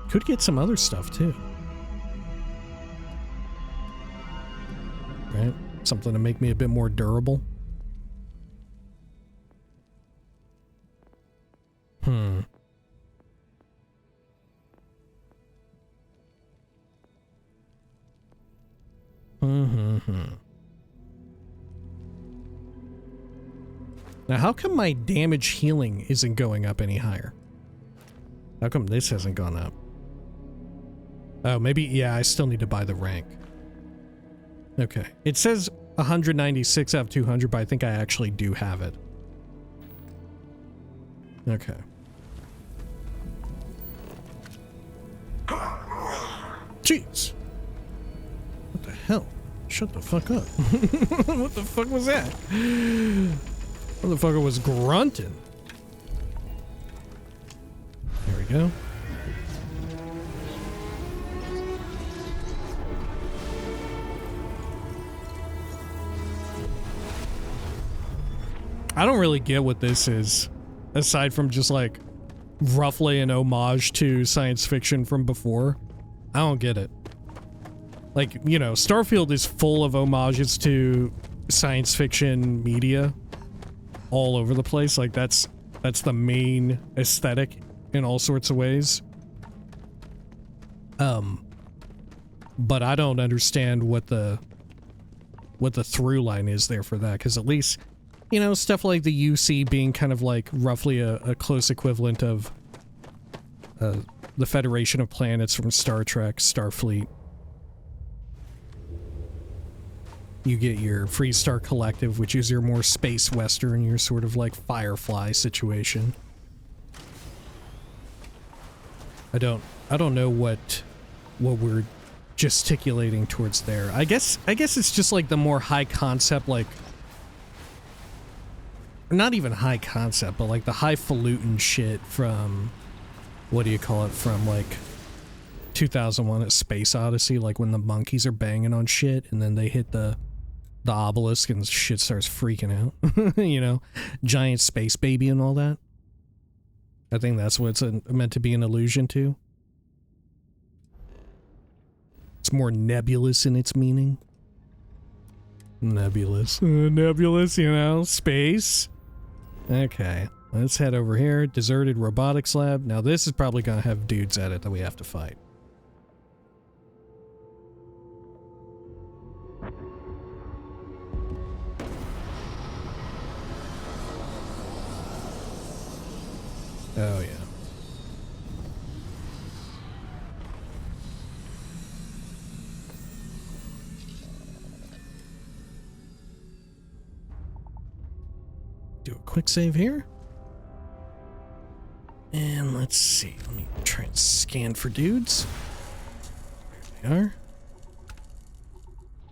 Speaker 1: Could get some other stuff too. Right? Something to make me a bit more durable. Now, how come my damage healing isn't going up any higher? How come this hasn't gone up? Oh, maybe, yeah, I still need to buy the rank. Okay. It says 196 out of 200, but I think I actually do have it. Okay. Jeez. What the hell? Shut the fuck up. What the fuck was that? Motherfucker was grunting. There we go. I don't really get what this is, aside from just like roughly an homage to science fiction from before. I don't get it. Like, you know, Starfield is full of homages to science fiction media all over the place. Like, that's the main aesthetic in all sorts of ways. But I don't understand what the through line is there for that, because at least, you know, stuff like the UC being kind of like roughly a close equivalent of the Federation of Planets from Star Trek, Starfleet. You get your Freestar Collective, which is your more space western, your sort of like Firefly situation. I don't know what we're gesticulating towards there. I guess it's just like the more high concept, like, not even high concept, but like the highfalutin shit from, what do you call it, from like 2001 at Space Odyssey, like when the monkeys are banging on shit and then they hit the obelisk and shit starts freaking out. You know, giant space baby and all that. I think that's what it's meant to be an allusion to. It's more nebulous in its meaning. Nebulous. Nebulous, you know, space. Okay, let's head over here. Deserted robotics lab. Now this is probably gonna have dudes at it that we have to fight. Oh, yeah. Do a quick save here. And let's see. Let me try and scan for dudes. There they are.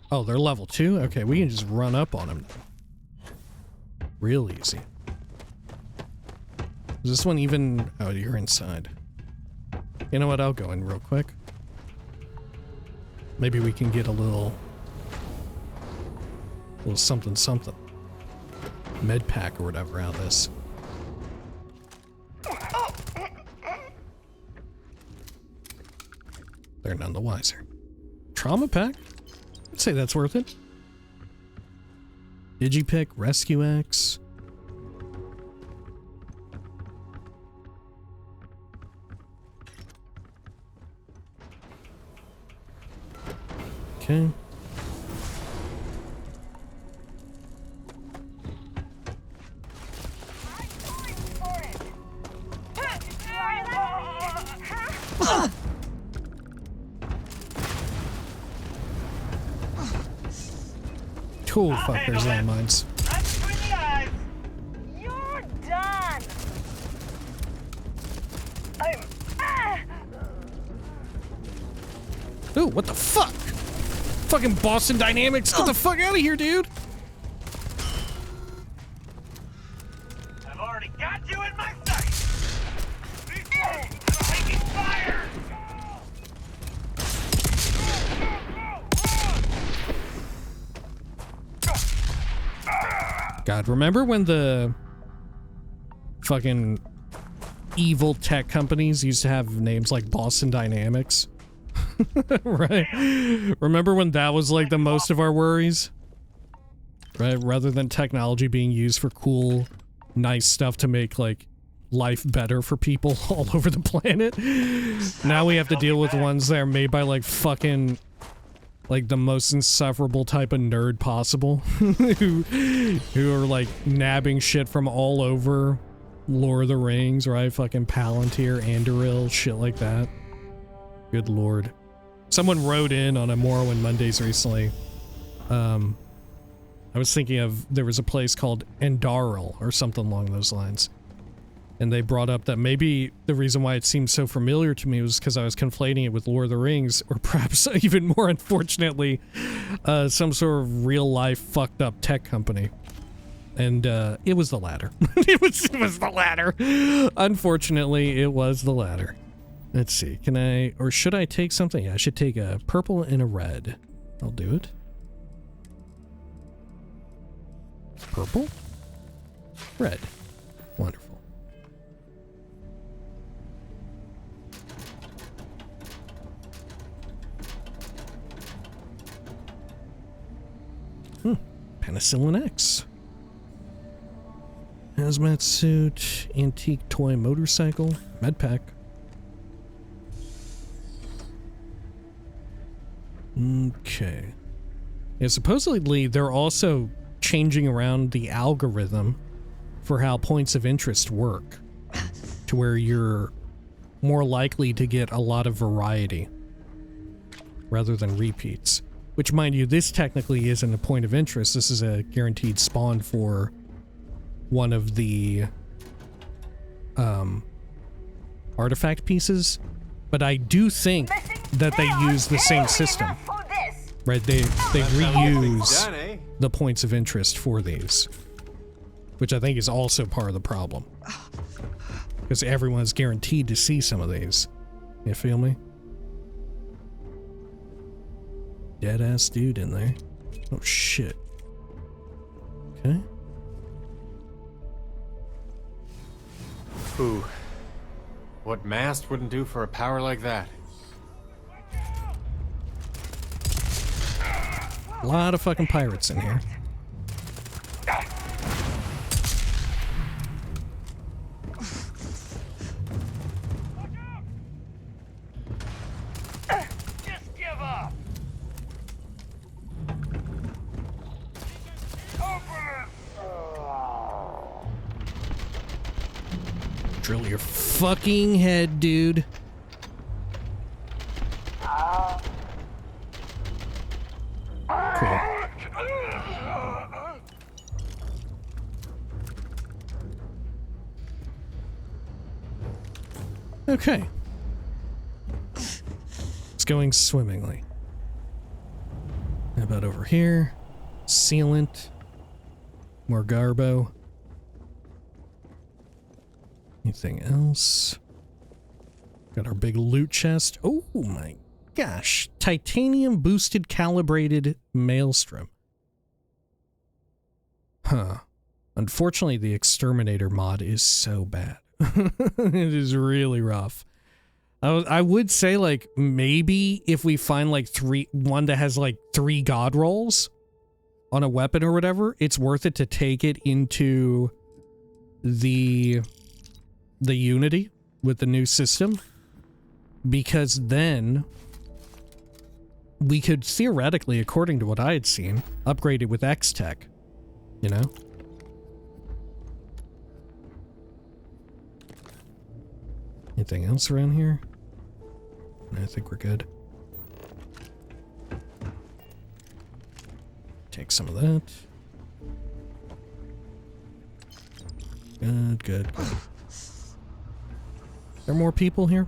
Speaker 1: Oh, they're level 2? Okay, we can just run up on them now. Real easy. Is this one even... Oh, you're inside. You know what? I'll go in real quick. Maybe we can get a little something something. Med pack or whatever out of this. They're none the wiser. Trauma pack? I'd say that's worth it. Digipick, Rescue X. Okay. Cool fuckers, landmines.
Speaker 4: You're done.
Speaker 1: Ooh, what the fuck? Fucking Boston Dynamics, get the fuck out of here, dude!
Speaker 4: I've already got you in my sights. Taking fire.
Speaker 1: God, remember when the fucking evil tech companies used to have names like Boston Dynamics? Right? Remember when that was like the most of our worries? Right? Rather than technology being used for cool, nice stuff to make like life better for people all over the planet. Now we have to deal with ones that are made by like fucking like the most insufferable type of nerd possible who are like nabbing shit from all over Lord of the Rings, right? Fucking Palantir, Anduril, shit like that. Good lord. Someone wrote in on a Morrowind Mondays recently. I was thinking of, there was a place called Anduril or something along those lines. And they brought up that maybe the reason why it seemed so familiar to me was because I was conflating it with Lord of the Rings, or perhaps even more unfortunately, some sort of real-life fucked up tech company. And it was the latter. it was the latter. Unfortunately, it was the latter. Let's see, can I, or should I take something? Yeah, I should take a purple and a red. I'll do it. Purple? Red. Wonderful. Penicillin X. Hazmat suit, antique toy motorcycle, med pack. Okay. Yeah, supposedly they're also changing around the algorithm for how points of interest work to where you're more likely to get a lot of variety rather than repeats. Which, mind you, this technically isn't a point of interest. This is a guaranteed spawn for one of the artifact pieces. But I do think that they use the same system. Right? They reuse the points of interest for these. Which I think is also part of the problem. Because everyone's guaranteed to see some of these. You feel me? Dead ass dude in there. Oh shit. Okay.
Speaker 2: Ooh. What mast wouldn't do for a power like that?
Speaker 1: A lot of fucking pirates in here.
Speaker 4: Just give up.
Speaker 1: Drill your fucking head, dude. Cool. Okay. It's going swimmingly. How about over here? Sealant. More garbo. Anything else? Got our big loot chest. Oh my gosh. Titanium boosted calibrated maelstrom. Huh. Unfortunately, the exterminator mod is so bad. It is really rough. I would say, like, maybe if we find like one that has like 3 god rolls on a weapon or whatever, it's worth it to take it into the Unity with the new system, because then we could theoretically, according to what I had seen, upgrade it with X-Tech, you know? Anything else around here? I think we're good. Take some of that. Good, good, good. Are there more people here?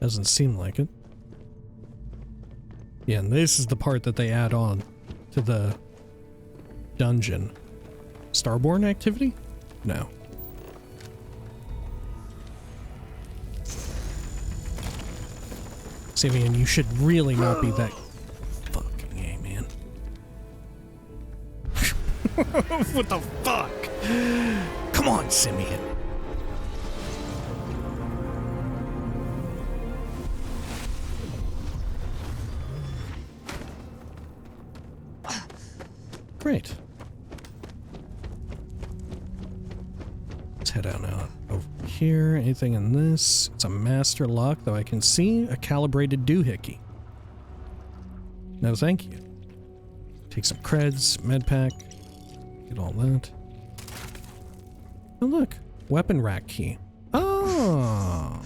Speaker 1: Doesn't seem like it. Yeah, and this is the part that they add on to the dungeon. Starborn activity? No. Simeon, you should really not be that fucking A, man. What the fuck? Come on, Simeon. Great. Let's head out now over here. Anything in this? It's a master lock, though I can see a calibrated doohickey. No, thank you. Take some creds, med pack. Get all that. Oh, look. Weapon rack key. Oh.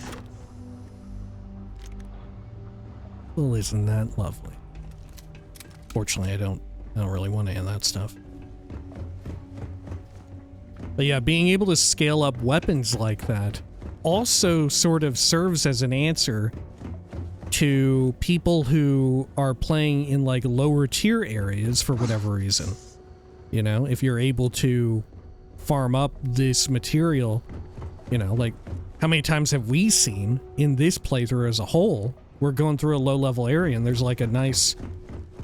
Speaker 1: Well, isn't that lovely? Fortunately, I don't really want any of that stuff. But yeah, being able to scale up weapons like that also sort of serves as an answer to people who are playing in like lower tier areas for whatever reason. You know, if you're able to farm up this material, you know, like how many times have we seen in this playthrough as a whole, we're going through a low level area and there's like a nice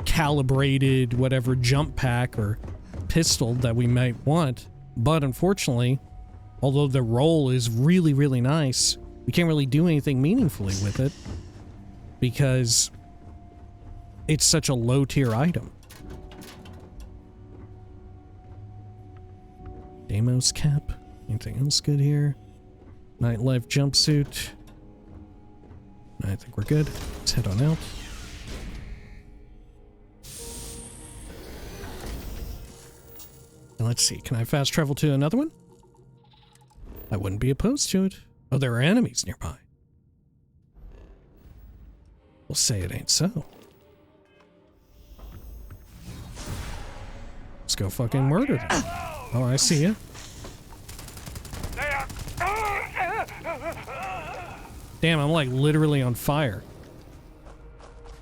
Speaker 1: calibrated whatever jump pack or pistol that we might want. But unfortunately, although the roll is really, really nice, we can't really do anything meaningfully with it because it's such a low tier item. Deimos cap. Anything else good here? Nightlife jumpsuit. I think we're good. Let's head on out. And let's see, can I fast travel to another one? I wouldn't be opposed to it. Oh, there are enemies nearby. We'll say it ain't so. Let's go fucking murder them. Oh, I see ya. Damn, I'm like literally on fire.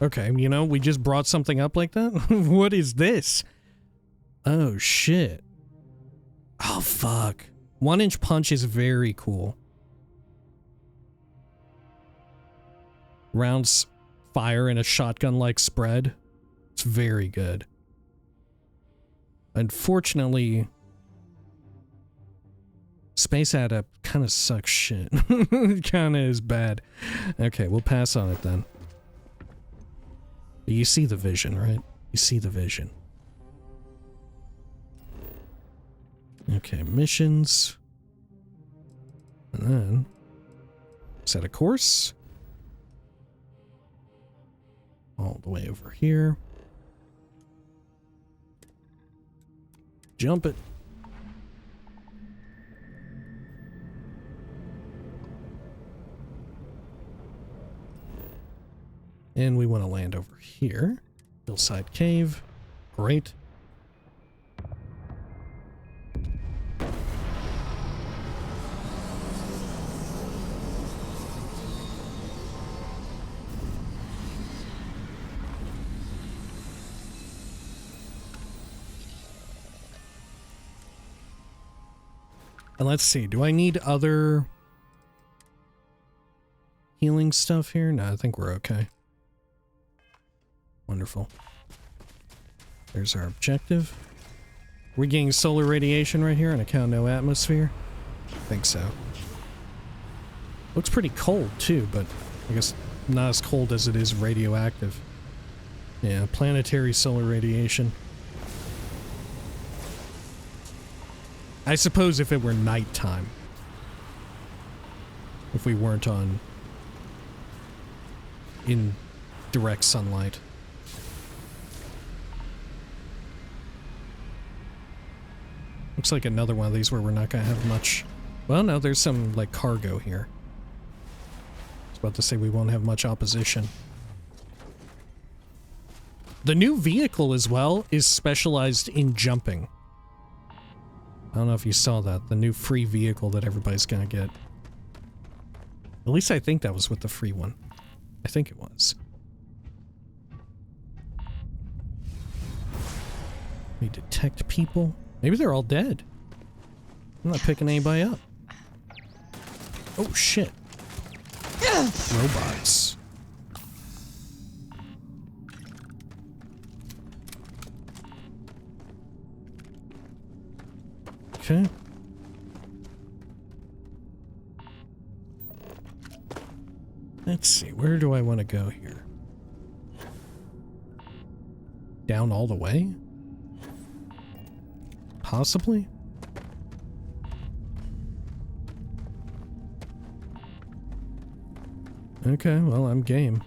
Speaker 1: Okay, you know, we just brought something up like that? What is this? Oh, shit. Oh, fuck. 1-inch punch is very cool. Rounds fire in a shotgun-like spread. It's very good. Unfortunately, Space Adept kind of sucks shit. It kind of is bad. Okay, we'll pass on it then. You see the vision, right? You see the vision. Okay, missions. And then set a course. All the way over here. Jump it. And we want to land over here. Hillside Cave. Great. And let's see, do I need other healing stuff here? No, I think we're okay. Wonderful. There's our objective. We're getting solar radiation right here on account of no atmosphere? I think so. Looks pretty cold too, but I guess not as cold as it is radioactive. Yeah, planetary solar radiation. I suppose if it were nighttime. If we weren't in direct sunlight. Looks like another one of these where we're not gonna have much. Well, no, there's some, like, cargo here. I was about to say we won't have much opposition. The new vehicle, as well, is specialized in jumping. I don't know if you saw that. The new free vehicle that everybody's gonna get. At least I think that was with the free one. I think it was. We detect people. Maybe they're all dead. I'm not picking anybody up. Oh, shit. Robots. Okay. Let's see, where do I want to go here? Down all the way? Possibly? Okay, well, I'm game.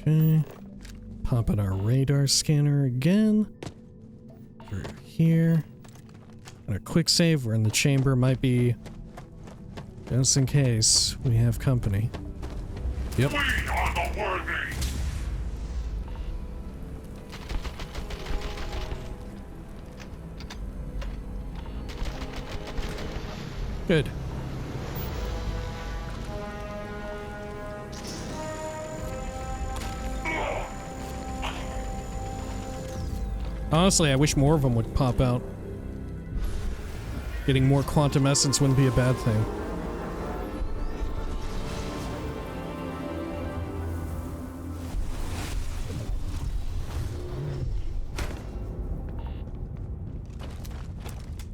Speaker 1: Okay. Pop in our radar scanner again. Through here. And a quick save. We're in the chamber. Might be just in case we have company. Yep.
Speaker 14: We are the worthy.
Speaker 1: Good. Honestly, I wish more of them would pop out. Getting more quantum essence wouldn't be a bad thing.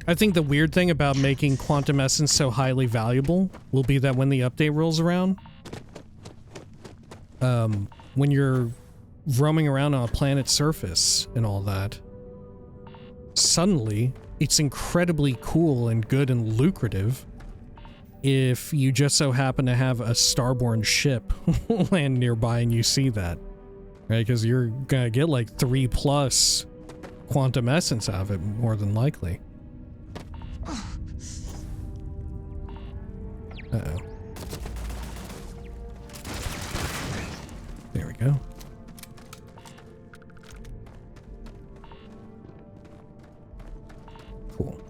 Speaker 1: I think the weird thing about making quantum essence so highly valuable will be that when the update rolls around, when you're roaming around on a planet's surface and all that, suddenly it's incredibly cool and good and lucrative if you just so happen to have a Starborn ship land nearby and you see that, right? Because you're gonna get like 3+ quantum essence out of it, more than likely. Uh-oh. There we go. Cool.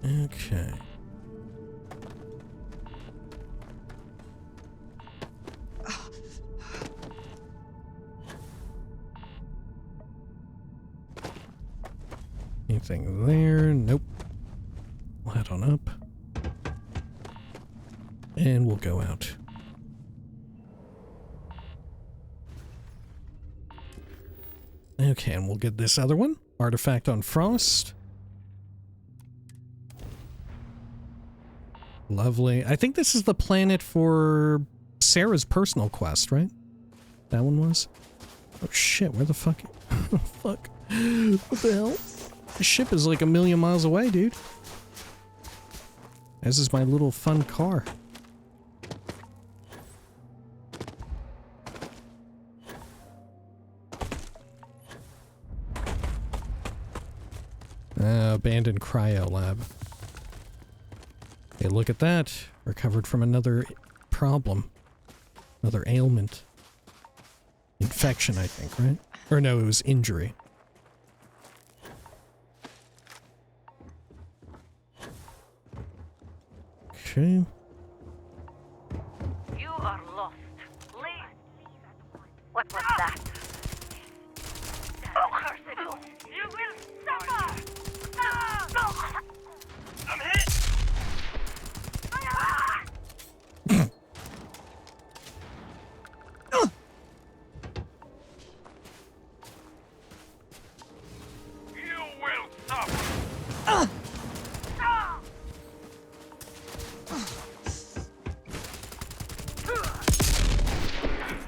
Speaker 1: Okay. Anything there? Nope. We'll head on up. And we'll go out. Okay, and we'll get this other one. Artifact on Frost. Lovely. I think this is the planet for Sarah's personal quest, right? That one was? Oh shit, where the fuck? Fuck. What the hell? The ship is like 1,000,000 miles away, dude. This is my little fun car. Abandoned cryo lab. Hey, look at that. Recovered from another problem. Another ailment. Infection, I think, right? Or no, it was injury. Okay.
Speaker 4: You are lost. Leave. What was that? Oh, curse it! You will suffer! I'm hit! You will suffer!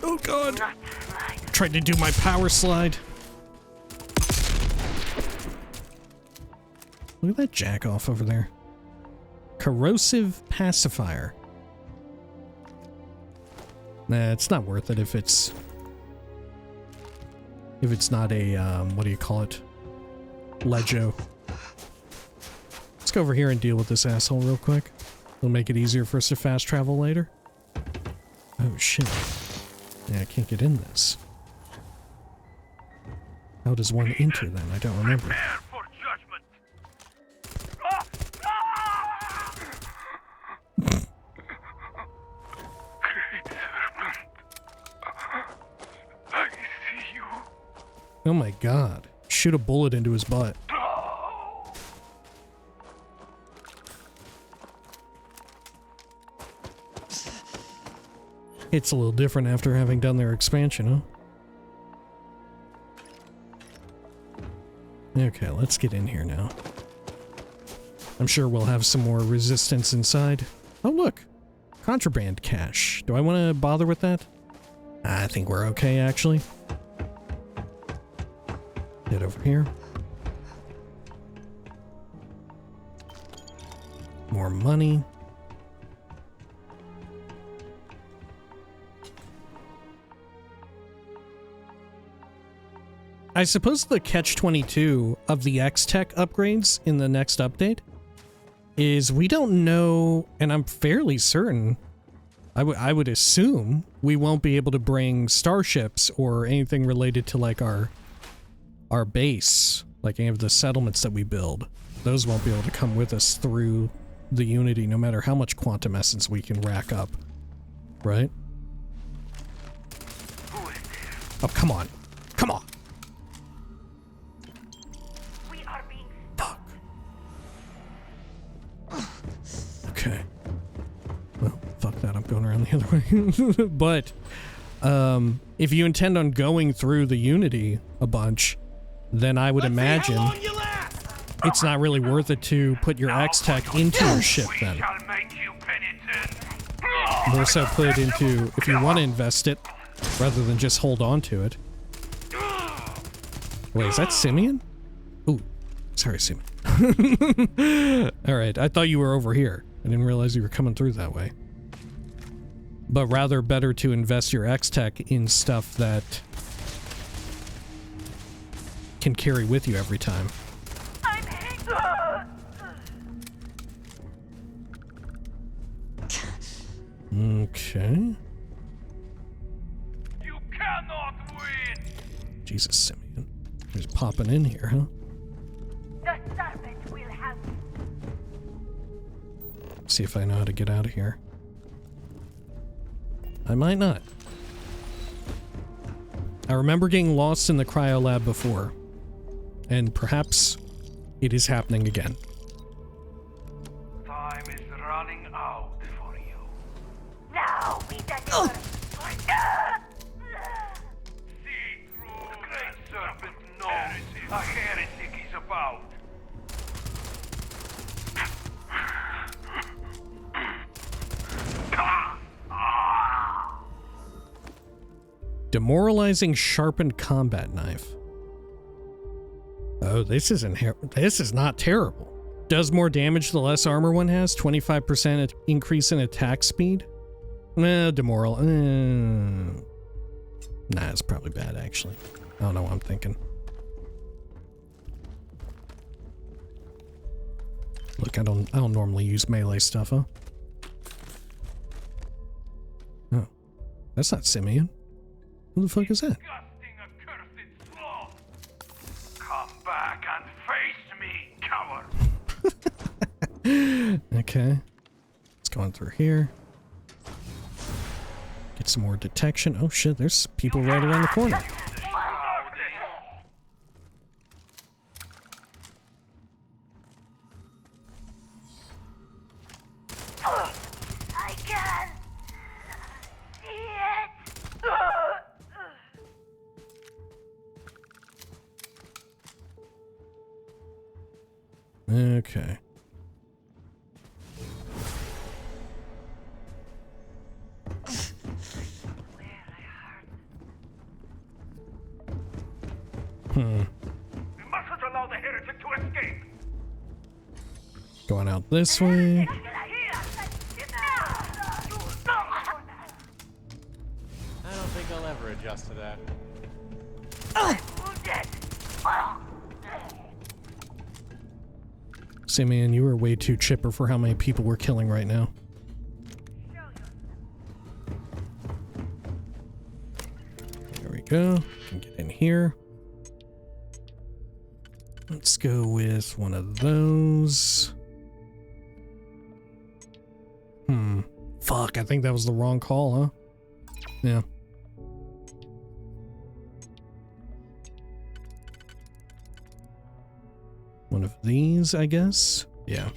Speaker 1: Oh god! Tried to do my power slide. Look at that jack off over there. Corrosive pacifier. Nah, it's not worth it if it's not a what do you call it? Legio. Let's go over here and deal with this asshole real quick. It'll make it easier for us to fast travel later. Oh shit. Yeah, I can't get in this. How does one enter then? I don't remember. Oh my god. Shoot a bullet into his butt. It's a little different after having done their expansion, huh? Okay, let's get in here now. I'm sure we'll have some more resistance inside. Oh, look! Contraband cache. Do I want to bother with that? I think we're okay, actually. Get over here. More money. I suppose the catch-22 of the X-Tech upgrades in the next update is we don't know, and I'm fairly certain, I would assume we won't be able to bring starships or anything related to like our base, like any of the settlements that we build. Those won't be able to come with us through the Unity, no matter how much quantum essence we can rack up, right? Oh, come on. Come on. Fuck. Okay. Well, fuck that. I'm going around the other way. But, if you intend on going through the Unity a bunch, then I would imagine it's not really worth it to put your X-Tech into your ship then. More so put it into, if you want to invest it, rather than just hold on to it. Wait, is that Simeon? Ooh, sorry, Simeon. Alright, I thought you were over here. I didn't realize you were coming through that way. But rather better to invest your X-Tech in stuff that can carry with you every time. Okay.
Speaker 8: You cannot win.
Speaker 1: Jesus, Simeon. He's popping in here, huh?
Speaker 4: The serpent will have.
Speaker 1: See if I know how to get out of here. I might not. I remember getting lost in the cryo lab before, and perhaps it is happening again.
Speaker 8: Time is running out for you.
Speaker 4: Now we deliver.
Speaker 8: See through the great serpent knows a heretic is about.
Speaker 1: Demoralizing sharpened combat knife. Oh, this is not terrible. Does more damage the less armor one has. 25% increase in attack speed. Demoral. Nah, it's probably bad actually. I don't know what I'm thinking. Look, I don't normally use melee stuff, huh? Oh, that's not Simeon. Who the fuck is that?
Speaker 8: Come back and face me, coward.
Speaker 1: Okay. It's going through here. Get some more detection. Oh shit, there's people right around the corner.
Speaker 4: I can see it.
Speaker 1: Okay.
Speaker 8: We mustn't allow the heretic to escape.
Speaker 1: Going out this way.
Speaker 2: I don't think I'll ever adjust to that.
Speaker 1: Simeon, you are way too chipper for how many people we're killing right now. There we go. Can get in here. Let's go with one of those. Fuck, I think that was the wrong call, huh? Yeah. One of these, I guess? Yeah.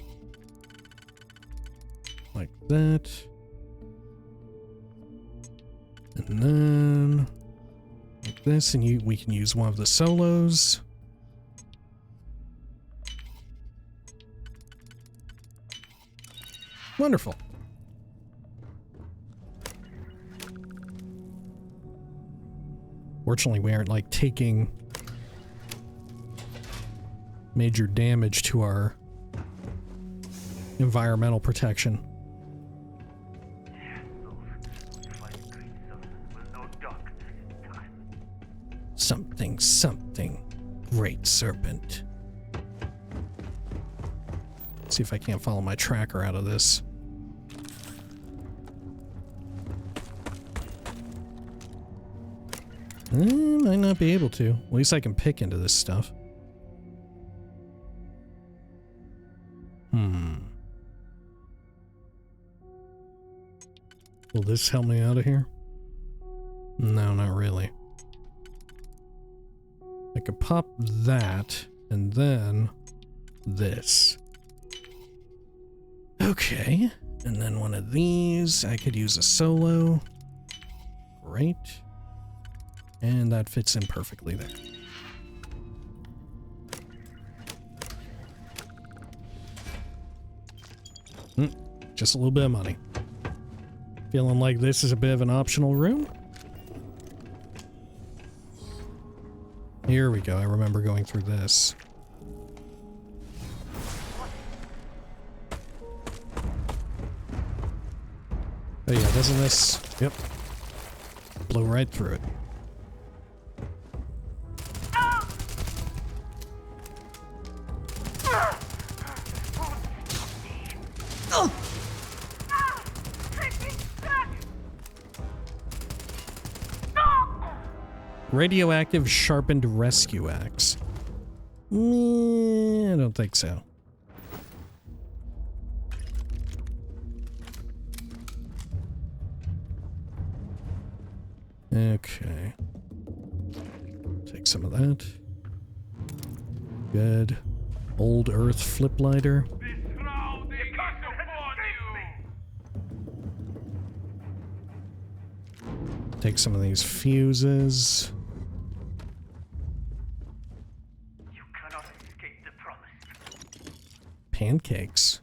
Speaker 1: Like that. And then like this, and we can use one of the solos. Wonderful. Fortunately, we aren't, like, taking major damage to our environmental protection. Something, something. Great serpent. See if I can't follow my tracker out of this. Might not be able to. At least I can pick into this stuff. Will this help me out of here? No, not really. I could pop that, and then this. Okay, and then one of these. I could use a solo. Great. And that fits in perfectly there. Just a little bit of money. Feeling like this is a bit of an optional room. Here we go. I remember going through this. Oh yeah, doesn't this... Yep. Blow right through it. Radioactive sharpened rescue axe. I don't think so. Okay. Take some of that. Good. Old Earth flip lighter. Take some of these fuses.
Speaker 9: You cannot escape the promise.
Speaker 1: Pancakes.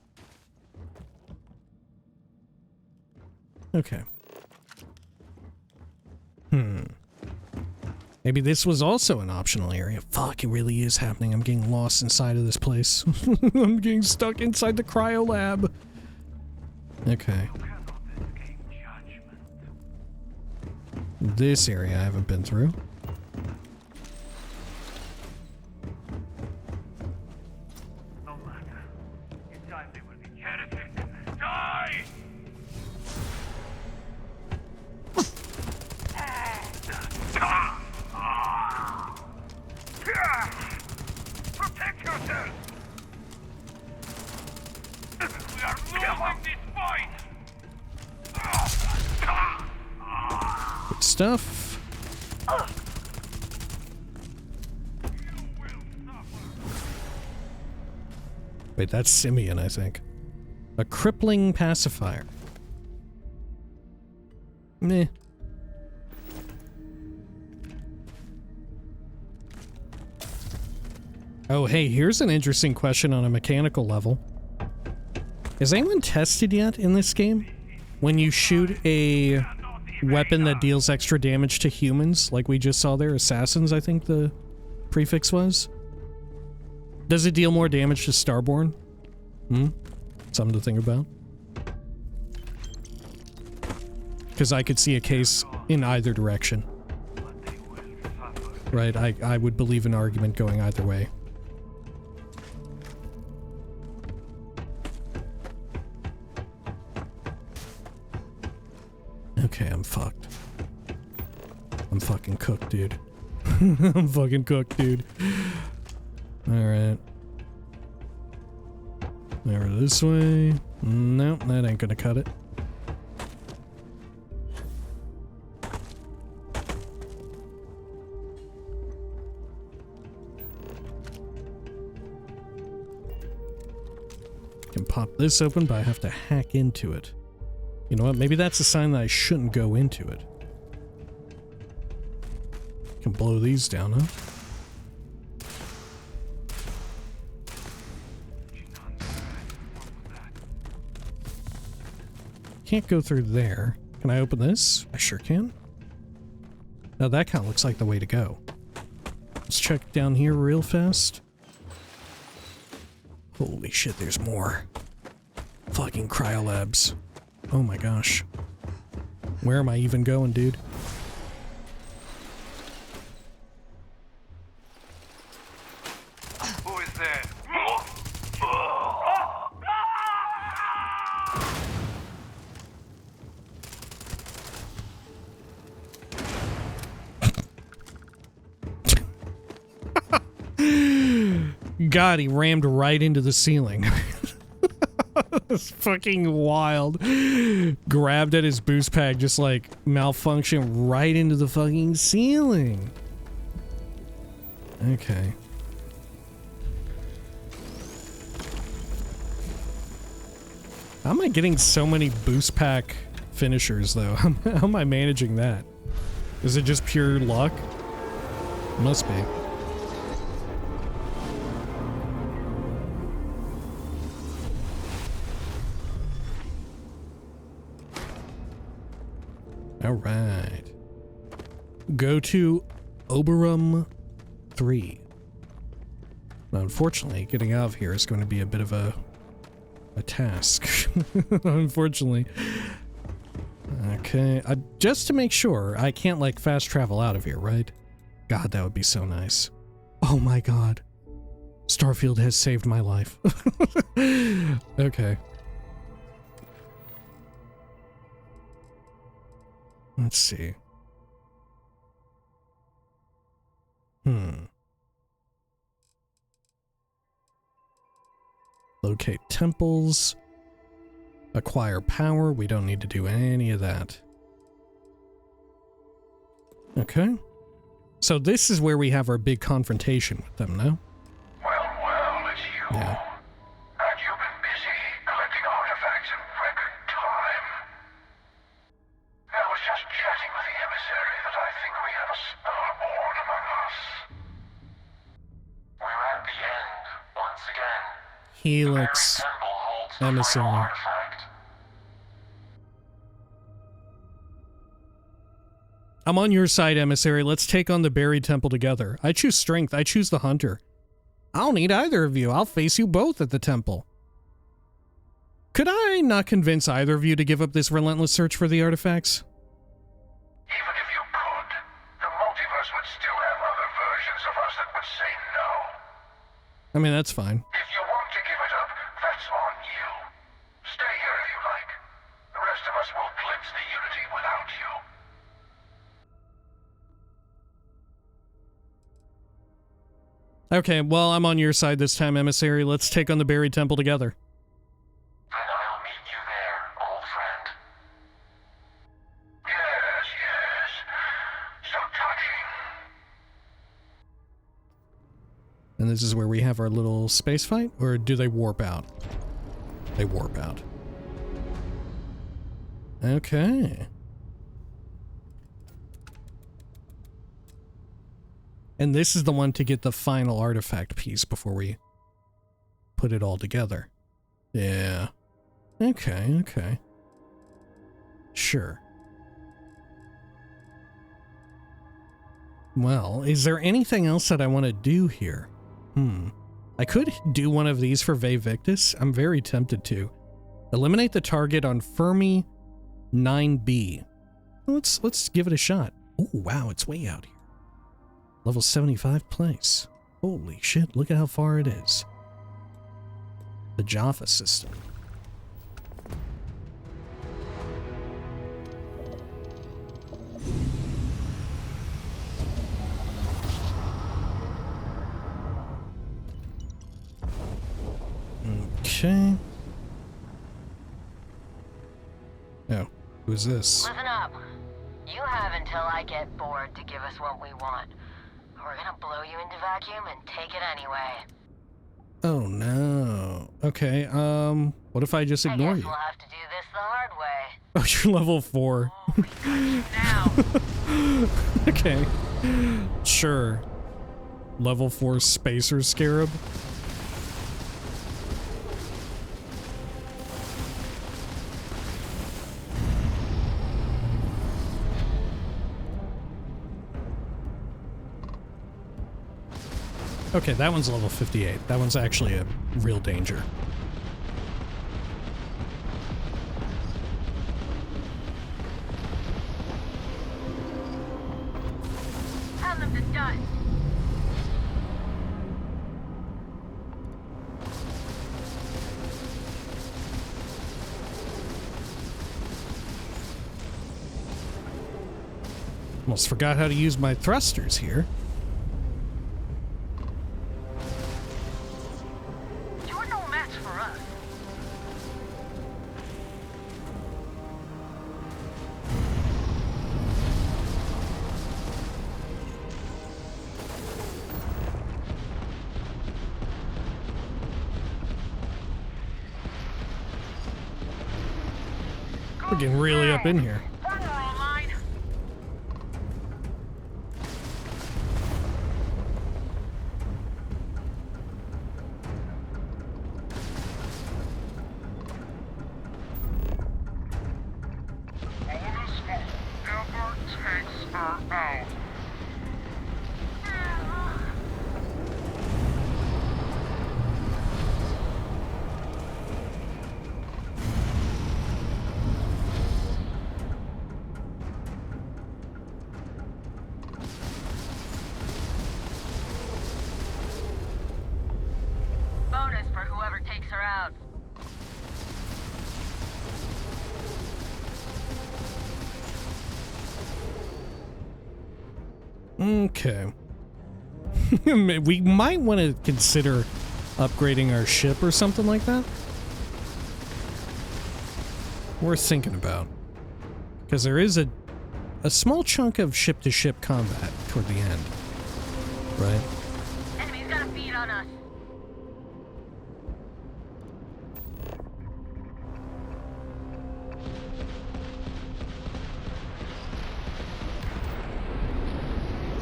Speaker 1: Okay. Maybe this was also an optional area. Fuck, it really is happening. I'm getting lost inside of this place. I'm getting stuck inside the cryo lab. Okay. This area I haven't been through.
Speaker 9: No matter. In time they will be heretics. Die! Protect yourself! We are losing this fight!
Speaker 1: Good stuff. Wait, that's Simeon, I think. A crippling pacifier. Meh. Oh, hey, here's an interesting question on a mechanical level. Has anyone tested yet in this game? When you shoot a weapon that deals extra damage to humans, like we just saw there, assassins, I think the prefix was. Does it deal more damage to Starborn? Something to think about. Because I could see a case in either direction. Right, I would believe an argument going either way. Okay, I'm fucked. I'm fucking cooked, dude. I'm fucking cooked, dude. Alright. Over this way. Nope, that ain't gonna cut it. Can pop this open, but I have to hack into it. You know what? Maybe that's a sign that I shouldn't go into it. Can blow these down, huh? Can't go through there. Can I open this? I sure can. Now that kind of looks like the way to go. Let's check down here real fast. Holy shit, there's more. Fucking cryolabs. Oh my gosh. Where am I even going, dude?
Speaker 9: Who is there?
Speaker 1: God, he rammed right into the ceiling. That's fucking wild. Grabbed at his boost pack, just like malfunction right into the fucking ceiling. Okay. How am I getting so many boost pack finishers though? How am I managing that? Is it just pure luck? Must be. All right. Go to Oberum 3. Now, unfortunately, getting out of here is going to be a bit of a task. Unfortunately. Okay, just to make sure, I can't, like, fast travel out of here, right? God, that would be so nice. Oh my god. Starfield has saved my life. Okay. Let's see. Locate temples. Acquire power. We don't need to do any of that. Okay. So this is where we have our big confrontation with them, no?
Speaker 14: Well, it's you.
Speaker 1: Yeah.
Speaker 14: And you've been busy collecting artifacts in record time. I was just chatting with the emissary that I think we have a Starborn among us. We're at the end, once again.
Speaker 1: Helix. Emissary. I'm on your side, Emissary. Let's take on the buried temple together. I choose strength. I choose the hunter. I don't need either of you. I'll face you both at the temple. Could I not convince either of you to give up this relentless search for the artifacts?
Speaker 14: Even if you could, the multiverse would still have other versions of us that would say no.
Speaker 1: I mean, that's fine.
Speaker 14: If you want to give it up, that's on you. Stay here if you like. The rest of us will glimpse the unity without you.
Speaker 1: Okay, well, I'm on your side this time, Emissary. Let's take on the buried temple together.
Speaker 14: Then I'll meet you there, old friend. Yes. So touching.
Speaker 1: And this is where we have our little space fight? Or do they warp out? They warp out. Okay. And this is the one to get the final artifact piece before we put it all together. Yeah. Okay. Sure. Well, is there anything else that I want to do here? I could do one of these for Vae Victis. I'm very tempted to. Eliminate the target on Fermi 9B. Let's give it a shot. Oh, wow, it's way out here. Level 75 place. Holy shit, look at how far it is. The Jaffa system. Okay. Oh, who's this?
Speaker 4: Listen up. You have until I get bored to give us what we want. We're gonna blow you into vacuum and take it anyway.
Speaker 1: Oh no. Okay, what if I just ignore you?
Speaker 4: We'll have to do this the hard way.
Speaker 1: Oh, you're level 4.
Speaker 4: Now.
Speaker 1: Okay. Sure. Level 4 Spacer Scarab. Okay, that one's level 58. That one's actually a real danger.
Speaker 4: Tell them to dust.
Speaker 1: Almost forgot how to use my thrusters here.
Speaker 4: You're no match for us.
Speaker 1: We're getting really up in here.
Speaker 4: Bonus for whoever takes her out.
Speaker 1: Okay. We might want to consider upgrading our ship or something like that. Worth thinking about. Because there is a small chunk of ship-to-ship combat toward the end. Right?
Speaker 4: Enemy's got a bead on us.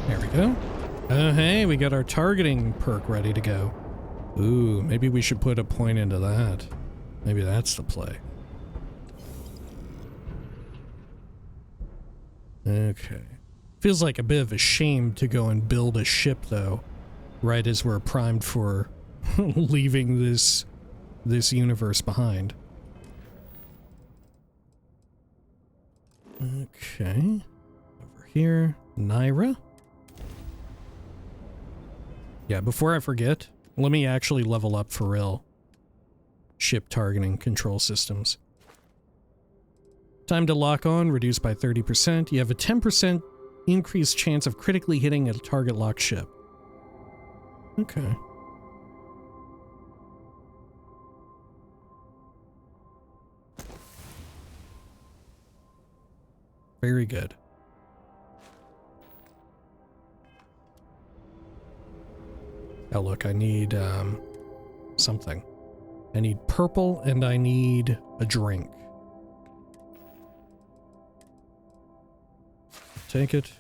Speaker 1: There we go. Oh, hey, we got our targeting perk ready to go. Ooh, maybe we should put a point into that. Maybe that's the play. Okay. Feels like a bit of a shame to go and build a ship, though, right as we're primed for leaving this universe behind. Okay. Over here, Naira. Yeah, before I forget, let me actually level up for real. Ship targeting control systems. Time to lock on, reduced by 30%. You have a 10% increased chance of critically hitting a target locked ship. Okay. Very good. Oh, look, I need, something. I need purple, and I need a drink. Take it.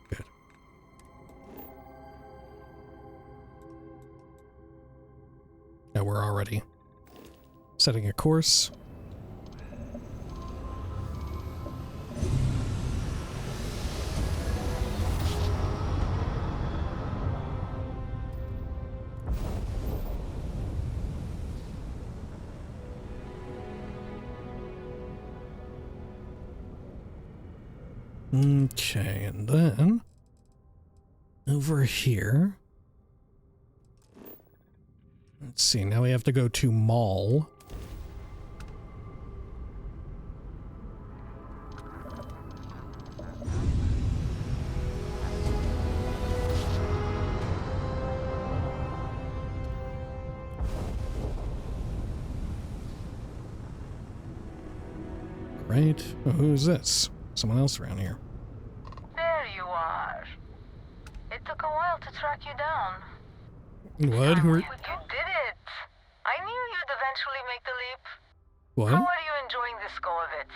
Speaker 1: Good. Now we're already setting a course. Okay, and then over here, let's see, now we have to go to Mall. Great. Oh, who's this? Someone else around here.
Speaker 4: There you are. It took a while to track you down.
Speaker 1: What? Who are...
Speaker 4: You did it. I knew you'd eventually make the leap.
Speaker 1: What?
Speaker 4: How are you enjoying this go of it?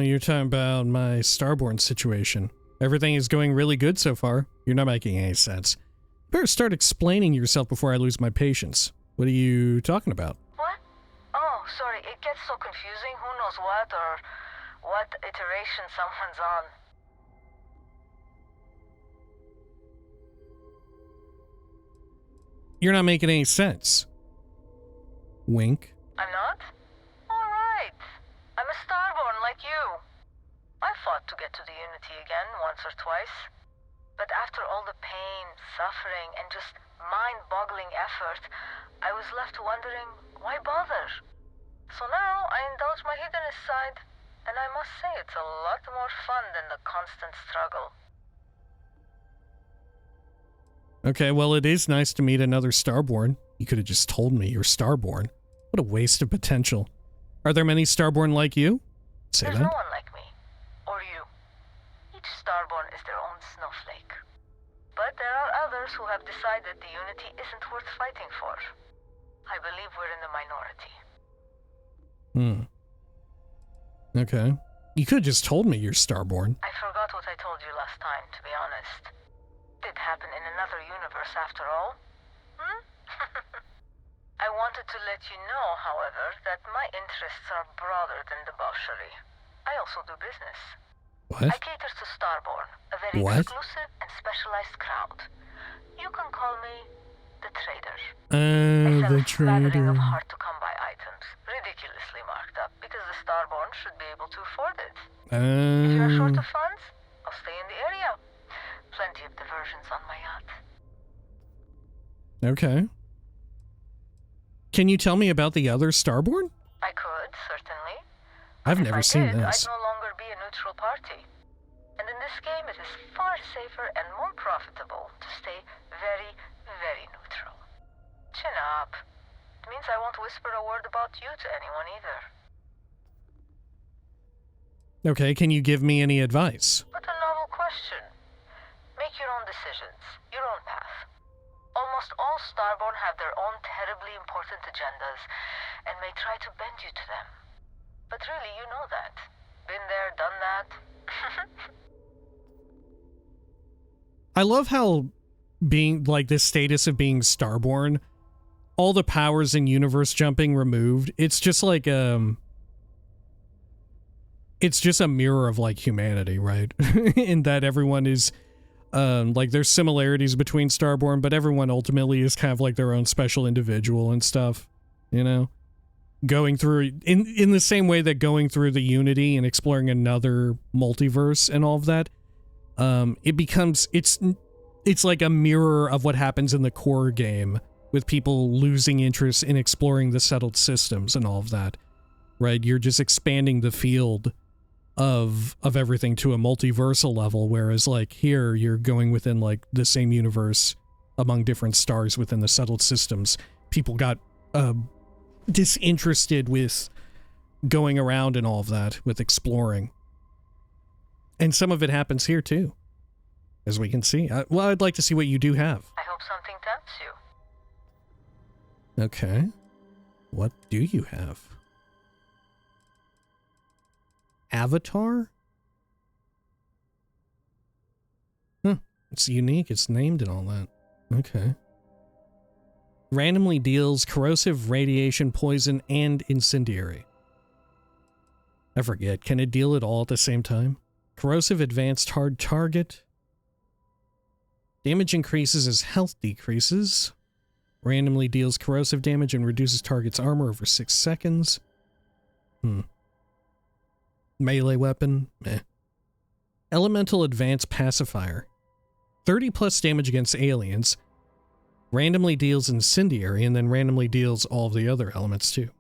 Speaker 1: You're talking about my Starborn situation. Everything is going really good so far. You're not making any sense. Better start explaining yourself before I lose my patience. What are you talking about?
Speaker 4: What? Oh, sorry. It gets so confusing. Who knows what or what iteration someone's on.
Speaker 1: You're not making any sense. Wink.
Speaker 4: I'm not? Alright. I'm a Starborn like you. I fought to get to the Unity again once or twice. But after all the pain, suffering, and just mind-boggling effort, I was left wondering, why bother? So now I indulge my hedonist side, and I must say it's a lot more fun than the constant struggle.
Speaker 1: Okay, well, it is nice to meet another Starborn. You could have just told me you're Starborn. What a waste of potential. Are there many Starborn like you? Say
Speaker 4: There's
Speaker 1: that.
Speaker 4: no one like me. Or you. Each Starborn is their own snowflake. But there are others who have decided the Unity isn't worth fighting for. I believe we're in the minority.
Speaker 1: Okay. You could have just told me you're Starborn.
Speaker 4: I forgot what I told you last time, to be honest. Did happen in another universe after all. I wanted to let you know, however, that my interests are broader than debauchery. I also do business.
Speaker 1: What?
Speaker 4: I cater to Starborn, a very exclusive and specialized crowd. You can call me the trader. I sell a smattering of hard-to-come-by items, ridiculously marked up, because the Starborn should be able to afford it. If you're short of funds, I'll stay in the area. Plenty of diversions on my yacht.
Speaker 1: Okay. Can you tell me about the other Starborn?
Speaker 4: I could, certainly.
Speaker 1: I've never seen this.
Speaker 4: I'd no longer be a neutral party. And in this game, it is far safer and more profitable to stay very, very neutral. Chin up. It means I won't whisper a word about you to anyone either.
Speaker 1: Okay, can you give me any advice?
Speaker 4: What a novel question. Make your own decisions, your own path. Almost all Starborn have their own terribly important agendas, and may try to bend you to them. But really, you know that. Been there, done that.
Speaker 1: I love how being, like, this status of being Starborn, all the powers in universe jumping removed, it's just like, it's just a mirror of, like, humanity, right? In that everyone is, like, there's similarities between Starborn, but everyone ultimately is kind of like their own special individual and stuff, you know? Going through, in the same way that going through the Unity and exploring another multiverse and all of that, it becomes, it's like a mirror of what happens in the core game with people losing interest in exploring the settled systems and all of that, right? You're just expanding the field of everything to a multiversal level, whereas like here you're going within like the same universe among different stars within the settled systems. People got disinterested with going around and all of that, with exploring. And some of it happens here too, as we can see. Well, I'd like to see what you do have.
Speaker 4: I hope something tempts you.
Speaker 1: Okay. What do you have? Avatar? Huh. It's unique. It's named and all that. Okay. Randomly deals corrosive, radiation, poison, and incendiary. I forget. Can it deal it all at the same time? Corrosive, advanced, hard target. Damage increases as health decreases. Randomly deals corrosive damage and reduces target's armor over 6 seconds. Melee weapon? Meh. Elemental advanced pacifier. 30 plus damage against aliens. Randomly deals incendiary and then randomly deals all of the other elements too.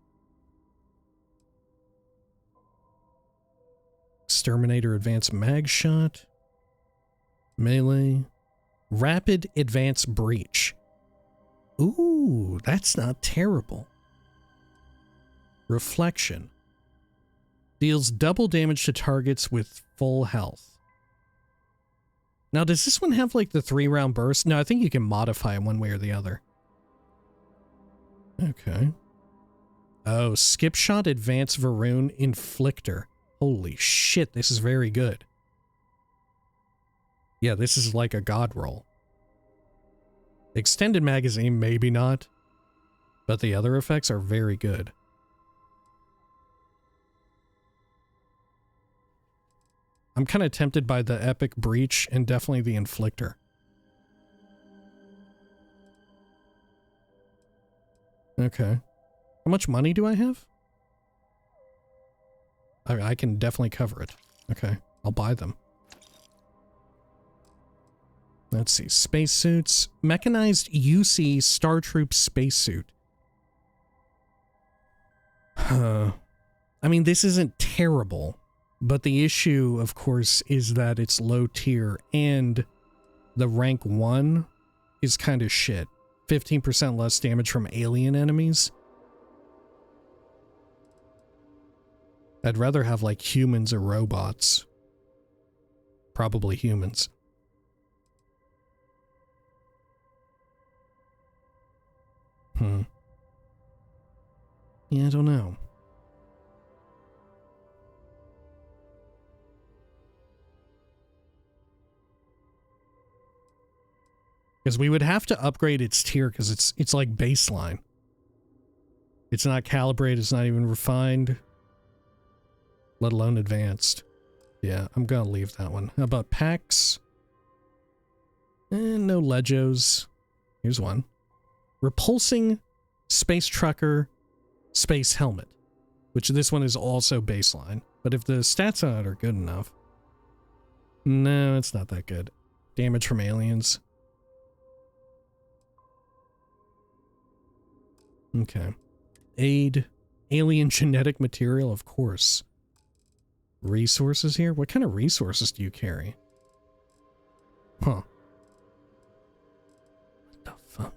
Speaker 1: Exterminator advanced mag shot. Melee. Rapid advanced breach. Ooh, that's not terrible. Reflection. Deals double damage to targets with full health. Now, does this one have like the 3-round burst? No, I think you can modify it one way or the other. Okay. Oh, skip shot advanced Varun inflictor. Holy shit, this is very good. Yeah, this is like a god roll. Extended magazine, maybe not. But the other effects are very good. I'm kind of tempted by the Epic Breach and definitely the Inflictor. Okay. How much money do I have? I can definitely cover it. Okay, I'll buy them. Let's see. Spacesuits. Mechanized UC Star Troop spacesuit. I mean, this isn't terrible, but the issue, of course, is that it's low tier and the rank 1 is kind of shit. 15% less damage from alien enemies. I'd rather have like humans or robots. Probably humans. Yeah, I don't know. Because we would have to upgrade its tier because it's like baseline. It's not calibrated, it's not even refined. Let alone advanced. Yeah, I'm gonna leave that one. How about packs? No Legos. Here's one. Repulsing Space Trucker Space Helmet. Which this one is also baseline. But if the stats on it are good enough. No, it's not that good. Damage from aliens. Okay. Aid. Alien genetic material, of course. Resources here? What kind of resources do you carry? Huh. What the fuck?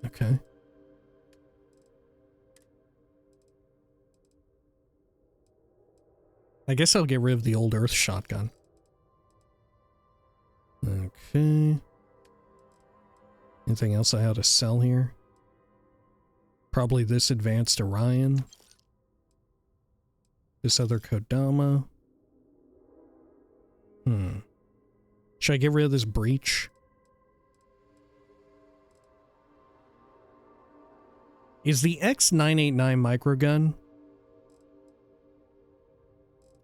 Speaker 1: Okay. I guess I'll get rid of the old Earth shotgun. Okay. Anything else I ought to sell here? Probably this advanced Orion. This other Kodama. Should I get rid of this breach? Is the X989 microgun?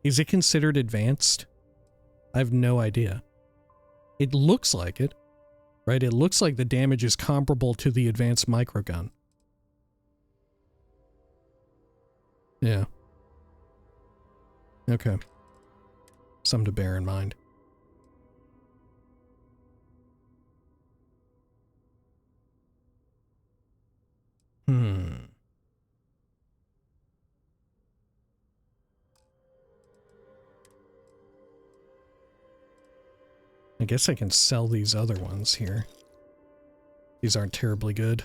Speaker 1: Is it considered advanced? I have no idea. It looks like it, right? It looks like the damage is comparable to the advanced microgun. Yeah. Okay. Something to bear in mind. I guess I can sell these other ones here. These aren't terribly good.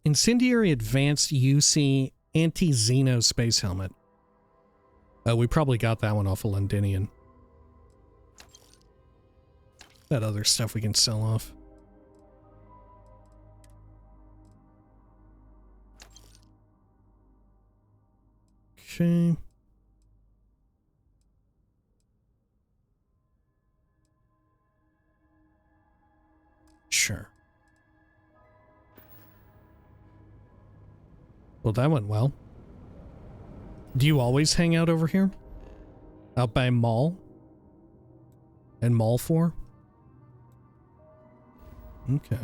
Speaker 1: Incendiary Advanced UC Anti-Xeno Space Helmet. We probably got that one off of Londinian. That other stuff we can sell off. Okay. Sure. Well, that went well. Do you always hang out over here? Out by Mall? And Mall 4? Okay.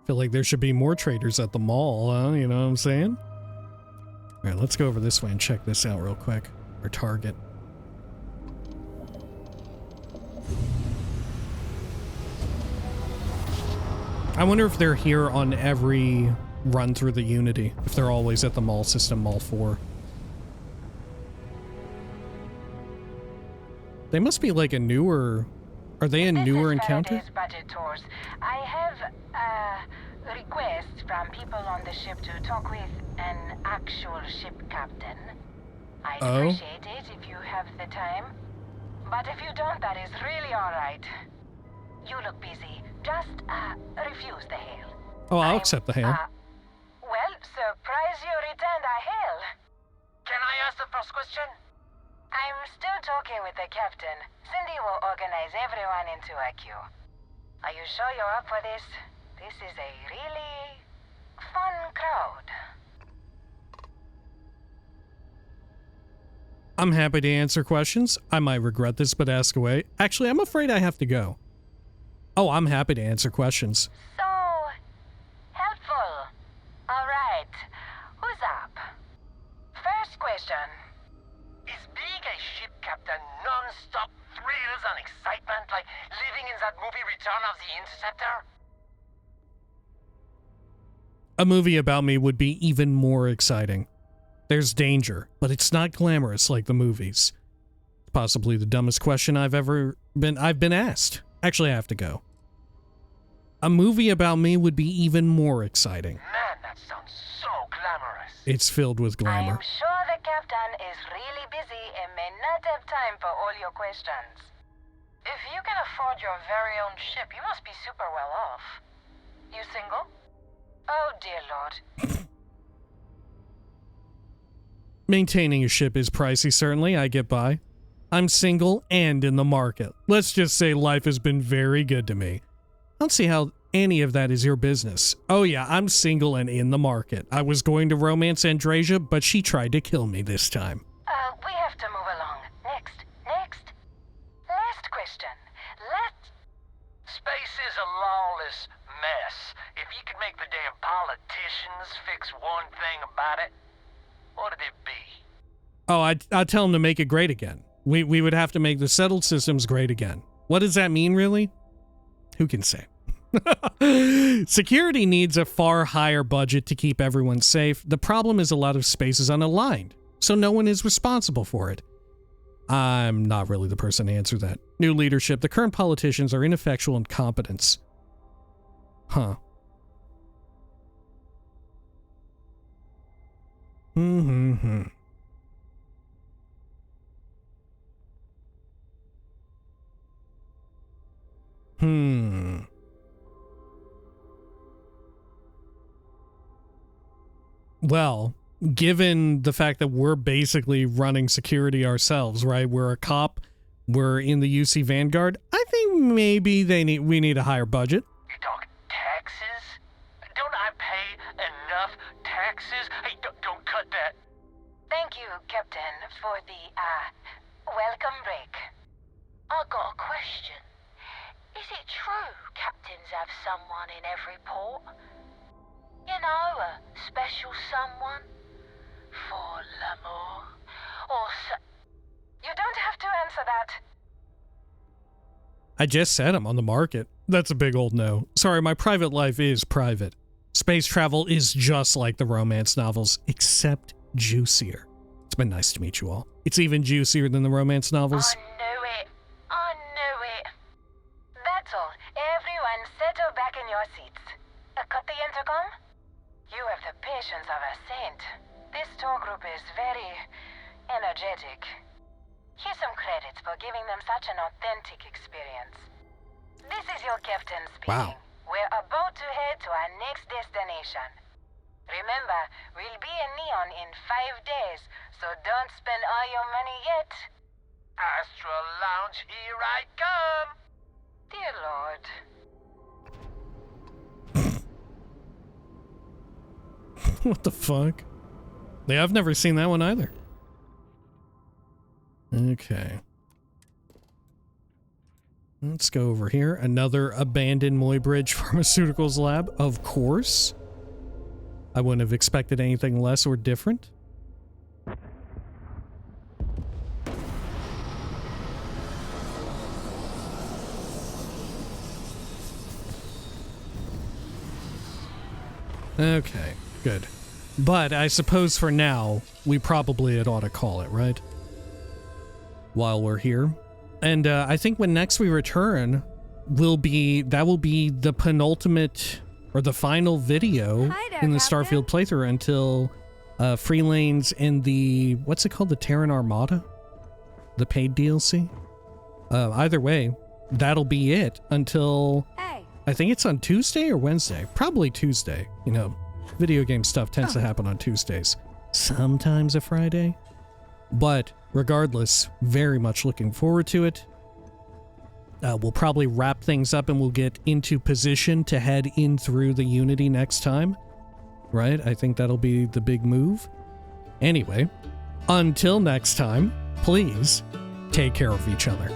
Speaker 1: Feel like there should be more traders at the mall, huh? You know what I'm saying? Alright, let's go over this way and check this out real quick. Our target. I wonder if they're here on every run through the Unity. If they're always at the mall system, Mall 4. They must be like a newer... Are they a newer encounter?
Speaker 4: Budget tours. I have a request from people on the ship to talk with an actual ship captain. I'd appreciate it if you have the time. But if you don't, that is really alright. You look busy. Just refuse the hail.
Speaker 1: Oh, I'll accept the hail.
Speaker 4: Well, surprise you returned a hail. Can I ask the first question? I'm still talking with the captain. Cindy will organize everyone into a queue. Are you sure you're up for this? This is a really fun crowd.
Speaker 1: I'm happy to answer questions. I might regret this, but ask away. Actually, I'm afraid I have to go. Oh, I'm happy to answer questions.
Speaker 4: So, helpful. Alright, who's up? First question.
Speaker 21: Is being a ship captain non-stop thrills and excitement like living in that movie Return of the Interceptor?
Speaker 1: A movie about me would be even more exciting. There's danger, but it's not glamorous like the movies. Possibly the dumbest question I've been asked. Actually, I have to go. A movie about me would be even more exciting.
Speaker 21: Man, that sounds so glamorous.
Speaker 1: It's filled with glamour.
Speaker 4: I'm sure the captain is really busy and may not have time for all your questions. If you can afford your very own ship, you must be super well off. You single? Oh, dear Lord.
Speaker 1: Maintaining a ship is pricey, certainly. I get by. I'm single and in the market. Let's just say life has been very good to me. I don't see how any of that is your business. Oh yeah, I'm single and in the market. I was going to romance Andrasia, but she tried to kill me this time.
Speaker 4: We have to move along. Next. Last question.
Speaker 21: Space is a lawless mess. If you could make the damn politicians fix one thing about it, what'd it be?
Speaker 1: Oh, I'd tell them to make it great again. We would have to make the settled systems great again. What does that mean, really? Who can say? Security needs a far higher budget to keep everyone safe. The problem is a lot of space is unaligned, so no one is responsible for it. I'm not really the person to answer that. New leadership. The current politicians are ineffectual and incompetent. Huh. Well, given the fact that we're basically running security ourselves, right? We're a cop, we're in the UC Vanguard. I think maybe we need a higher budget.
Speaker 21: You talk taxes? Don't I pay enough taxes? Hey, don't cut that.
Speaker 4: Thank you, Captain, for the, welcome break.
Speaker 10: I got a question. Is it true captains have someone in every port? You know, a special someone? For l'amour? Or
Speaker 4: You don't have to answer that.
Speaker 1: I just said I'm on the market. That's a big old no. Sorry, my private life is private. Space travel is just like the romance novels, except juicier. It's been nice to meet you all. It's even juicier than the romance novels.
Speaker 4: I knew it. That's all. Everyone settle back in your seats. Cut the intercom? You have the patience of a saint. This tour group is very energetic. Here's some credits for giving them such an authentic experience. This is your captain speaking.
Speaker 1: Wow.
Speaker 4: We're about to head to our next destination. Remember, we'll be in Neon in 5 days, so don't spend all your money yet.
Speaker 21: Astral Lounge, here I come!
Speaker 4: Dear Lord.
Speaker 1: What the fuck? Yeah, I've never seen that one either. Okay. Let's go over here. Another abandoned Moybridge Pharmaceuticals lab, of course. I wouldn't have expected anything less or different. Okay, good. But I suppose for now, we probably ought to call it, right? While we're here. And I think when next we return, that will be the penultimate or the final video in the Starfield playthrough until Free Lanes and the, what's it called? The Terran Armada? The paid DLC? Either way, that'll be it until, I think it's on Tuesday or Wednesday. Probably Tuesday. You know, video game stuff tends to happen on Tuesdays. Sometimes a Friday. But regardless, very much looking forward to it. We'll probably wrap things up and we'll get into position to head in through the Unity next time. Right? I think that'll be the big move. Anyway, until next time, please take care of each other.